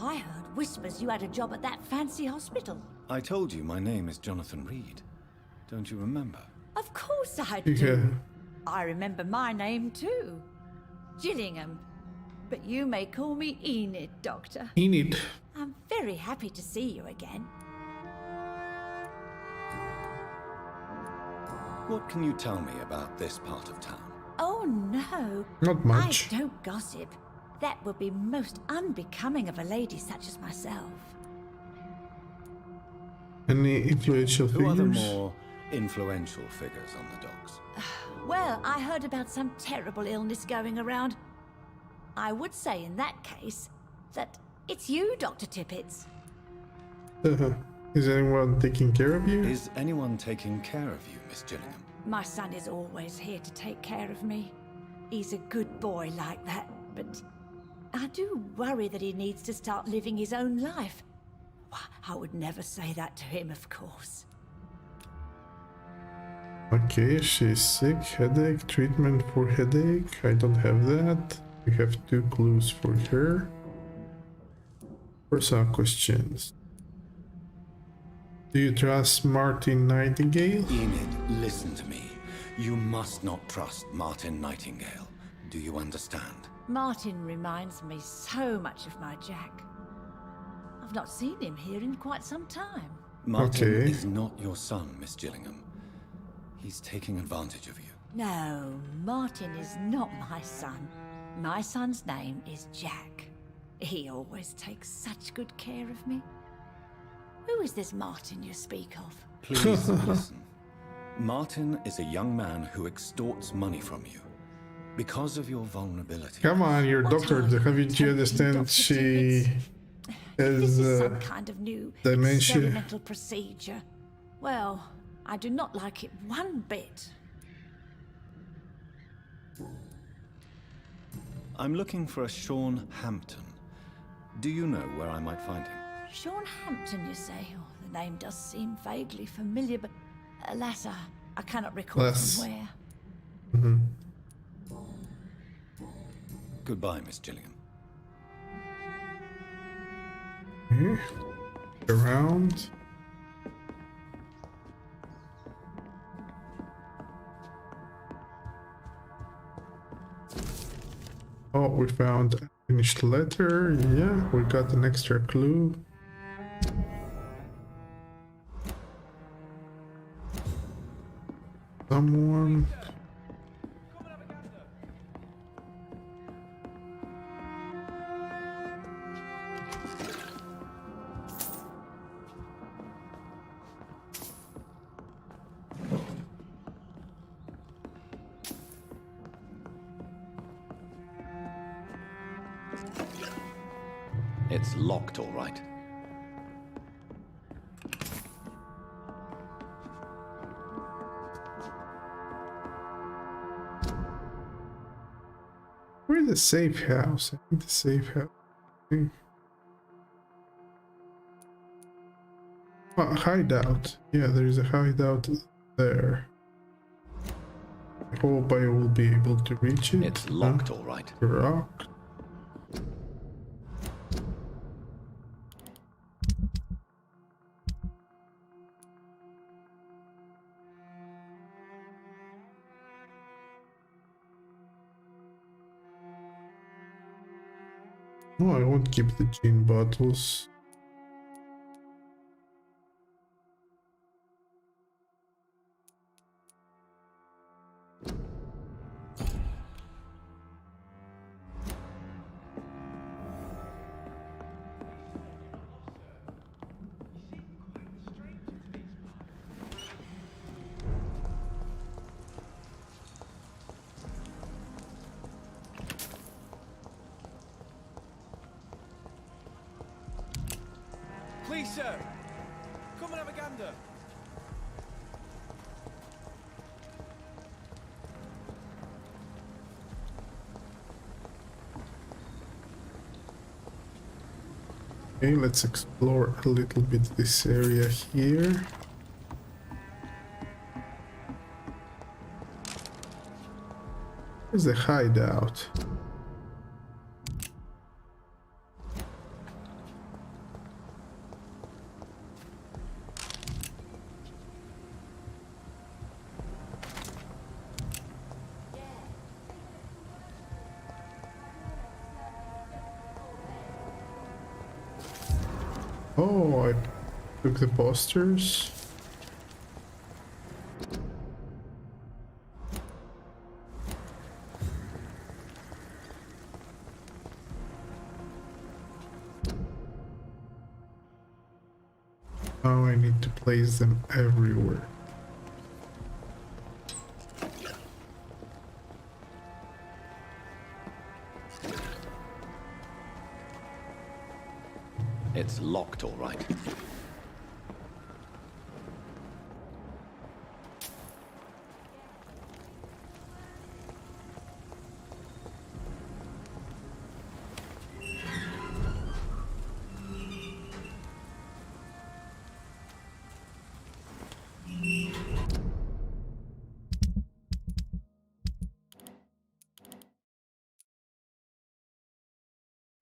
I heard whispers you had a job at that fancy hospital. I told you my name is Jonathan Reed. Don't you remember? Of course I do. Yeah. I remember my name too. Gillingham. But you may call me Enid, Doctor. Enid. I'm very happy to see you again. What can you tell me about this part of town? Oh no. Not much. I don't gossip. That would be most unbecoming of a lady such as myself. Any influential Who are the figures? more influential figures on the docks? Well, I heard about some terrible illness going around. I would say in that case that it's you, Dr. Tippett. Is anyone taking care of you? Is anyone taking care of you, Miss Gillingham? My son is always here to take care of me. He's a good boy like that, but I do worry that he needs to start living his own life. I would never say that to him, of course. Okay, she's sick. Headache. Treatment for headache. I don't have that. We have 2 clues for her. Personal questions. Do you trust Martin Nightingale? Enid, listen to me. You must not trust Martin Nightingale. Do you understand? Martin reminds me so much of my Jack. I've not seen him here in quite some time. Martin Okay. is not your son, Miss Gillingham. He's taking advantage of you. No, Martin is not my son. My son's name is Jack. He always takes such good care of me. Who is this Martin you speak of? Please listen. Martin is a young man who extorts money from you. Because of your vulnerability. Come on, your doctor. Haven't you understand she This has is some kind of new dementia? experimental procedure. Well, I do not like it one bit. I'm looking for a Sean Hampton. Do you know where I might find him? Sean Hampton, you say? Oh, the name does seem vaguely familiar, but alas, I cannot recall Alas. from where. Mhm. Goodbye, Miss Gillingham. Okay. Around. Oh, we found a finished letter. Yeah, we got an extra clue. Someone. It's locked, all right. Where's the safe house? I think the safe house. Oh, hideout. Yeah, there is a hideout there. I hope I will be able to reach it. It's locked, all right. Rock. No, I won't keep the gin bottles. Please, sir, come and have a gander. Okay, let's explore a little bit this area here. Where's the hideout? Oh, I took the posters. Now I need to place them everywhere. It's locked, all right.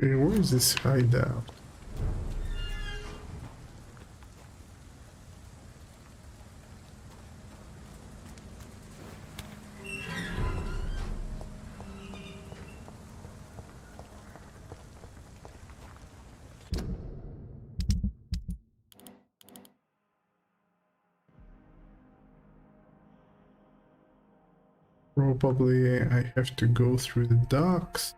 Okay, where is this hideout? Probably I have to go through the docks.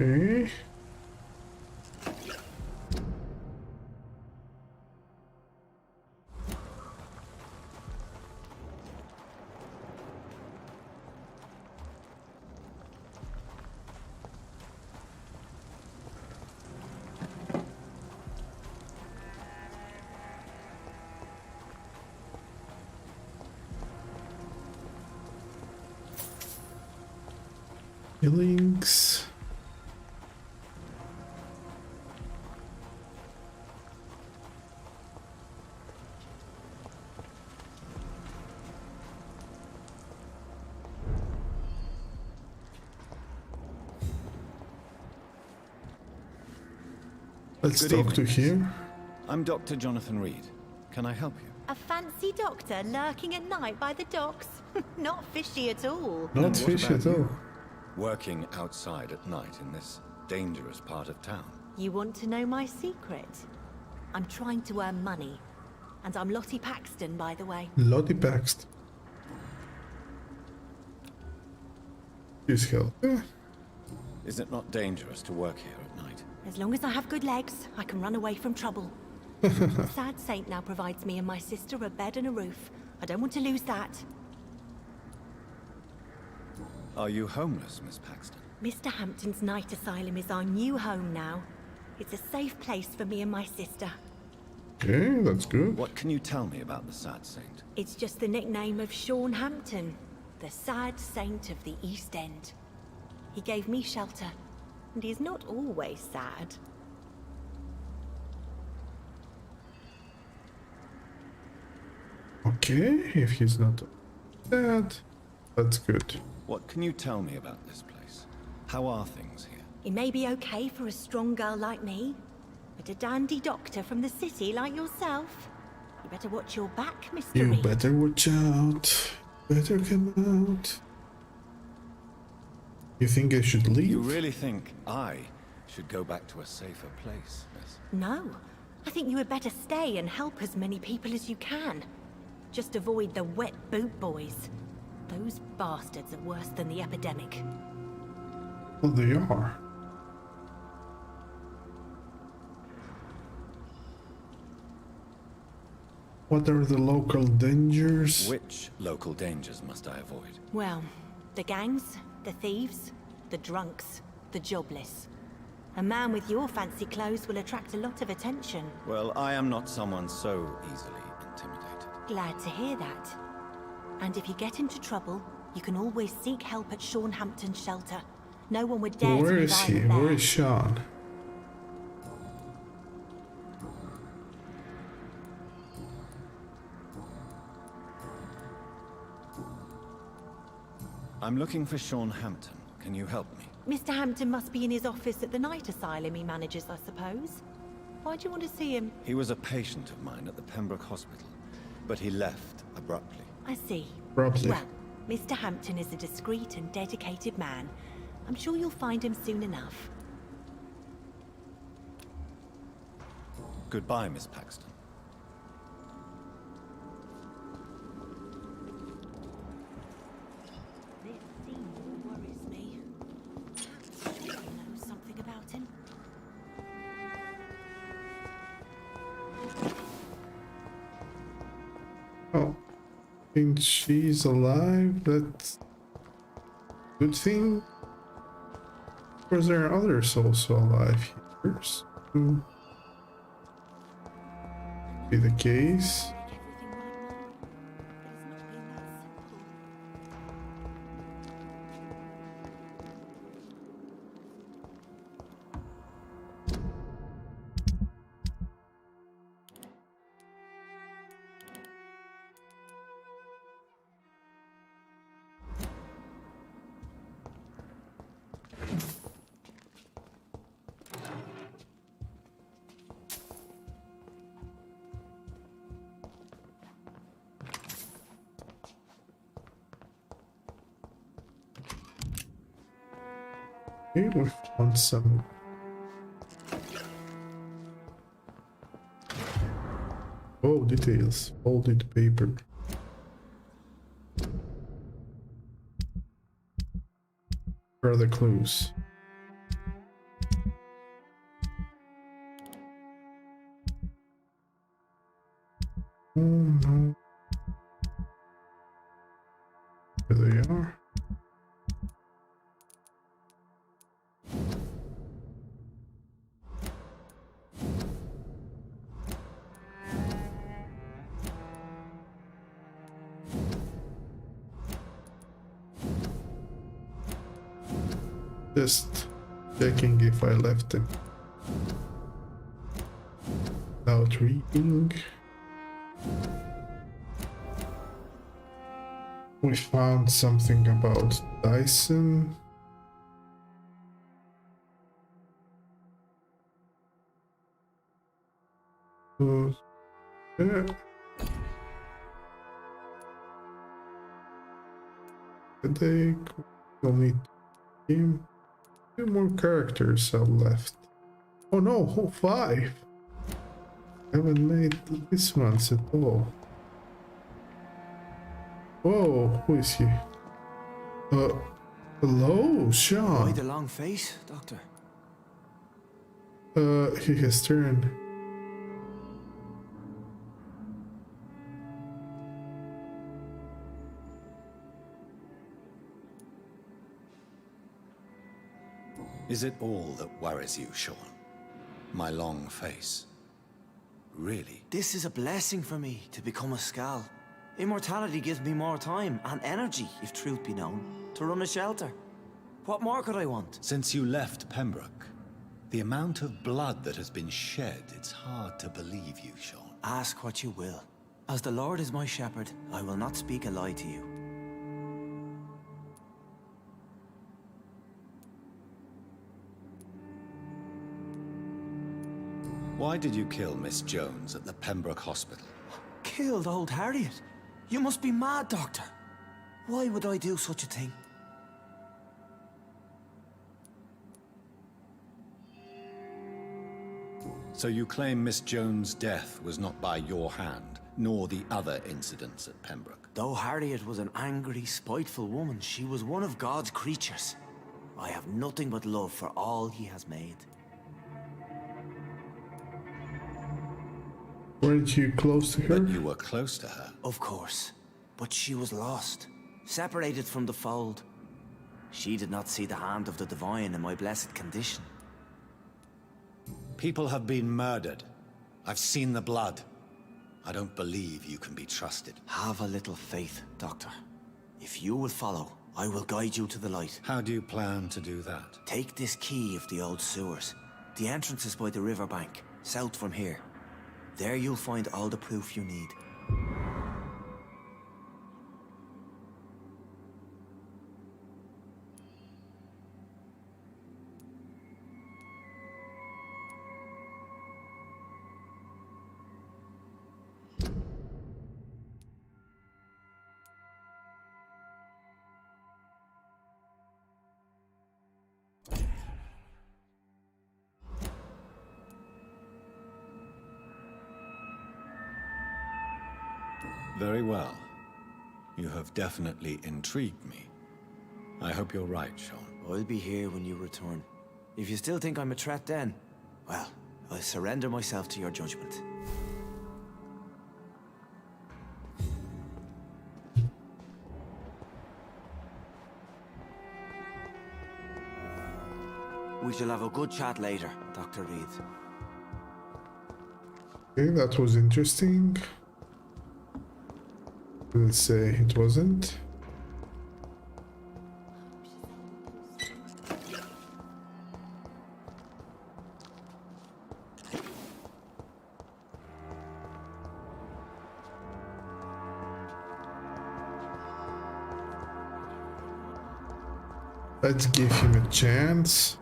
Okay. Links. Let's Good talk to evening, him. I'm Dr. Jonathan Reed. Can I help you? A fancy doctor lurking at night by the docks? Not fishy at all. Not And what fish about at all. you? Working outside at night in this dangerous part of town. You want to know my secret? I'm trying to earn money. And I'm Lottie Paxton, by the way. Lottie Paxton. Please help. Is it not dangerous to work here at night? As long as I have good legs, I can run away from trouble. The Sad Saint now provides me and my sister a bed and a roof. I don't want to lose that. Are you homeless, Miss Paxton? Mr. Hampton's night asylum is our new home now. It's a safe place for me and my sister. Okay, that's good. What can you tell me about the Sad Saint? It's just the nickname of Sean Hampton, the Sad Saint of the East End. He gave me shelter, and he's not always sad. Okay, if he's not dead, that's good. What can you tell me about this place? How are things here? It may be okay for a strong girl like me, but a dandy doctor from the city like yourself, you better watch your back, Mr. You Reed. better watch out. Better come out. You think I should leave? You really think I should go back to a safer place, miss? No, I think you had better stay and help as many people as you can. Just avoid the wet boot boys. Those bastards are worse than the epidemic. Well, they are. What are the local dangers? Which local dangers must I avoid? Well, the gangs, the thieves, the drunks, the jobless. A man with your fancy clothes will attract a lot of attention. Well, I am not someone so easily intimidated. Glad to hear that. And if you get into trouble, you can always seek help at Sean Hampton's shelter. No one would dare Where to be is he? violent there. Where is Sean? I'm looking for Sean Hampton. Can you help me? Mr. Hampton must be in his office at the night asylum he manages, I suppose. Why do you want to see him? He was a patient of mine at the Pembroke Hospital, but he left abruptly. I see. Abruptly. Well, Mr. Hampton is a discreet and dedicated man. I'm sure you'll find him soon enough. Goodbye, Miss Paxton. This scene worries me. You know something about him? Oh, I think she's alive. That's a good thing. Of course, there are others also alive here. So, be the case. Okay, we found some. Oh, details. Folded paper. Where are the clues? Oh no. There they are. Just checking if I left him. Without reading. We found something about Dyson. Yeah. Headache. We'll need him. 2 more characters are left. Oh no, oh, 5. Haven't made this ones at all. Whoa, who is he? Hello, Sean. Why the long face, Doctor? He has turned. Is it all that worries you, Sean? My long face? Really? This is a blessing for me to become a Skal. Immortality gives me more time and energy, if truth be known, to run a shelter. What more could I want? Since you left Pembroke, the amount of blood that has been shed, it's hard to believe you, Sean. Ask what you will. As the Lord is my shepherd, I will not speak a lie to you. Why did you kill Miss Jones at the Pembroke Hospital? Killed old Harriet? You must be mad, Doctor. Why would I do such a thing? So you claim Miss Jones' death was not by your hand, nor the other incidents at Pembroke? Though Harriet was an angry, spiteful woman, she was one of God's creatures. I have nothing but love for all he has made. Weren't you close to her? But you were close to her. Of course. But she was lost, separated from the fold. She did not see the hand of the divine in my blessed condition. People have been murdered. I've seen the blood. I don't believe you can be trusted. Have a little faith, Doctor. If you will follow, I will guide you to the light. How do you plan to do that? Take this key of the old sewers. The entrance is by the riverbank, south from here. There you'll find all the proof you need. Very well. You have definitely intrigued me. I hope you're right, Sean. I'll be here when you return. If you still think I'm a threat then, well, I'll surrender myself to your judgment. We shall have a good chat later, Dr. Reed. Okay, that was interesting. Didn't say it wasn't. Let's give him a chance.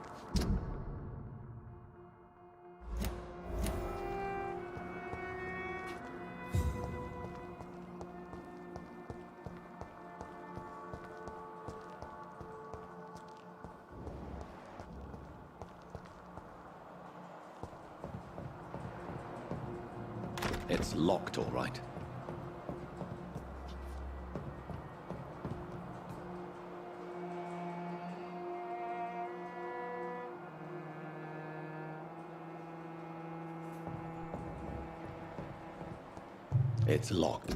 It's locked, all right. It's locked.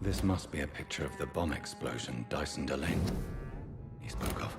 This must be a picture of the bomb explosion Dyson Delane he spoke of.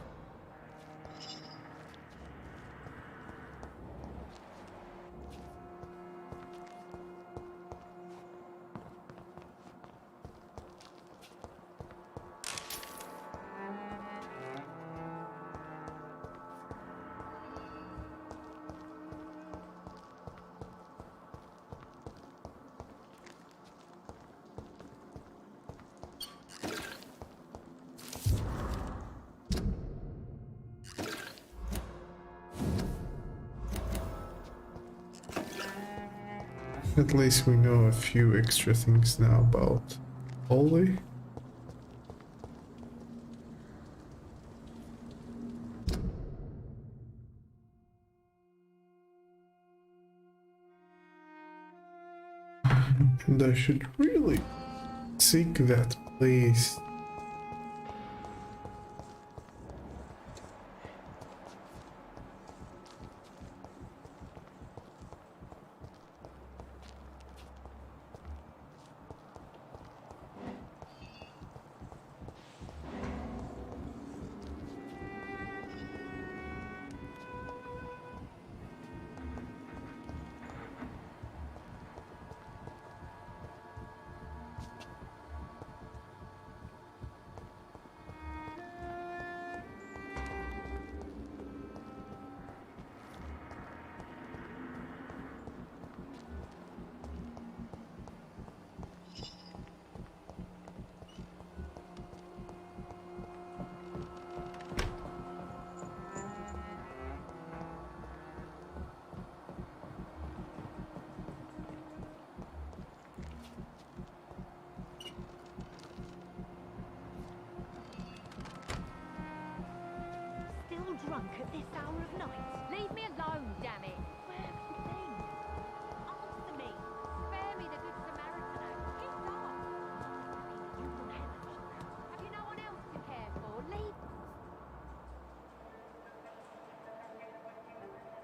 At least we know a few extra things now about Ollie. And I should really seek that place. Drunk at this hour of night? Leave me alone, damn it! Where have you been? Answer me! Spare me the good Samaritan act. Get off! You from heaven. Have you no one else to care for? Leave.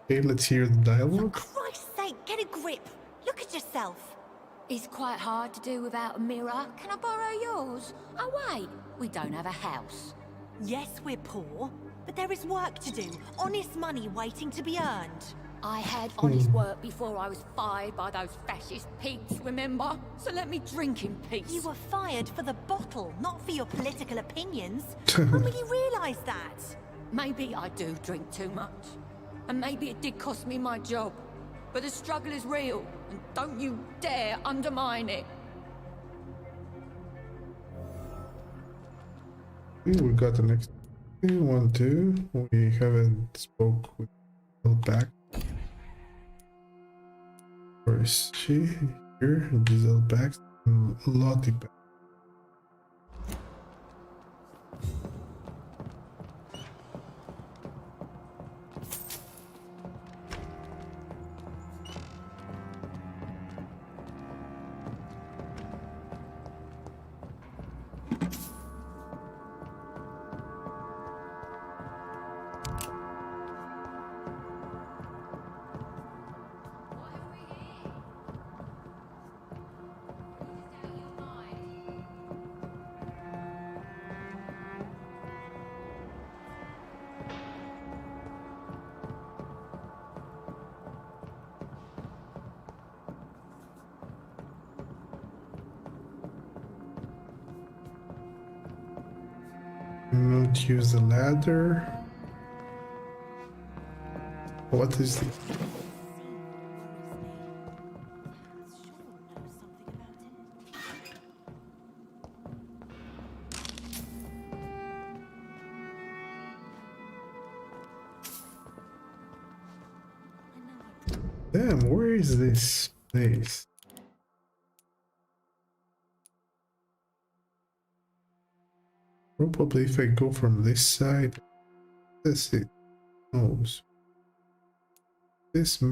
Okay, let's hear the dialogue. Christ's sake, get a grip. Look at yourself. It's quite hard to do without a mirror. Can I borrow yours? Oh wait, we don't have a house. Yes, we're poor, but there is work to do. Honest money waiting to be earned. I had honest work before I was fired by those fascist pigs, remember? So let me drink in peace. You were fired for the bottle, not for your political opinions. When will you realise that? Maybe I do drink too much. And maybe it did cost me my job. But the struggle is real, and don't you dare undermine it. We got the next 1, 2. We haven't spoke with back. Where is she? Here, Giselle back. Lottie back. Not use the ladder. What is this? Damn, where is this place? Probably if I go from this side, let's see. Oh, this.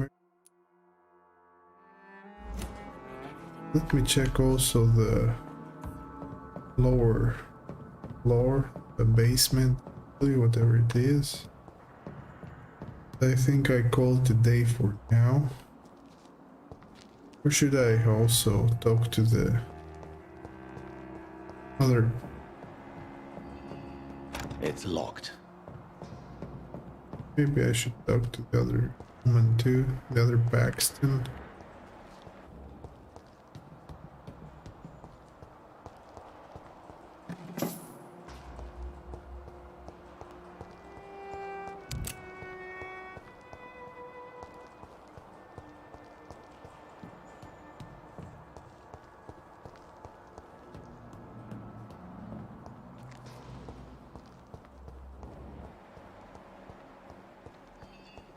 Let me check also the lower floor, the basement, whatever it is. I think I called today for now. Or should I also talk to the other? It's locked. Maybe I should talk to the other woman too, the other Paxton.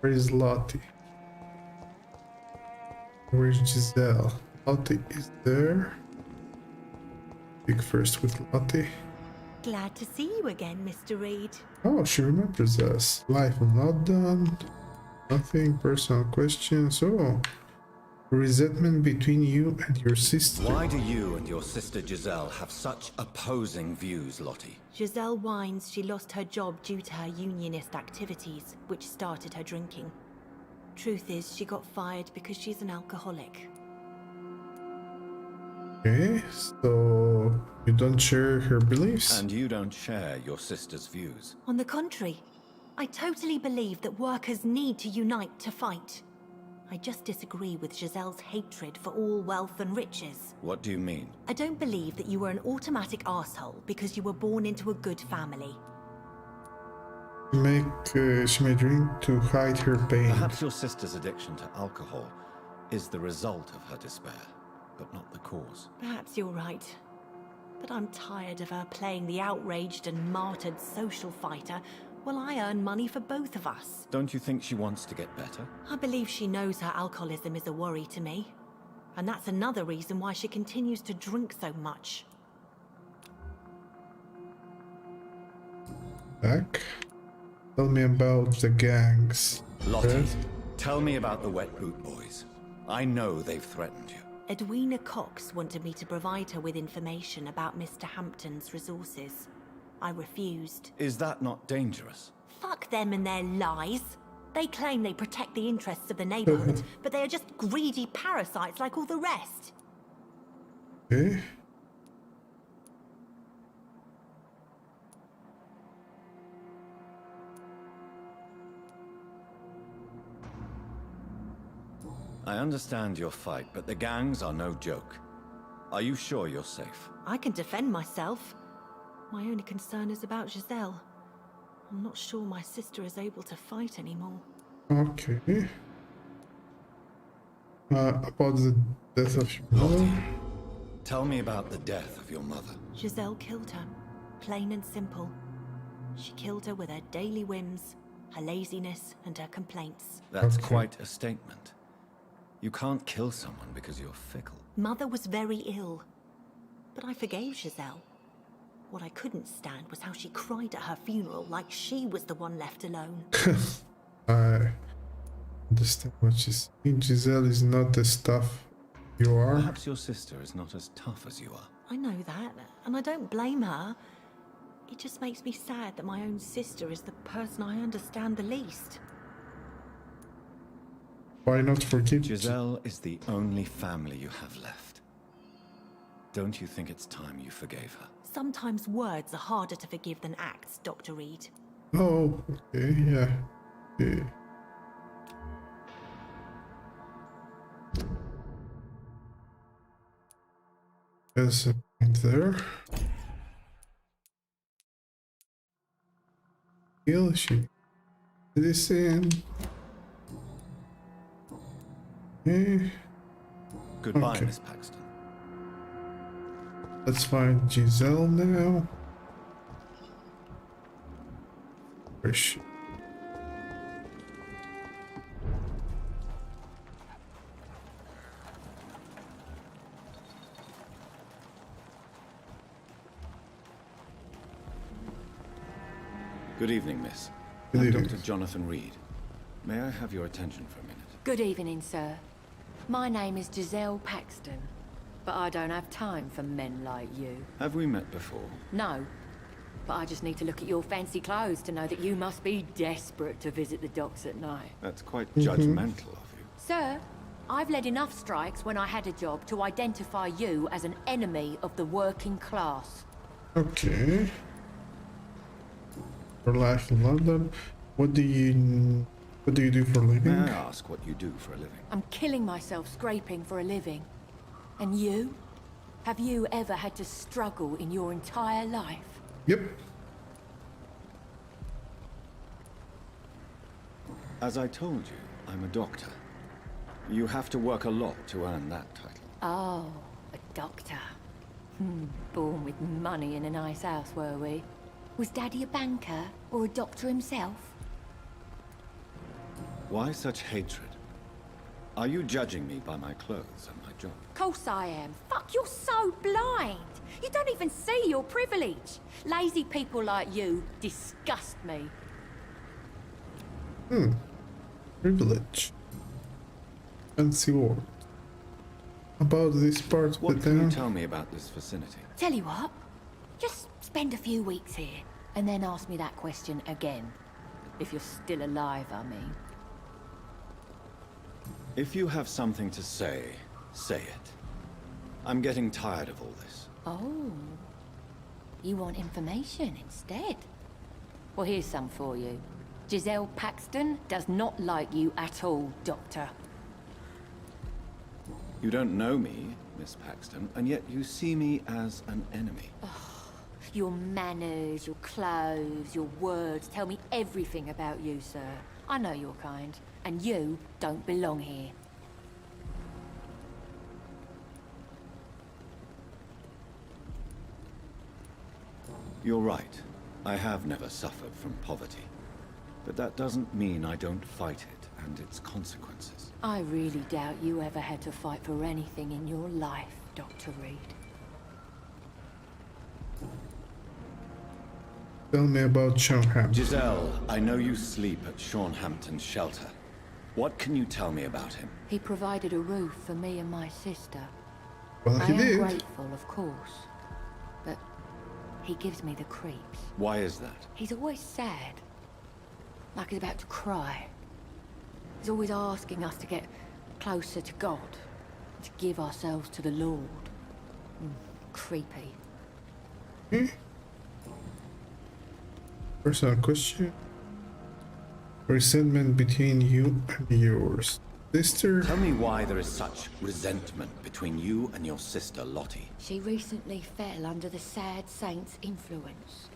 Where is Lottie? Where's Giselle? Lottie is there. Speak first with Lottie. Glad to see you again, Mr. Reed. Oh, she remembers us. Life in London. Nothing. Personal questions. Oh, resentment between you and your sister. Why do you and your sister Giselle have such opposing views, Lottie? Giselle whines she lost her job due to her unionist activities, which started her drinking. Truth is, she got fired because she's an alcoholic. Okay, so you don't share her beliefs? And you don't share your sister's views? On the contrary, I totally believe that workers need to unite to fight. I just disagree with Giselle's hatred for all wealth and riches. What do you mean? I don't believe that you were an automatic arsehole because you were born into a good family. She may drink to hide her pain. Perhaps your sister's addiction to alcohol is the result of her despair, but not the cause. Perhaps you're right. But I'm tired of her playing the outraged and martyred social fighter while I earn money for both of us. Don't you think she wants to get better? I believe she knows her alcoholism is a worry to me. And that's another reason why she continues to drink so much. Back. Tell me about the gangs. Lottie, tell me about the Wet Boot Boys. I know they've threatened you. Edwina Cox wanted me to provide her with information about Mr. Hampton's resources. I refused. Is that not dangerous? Fuck them and their lies. They claim they protect the interests of the neighborhood, but they are just greedy parasites like all the rest. Okay. I understand your fight, but the gangs are no joke. Are you sure you're safe? I can defend myself. My only concern is about Giselle. I'm not sure my sister is able to fight anymore. Okay. About the death of your mother. Tell me about the death of your mother. Giselle killed her. Plain and simple. She killed her with her daily whims, her laziness, and her complaints. That's quite a statement. You can't kill someone because you're fickle. Mother was very ill, but I forgave Giselle. What I couldn't stand was how she cried at her funeral like she was the one left alone. I understand what she's saying. Giselle is not the stuff you are. Perhaps your sister is not as tough as you are. I know that, and I don't blame her. It just makes me sad that my own sister is the person I understand the least. Why not forgive? Giselle is the only family you have left. Don't you think it's time you forgave her? Sometimes words are harder to forgive than acts, Dr. Reed. Oh, okay, yeah. Okay. There's a point there. Heal she. Listen. Okay. Goodbye, Okay. Miss Paxton. Let's find Giselle now. Where is she? Good evening, miss. Good I'm evening. Dr. Jonathan Reed. May I have your attention for a minute? Good evening, sir. My name is Giselle Paxton, but I don't have time for men like you. Have we met before? No, but I just need to look at your fancy clothes to know that you must be desperate to visit the docks at night. That's quite judgmental of you. Sir, I've led enough strikes when I had a job to identify you as an enemy of the working class. Okay. For life in London, what do you do for a living? May I ask what you do for a living? I'm killing myself scraping for a living. And you? Have you ever had to struggle in your entire life? Yep. As I told you, I'm a doctor. You have to work a lot to earn that title. Oh, a doctor. Born with money in a nice house, were we? Was Daddy a banker or a doctor himself? Why such hatred? Are you judging me by my clothes and my job? Course I am. Fuck, you're so blind. You don't even see your privilege. Lazy people like you disgust me. Privilege. Fancy word. About this part of What the can you town. tell me about this vicinity? Tell you what, just spend a few weeks here, and then ask me that question again. If you're still alive, I mean. If you have something to say, say it. I'm getting tired of all this. Oh. You want information instead? Well, here's some for you. Giselle Paxton does not like you at all, Doctor. You don't know me, Miss Paxton, and yet you see me as an enemy. Your manners, your clothes, your words tell me everything about you, sir. I know your kind, and you don't belong here. You're right. I have never suffered from poverty. But that doesn't mean I don't fight it and its consequences. I really doubt you ever had to fight for anything in your life, Dr. Reed. Tell me about Sean Hampton. Giselle, I know you sleep at Sean Hampton's shelter. What can you tell me about him? He provided a roof for me and my sister. Well, I he am did. grateful, of course. But he gives me the creeps. Why is that? He's always sad. Like he's about to cry. He's always asking us to get closer to God, to give ourselves to the Lord. Creepy. Personal question. Resentment between you and yours sister? Tell me why there is such resentment between you and your sister, Lottie. She recently fell under the sad saint's influence.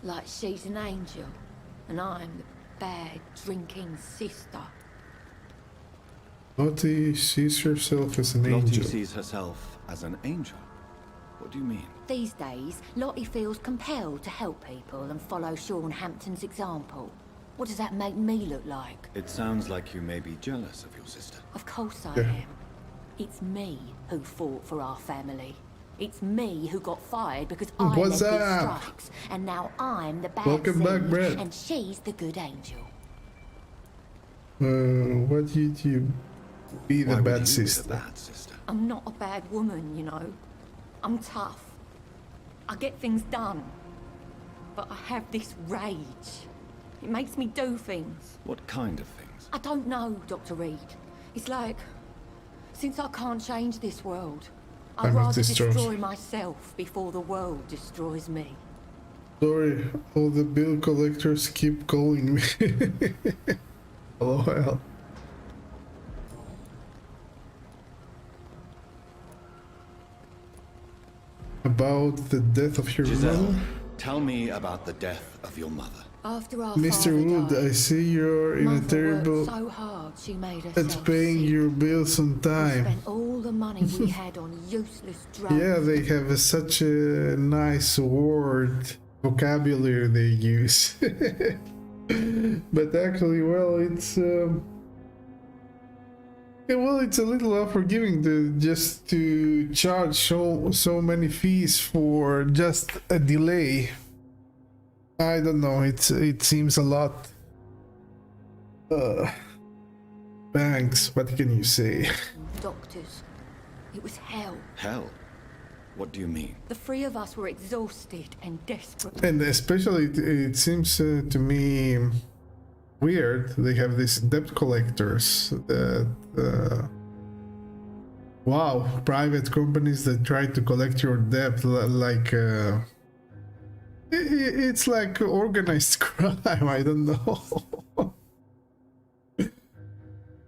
Like she's an angel, and I'm the bad, drinking sister. Lottie sees herself as an Lottie angel. sees herself as an angel? What do you mean? These days, Lottie feels compelled to help people and follow Sean Hampton's example. What does that make me look like? It sounds like you may be jealous of your sister. Of course I am. It's me who fought for our family. It's me who got fired because I led these strikes. And now I'm the bad Welcome back, Brett. and she's the good angel. What did you be the bad sister? I'm not a bad woman, you know. I'm tough. I get things done. But I have this rage. It makes me do things. What kind of things? I don't know, Dr. Reed. It's like, since I can't change this world, I'd rather destroy myself before the world destroys me. Sorry, all the bill collectors keep calling me. LOL. About the death of your mother? Tell me about the death of your mother. After our Mr. Wood, died, I see you're in a Mother terrible worked so hard she made at herself paying sick. your bills on We time. spent all the money we had on useless drugs. Yeah, they have such a nice word vocabulary they use. But actually, well, it's it's a little unforgiving to just to charge so many fees for just a delay. I don't know. It seems a lot. Banks. What can you say? Doctors. It was hell. Hell? What do you mean? The three of us were exhausted and desperate. And especially, it seems to me weird. They have these debt collectors that, wow, private companies that try to collect your debt like, it's like organized crime. I don't know.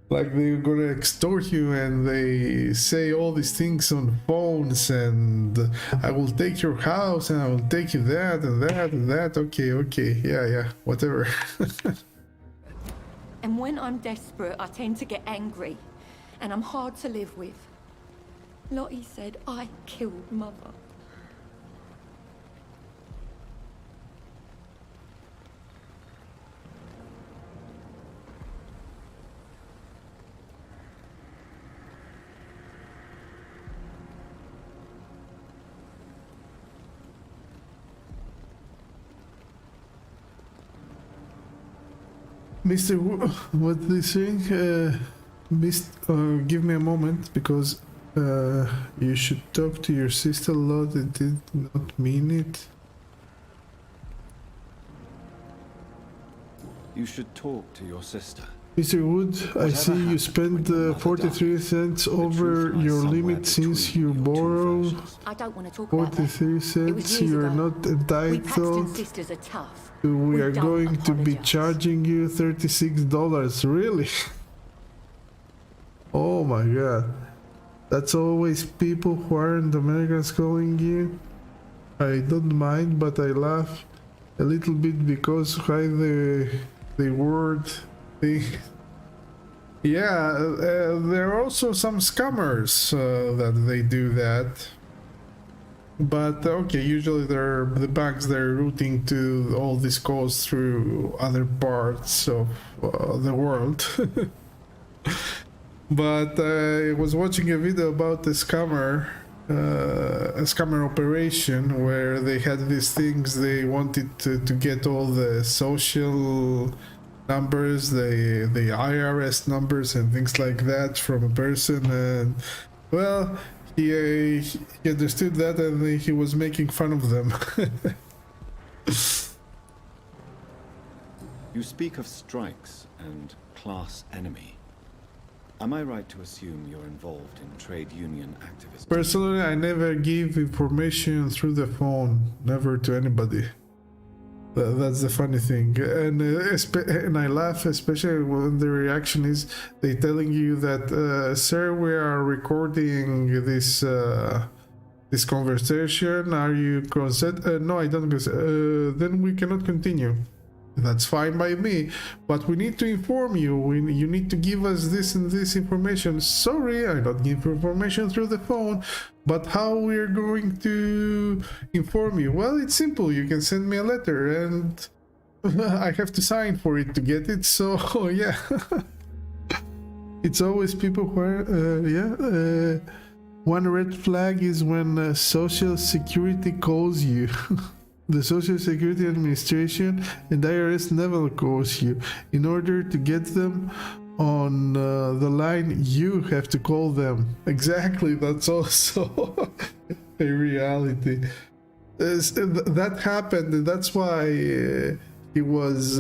Like they're gonna extort you and they say all these things on phones and I will take your house and I will take you that and that and that. Okay, yeah, whatever. And when I'm desperate, I tend to get angry. And I'm hard to live with. Lottie said I killed Mother. Mr. What they saying? Give me a moment because you should talk to your sister a lot. It did not mean it. You should talk to your sister. Mr. Wood, I see you spent 43 cents over your limit since you borrowed I don't want to talk about 43 that. cents. You are not We Paxton entitled. sisters are tough. We are going to be charging you $36. Really? Oh my god. That's always people who aren't Americans calling you. I don't mind, but I laugh a little bit because why the word thing. Yeah, there are also some scammers that they do that. But okay, usually they're the banks, they're routing to all these calls through other parts of the world. But I was watching a video about a scammer operation where they had these things. They wanted to get all the social numbers, the IRS numbers and things like that from a person, and well, he understood that and he was making fun of them. You speak of strikes and class enemy. Am I right to assume you're involved in trade union activism? Personally, I never give information through the phone, never to anybody. That's the funny thing, and I laugh, especially when the reaction is they telling you that, sir, we are recording this this conversation. Are you consent? No, I don't consent. Then we cannot continue. That's fine by me, but we need to inform you. You need to give us this and this information. Sorry, I don't give information through the phone, but how we're going to inform you? Well, it's simple. You can send me a letter and I have to sign for it to get it. So yeah, it's always people who are, one red flag is when Social Security calls you. The Social Security Administration and IRS never calls you. In order to get them on the line, you have to call them. Exactly, that's also a reality. That happened, and that's why it was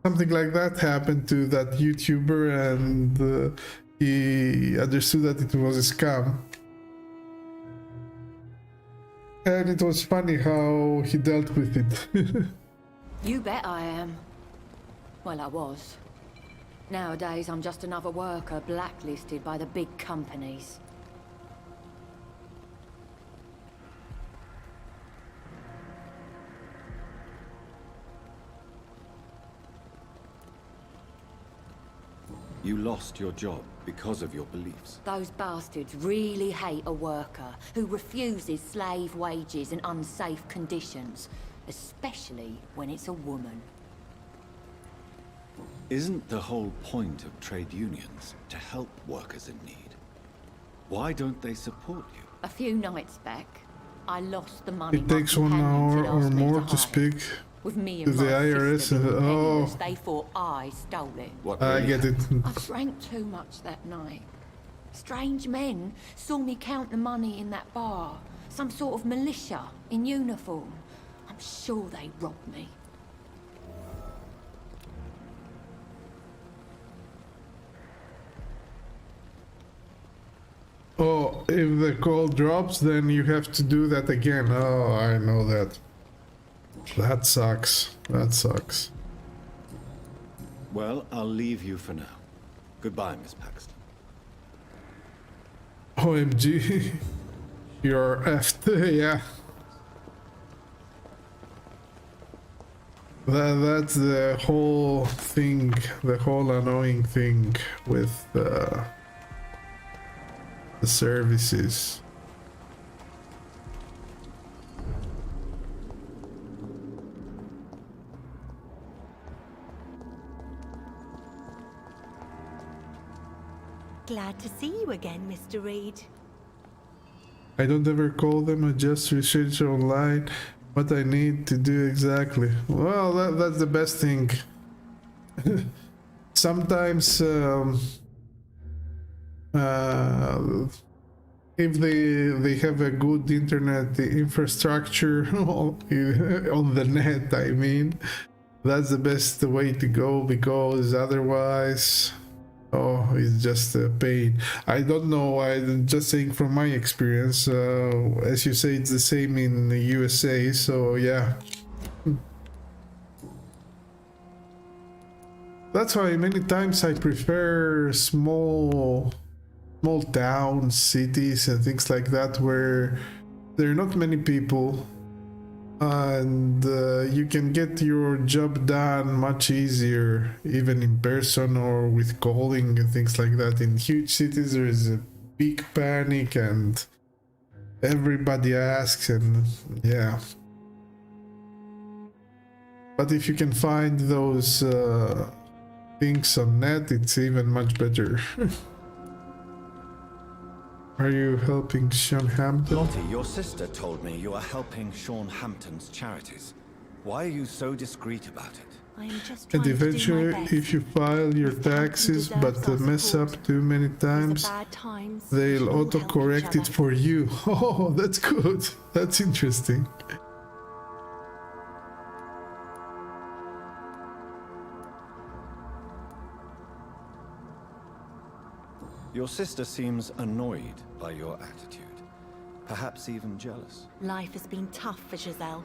something like that happened to that YouTuber, and he understood that it was a scam. And it was funny how he dealt with it. You bet I am. Well, I was. Nowadays, I'm just another worker blacklisted by the big companies. You lost your job because of your beliefs. Those bastards really hate a worker who refuses slave wages and unsafe conditions, especially when it's a woman. Isn't the whole point of trade unions to help workers in need? Why don't they support you? A few nights back, I lost the money. It takes 1 hour or more to speak with me to and the my IRS. sister being penniless. They thought I stole it. What I get it. I drank too much that night. Strange men saw me count the money in that bar. Some sort of militia in uniform. I'm sure they robbed me. Oh, if the call drops, then you have to do that again. Oh, I know that. That sucks. That sucks. Well, I'll leave you for now. Goodbye, Miss Paxton. OMG. You're effed. Yeah. That's the whole thing, the whole annoying thing with the services. Glad to see you again, Mr. Reed. I don't ever call them, I just research online what I need to do exactly. Well, that's the best thing. Sometimes if they have a good internet infrastructure on the net, I mean, that's the best way to go, because otherwise, oh, it's just a pain. I don't know, I'm just saying from my experience. As you say, it's the same in the USA, so yeah. That's why many times I prefer small towns, cities and things like that, where there are not many people, and you can get your job done much easier, even in person or with calling and things like that. In huge cities there is a big panic and everybody asks, and yeah. But if you can find those things on net, it's even much better. Are you helping Sean Hampton? Lottie, your sister told me you are helping Sean Hampton's charities. Why are you so discreet about it? I am just And trying to do my eventually, best. if you file your taxes but mess up too many times, they'll auto-correct it for you. Oh, that's good. That's interesting. Your sister seems annoyed by your attitude. Perhaps even jealous. Life has been tough for Giselle,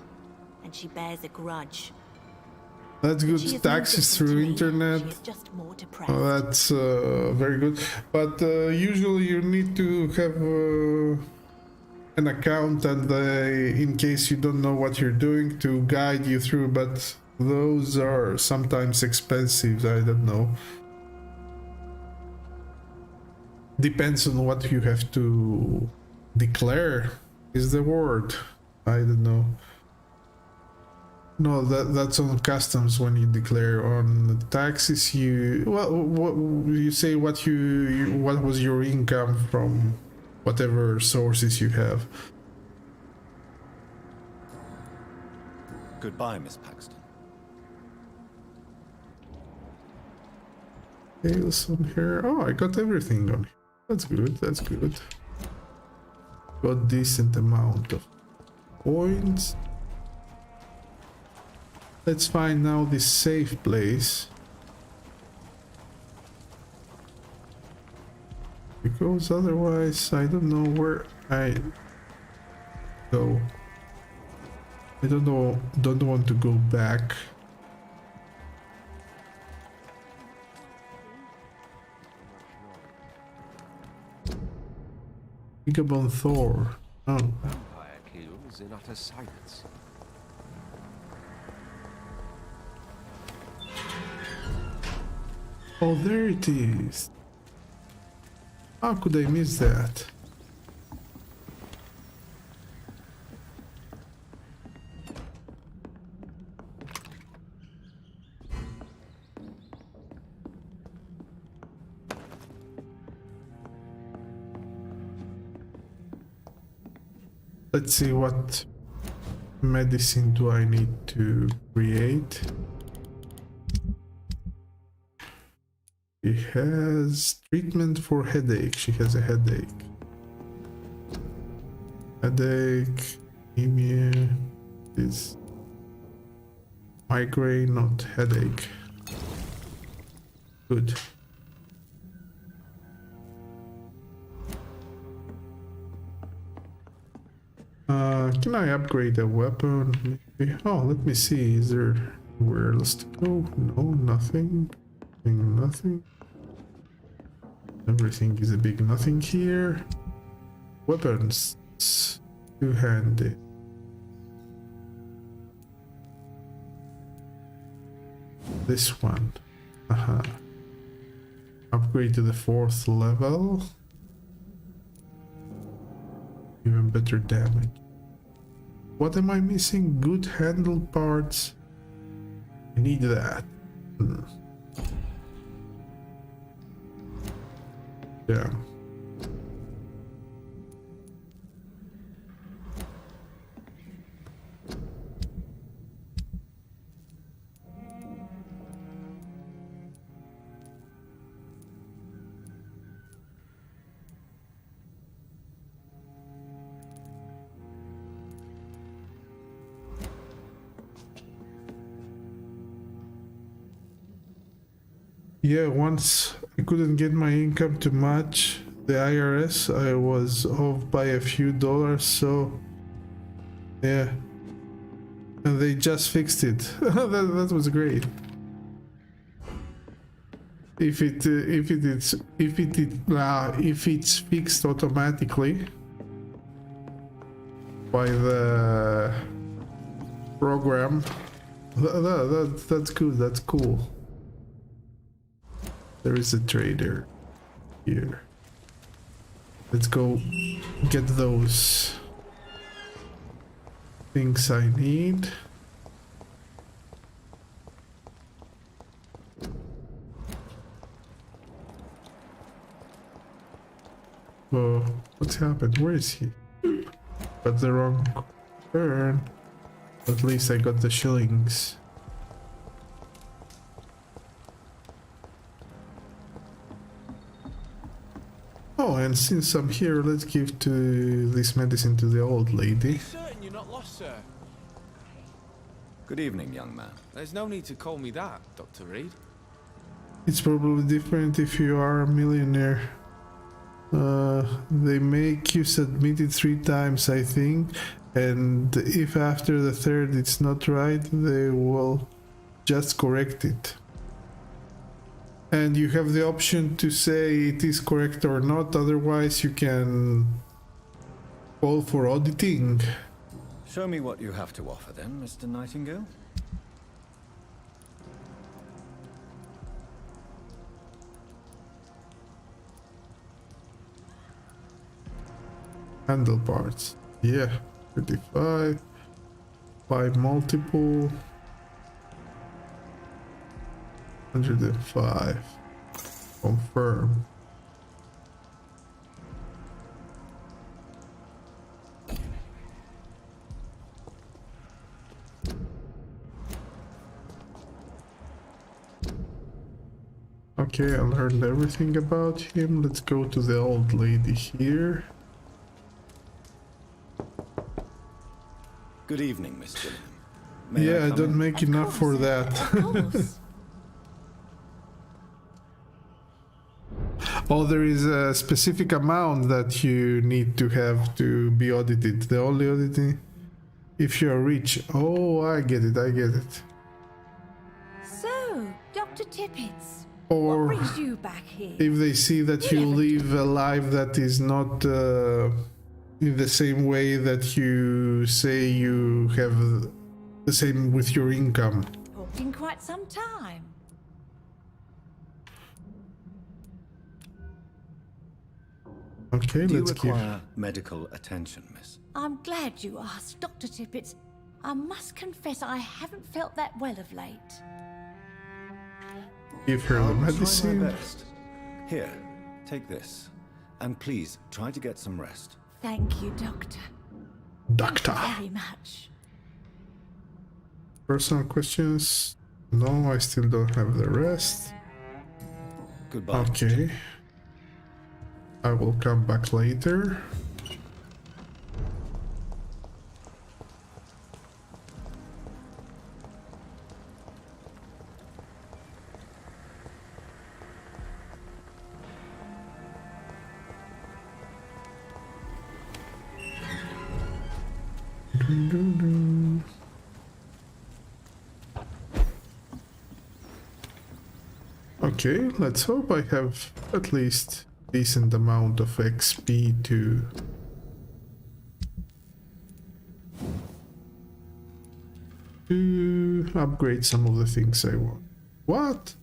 and she bears a grudge. That's good. She is Taxes no different through to me. internet. She is just more depressed. Oh, that's very good. But usually you need to have an accountant in case you don't know what you're doing to guide you through. But those are sometimes expensive. I don't know. Depends on what you have to declare. Is the word? I don't know. No, that's on customs when you declare. On taxes, you what you say what what was your income from whatever sources you have. Goodbye, Miss Paxton. Sales on here. Oh, I got everything on here. That's good. That's good. Got decent amount of points. Let's find now this safe place. Because otherwise I don't know where I go. I don't want to go back. Gigabon Thor. Oh. Vampire kills in utter silence. Oh, there it is. How could I miss that? Let's see, what medicine do I need to create? She has treatment for headache. She has a headache. Headache, anemia, is migraine, not headache. Good. Can I upgrade a weapon? Maybe. Oh, let me see. Is there anywhere else to go? No, nothing. Nothing. Everything is a big nothing here. Weapons. Two-handed. This one. Upgrade to the 4th level. Even better damage. What am I missing? Good handle parts. I need that. Yeah. Yeah, once I couldn't get my income to match the IRS. I was off by a few dollars, so yeah. And they just fixed it. that was great. If it's fixed automatically by the program, that's good. That's cool. There is a trader here. Let's go get those things I need. Oh, what's happened? Where is he? Got the wrong turn. At least I got the shillings. Oh, and since I'm here, let's give this medicine to the old lady. Certain you're not lost, sir? Good evening, young man. There's no need to call me that, Dr. Reed. It's probably different if you are a millionaire. They make you submit it 3 times, I think, and if after the third it's not right, they will just correct it. And you have the option to say it is correct or not, otherwise you can call for auditing. Show me what you have to offer then, Mr. Nightingale. Handlebars. Yeah, 35. By multiple. 105. Confirm. Okay, I learned everything about him. Let's go to the old lady here. Good evening, Miss Gillingham. Yeah, I don't make enough for that. Oh, there is a specific amount that you need to have to be audited. The only auditing if you're rich. Oh, I get it, I get it. So, Dr. Tippets, Or what brings you back here? if they see that you live a life that is not in the same way that you say you have the same with your income. Talked in quite some time. Okay, Do you let's give. require medical attention, miss? I'm glad you asked, Dr. Tippets. I must confess I haven't felt that well of late. Give her the I'll try my medicine. best. Here, take this. And please, try to get some rest. Thank you, Doctor. Doctor. Thank you very much. Personal questions? No, I still don't have the rest. Goodbye. Okay. I will come back later. Okay, let's hope I have at least decent amount of XP to upgrade some of the things I want. What?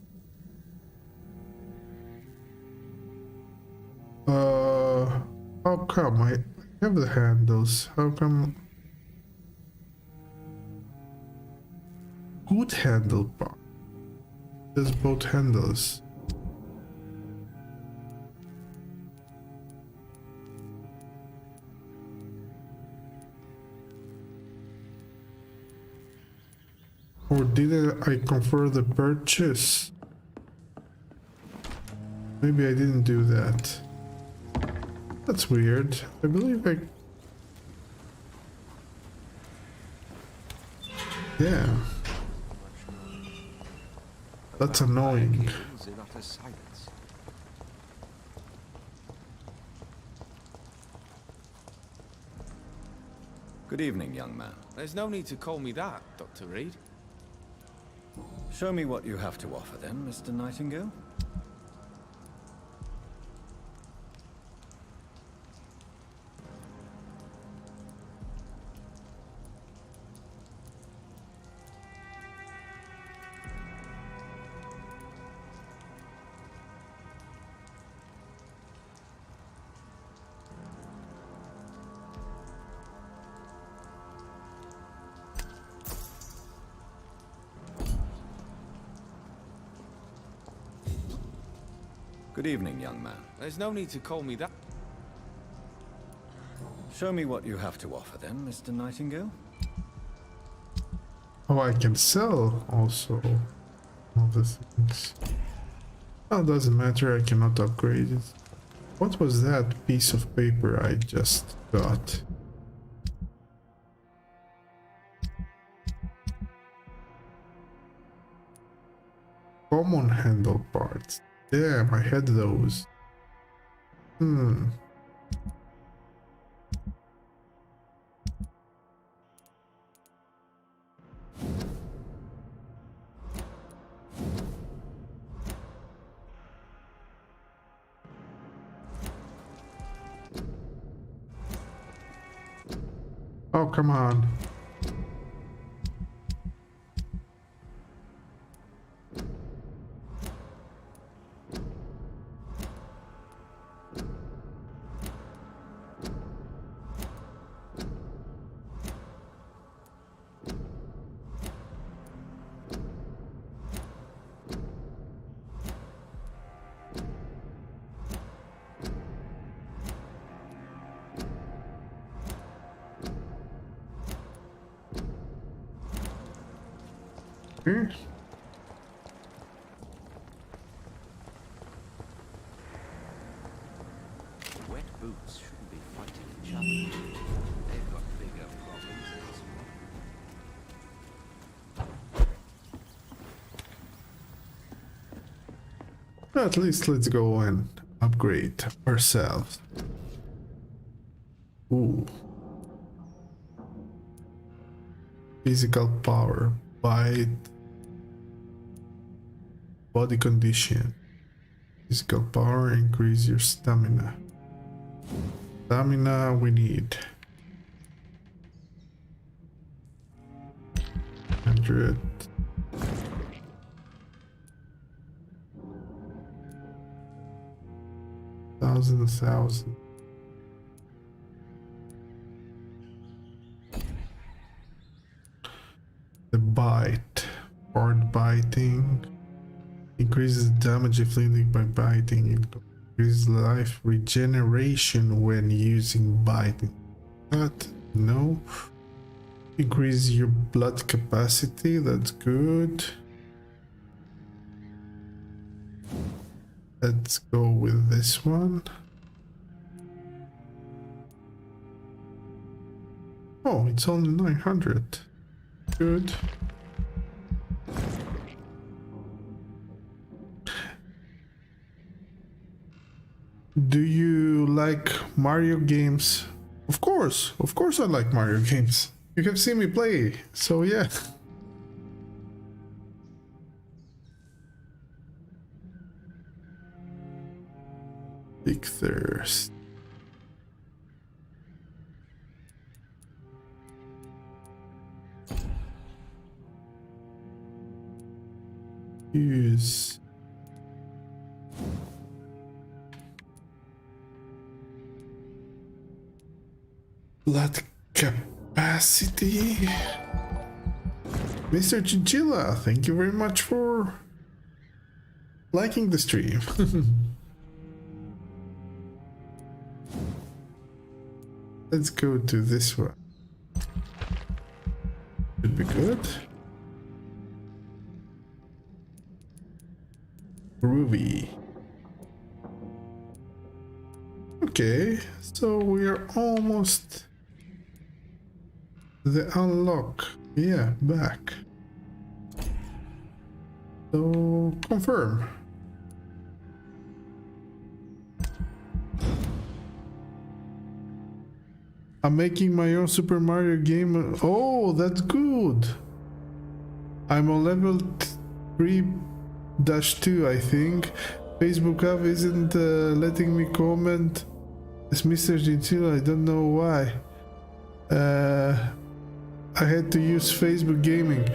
How come I have the handles? How come? Good handle bar. There's both handles. Or did I confer the purchase? Maybe I didn't do that. That's weird. I believe I... Yeah. That's annoying. Good evening, young man. There's no need to call me that, Dr. Reed. Show me what you have to offer then, Mr. Nightingale. Good evening, young man. There's no need to call me that. Show me what you have to offer then, Mr. Nightingale. Oh, I can sell also all the things. Oh, doesn't matter, I cannot upgrade it. What was that piece of paper I just got? Common handle parts. Damn, I had those. Oh, come on. Wet boots shouldn't be fighting each other. They've got bigger problems elsewhere. At least let's go and upgrade ourselves. Ooh. Physical power, bite, body condition. Physical power, increase your stamina. Stamina we need 100. Thousand. The bite, hard biting, increases damage inflicted by biting, increases life regeneration when using biting. That no. Increase your blood capacity, that's good. Let's go with this one. Oh, it's only 900. Good. Do you like Mario games? Of course I like Mario games. You have seen me play, so yeah. Big thirst. Use. Blood capacity. Mr. Chinchilla, thank you very much for liking the stream. Let's go to this one. Should be good. Groovy. Okay, so we are almost the unlock. Yeah, back. So confirm. I'm making my own Super Mario game. Oh, that's good. I'm on level 3-2, I think. Facebook app isn't letting me comment. It's Mr. Gentile, I don't know why. I had to use Facebook Gaming.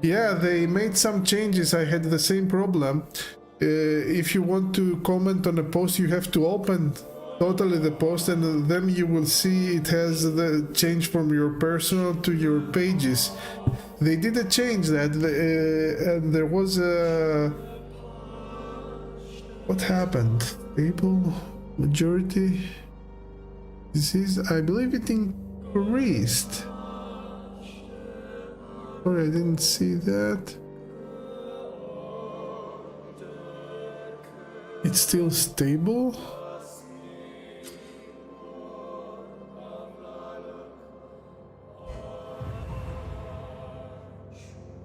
Yeah, they made some changes. I had the same problem. If you want to comment on a post, you have to open totally the post, and then you will see it has the change from your personal to your pages. They did a change that, and there was a... What happened? Stable majority disease. I believe it increased. Sorry, I didn't see that. It's still stable.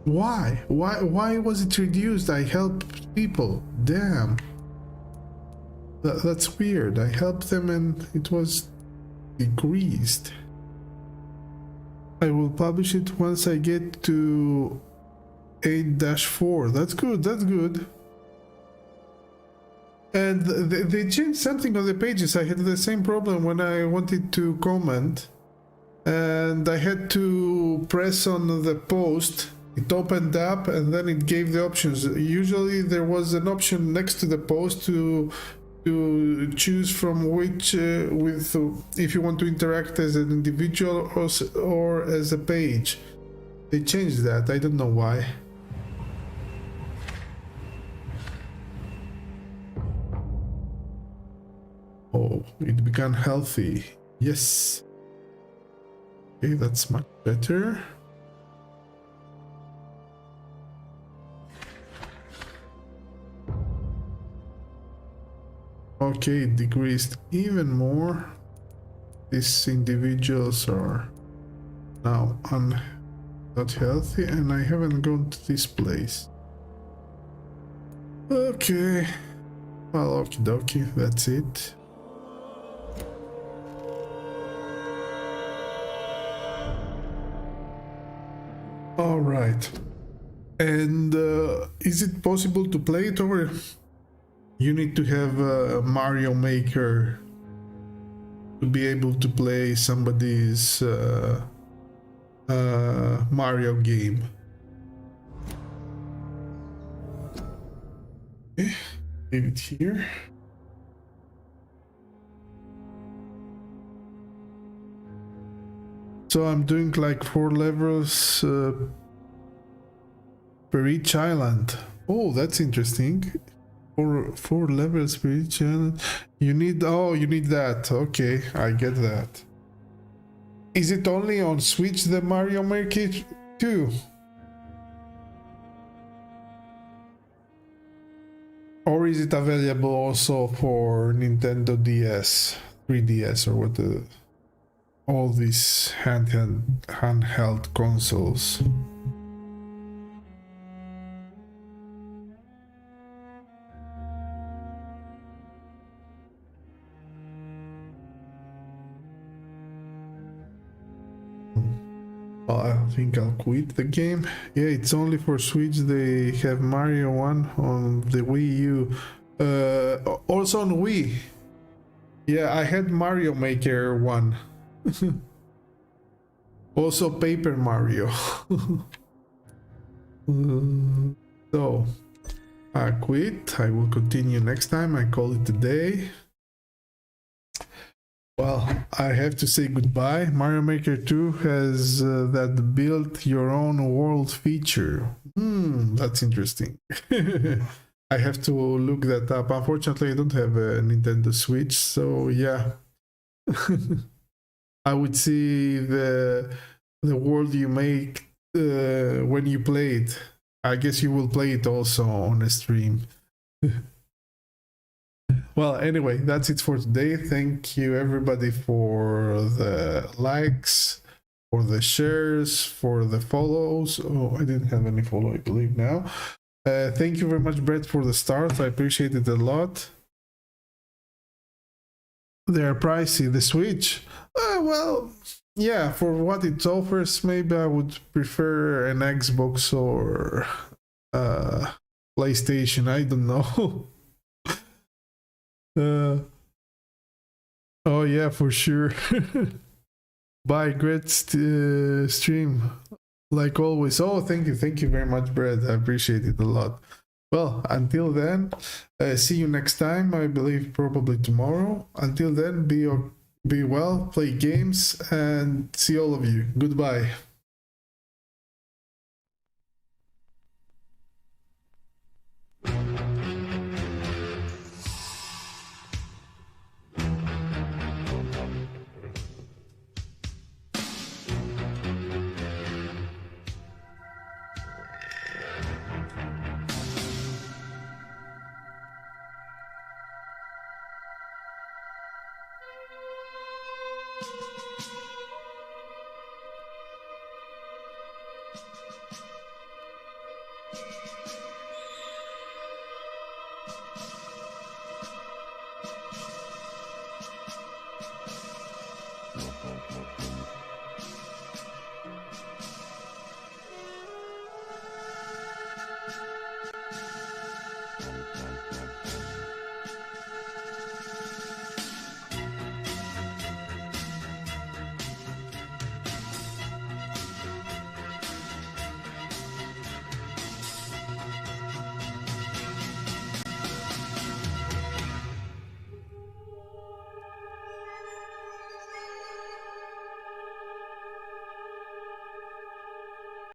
Why? Why was it reduced? I help people. Damn. That's weird. I helped them and it was decreased. I will publish it once I get to 8-4. That's good, that's good. And they changed something on the pages. I had the same problem when I wanted to comment. And I had to press on the post. It opened up and then it gave the options. Usually there was an option next to the post to choose from which if you want to interact as an individual or as a page. They changed that. I don't know why. Oh, it began healthy. Yes. Okay, that's much better. Okay, it decreased even more. These individuals are now not healthy, and I haven't gone to this place. Okay. Well, okie dokie, that's it. All right. And is it possible to play it, or you need to have a Mario Maker to be able to play somebody's Mario game? Okay, leave it here. So I'm doing like 4 levels per each island. Oh, that's interesting. Four levels per each island. You need that. Okay, I get that. Is it only on Switch, the Mario Maker 2? Or is it available also for Nintendo DS, 3DS, or what all these handheld consoles? Well, I think I'll quit the game. Yeah, it's only for Switch. They have Mario 1 on the Wii U. Also on Wii. Yeah, I had Mario Maker 1. Also Paper Mario. So, I quit. I will continue next time. I call it a day. Well, I have to say goodbye. Mario Maker 2 has that build your own world feature. That's interesting. I have to look that up. Unfortunately, I don't have a Nintendo Switch, so yeah. I would see the world you make when you play it. I guess you will play it also on a stream. Well, anyway, that's it for today. Thank you everybody for the likes, for the shares, for the follows. Oh, I didn't have any follow, I believe now. Thank you very much, Brett, for the stars. I appreciate it a lot. They're pricey, the Switch. Well, yeah, for what it offers, maybe I would prefer an Xbox or PlayStation. I don't know. Oh yeah, for sure. Bye, great stream like always. Oh, thank you very much, Brad. I appreciate it a lot. Well, until then, see you next time. I believe probably tomorrow. Until then, be well, play games, and see all of you. Goodbye.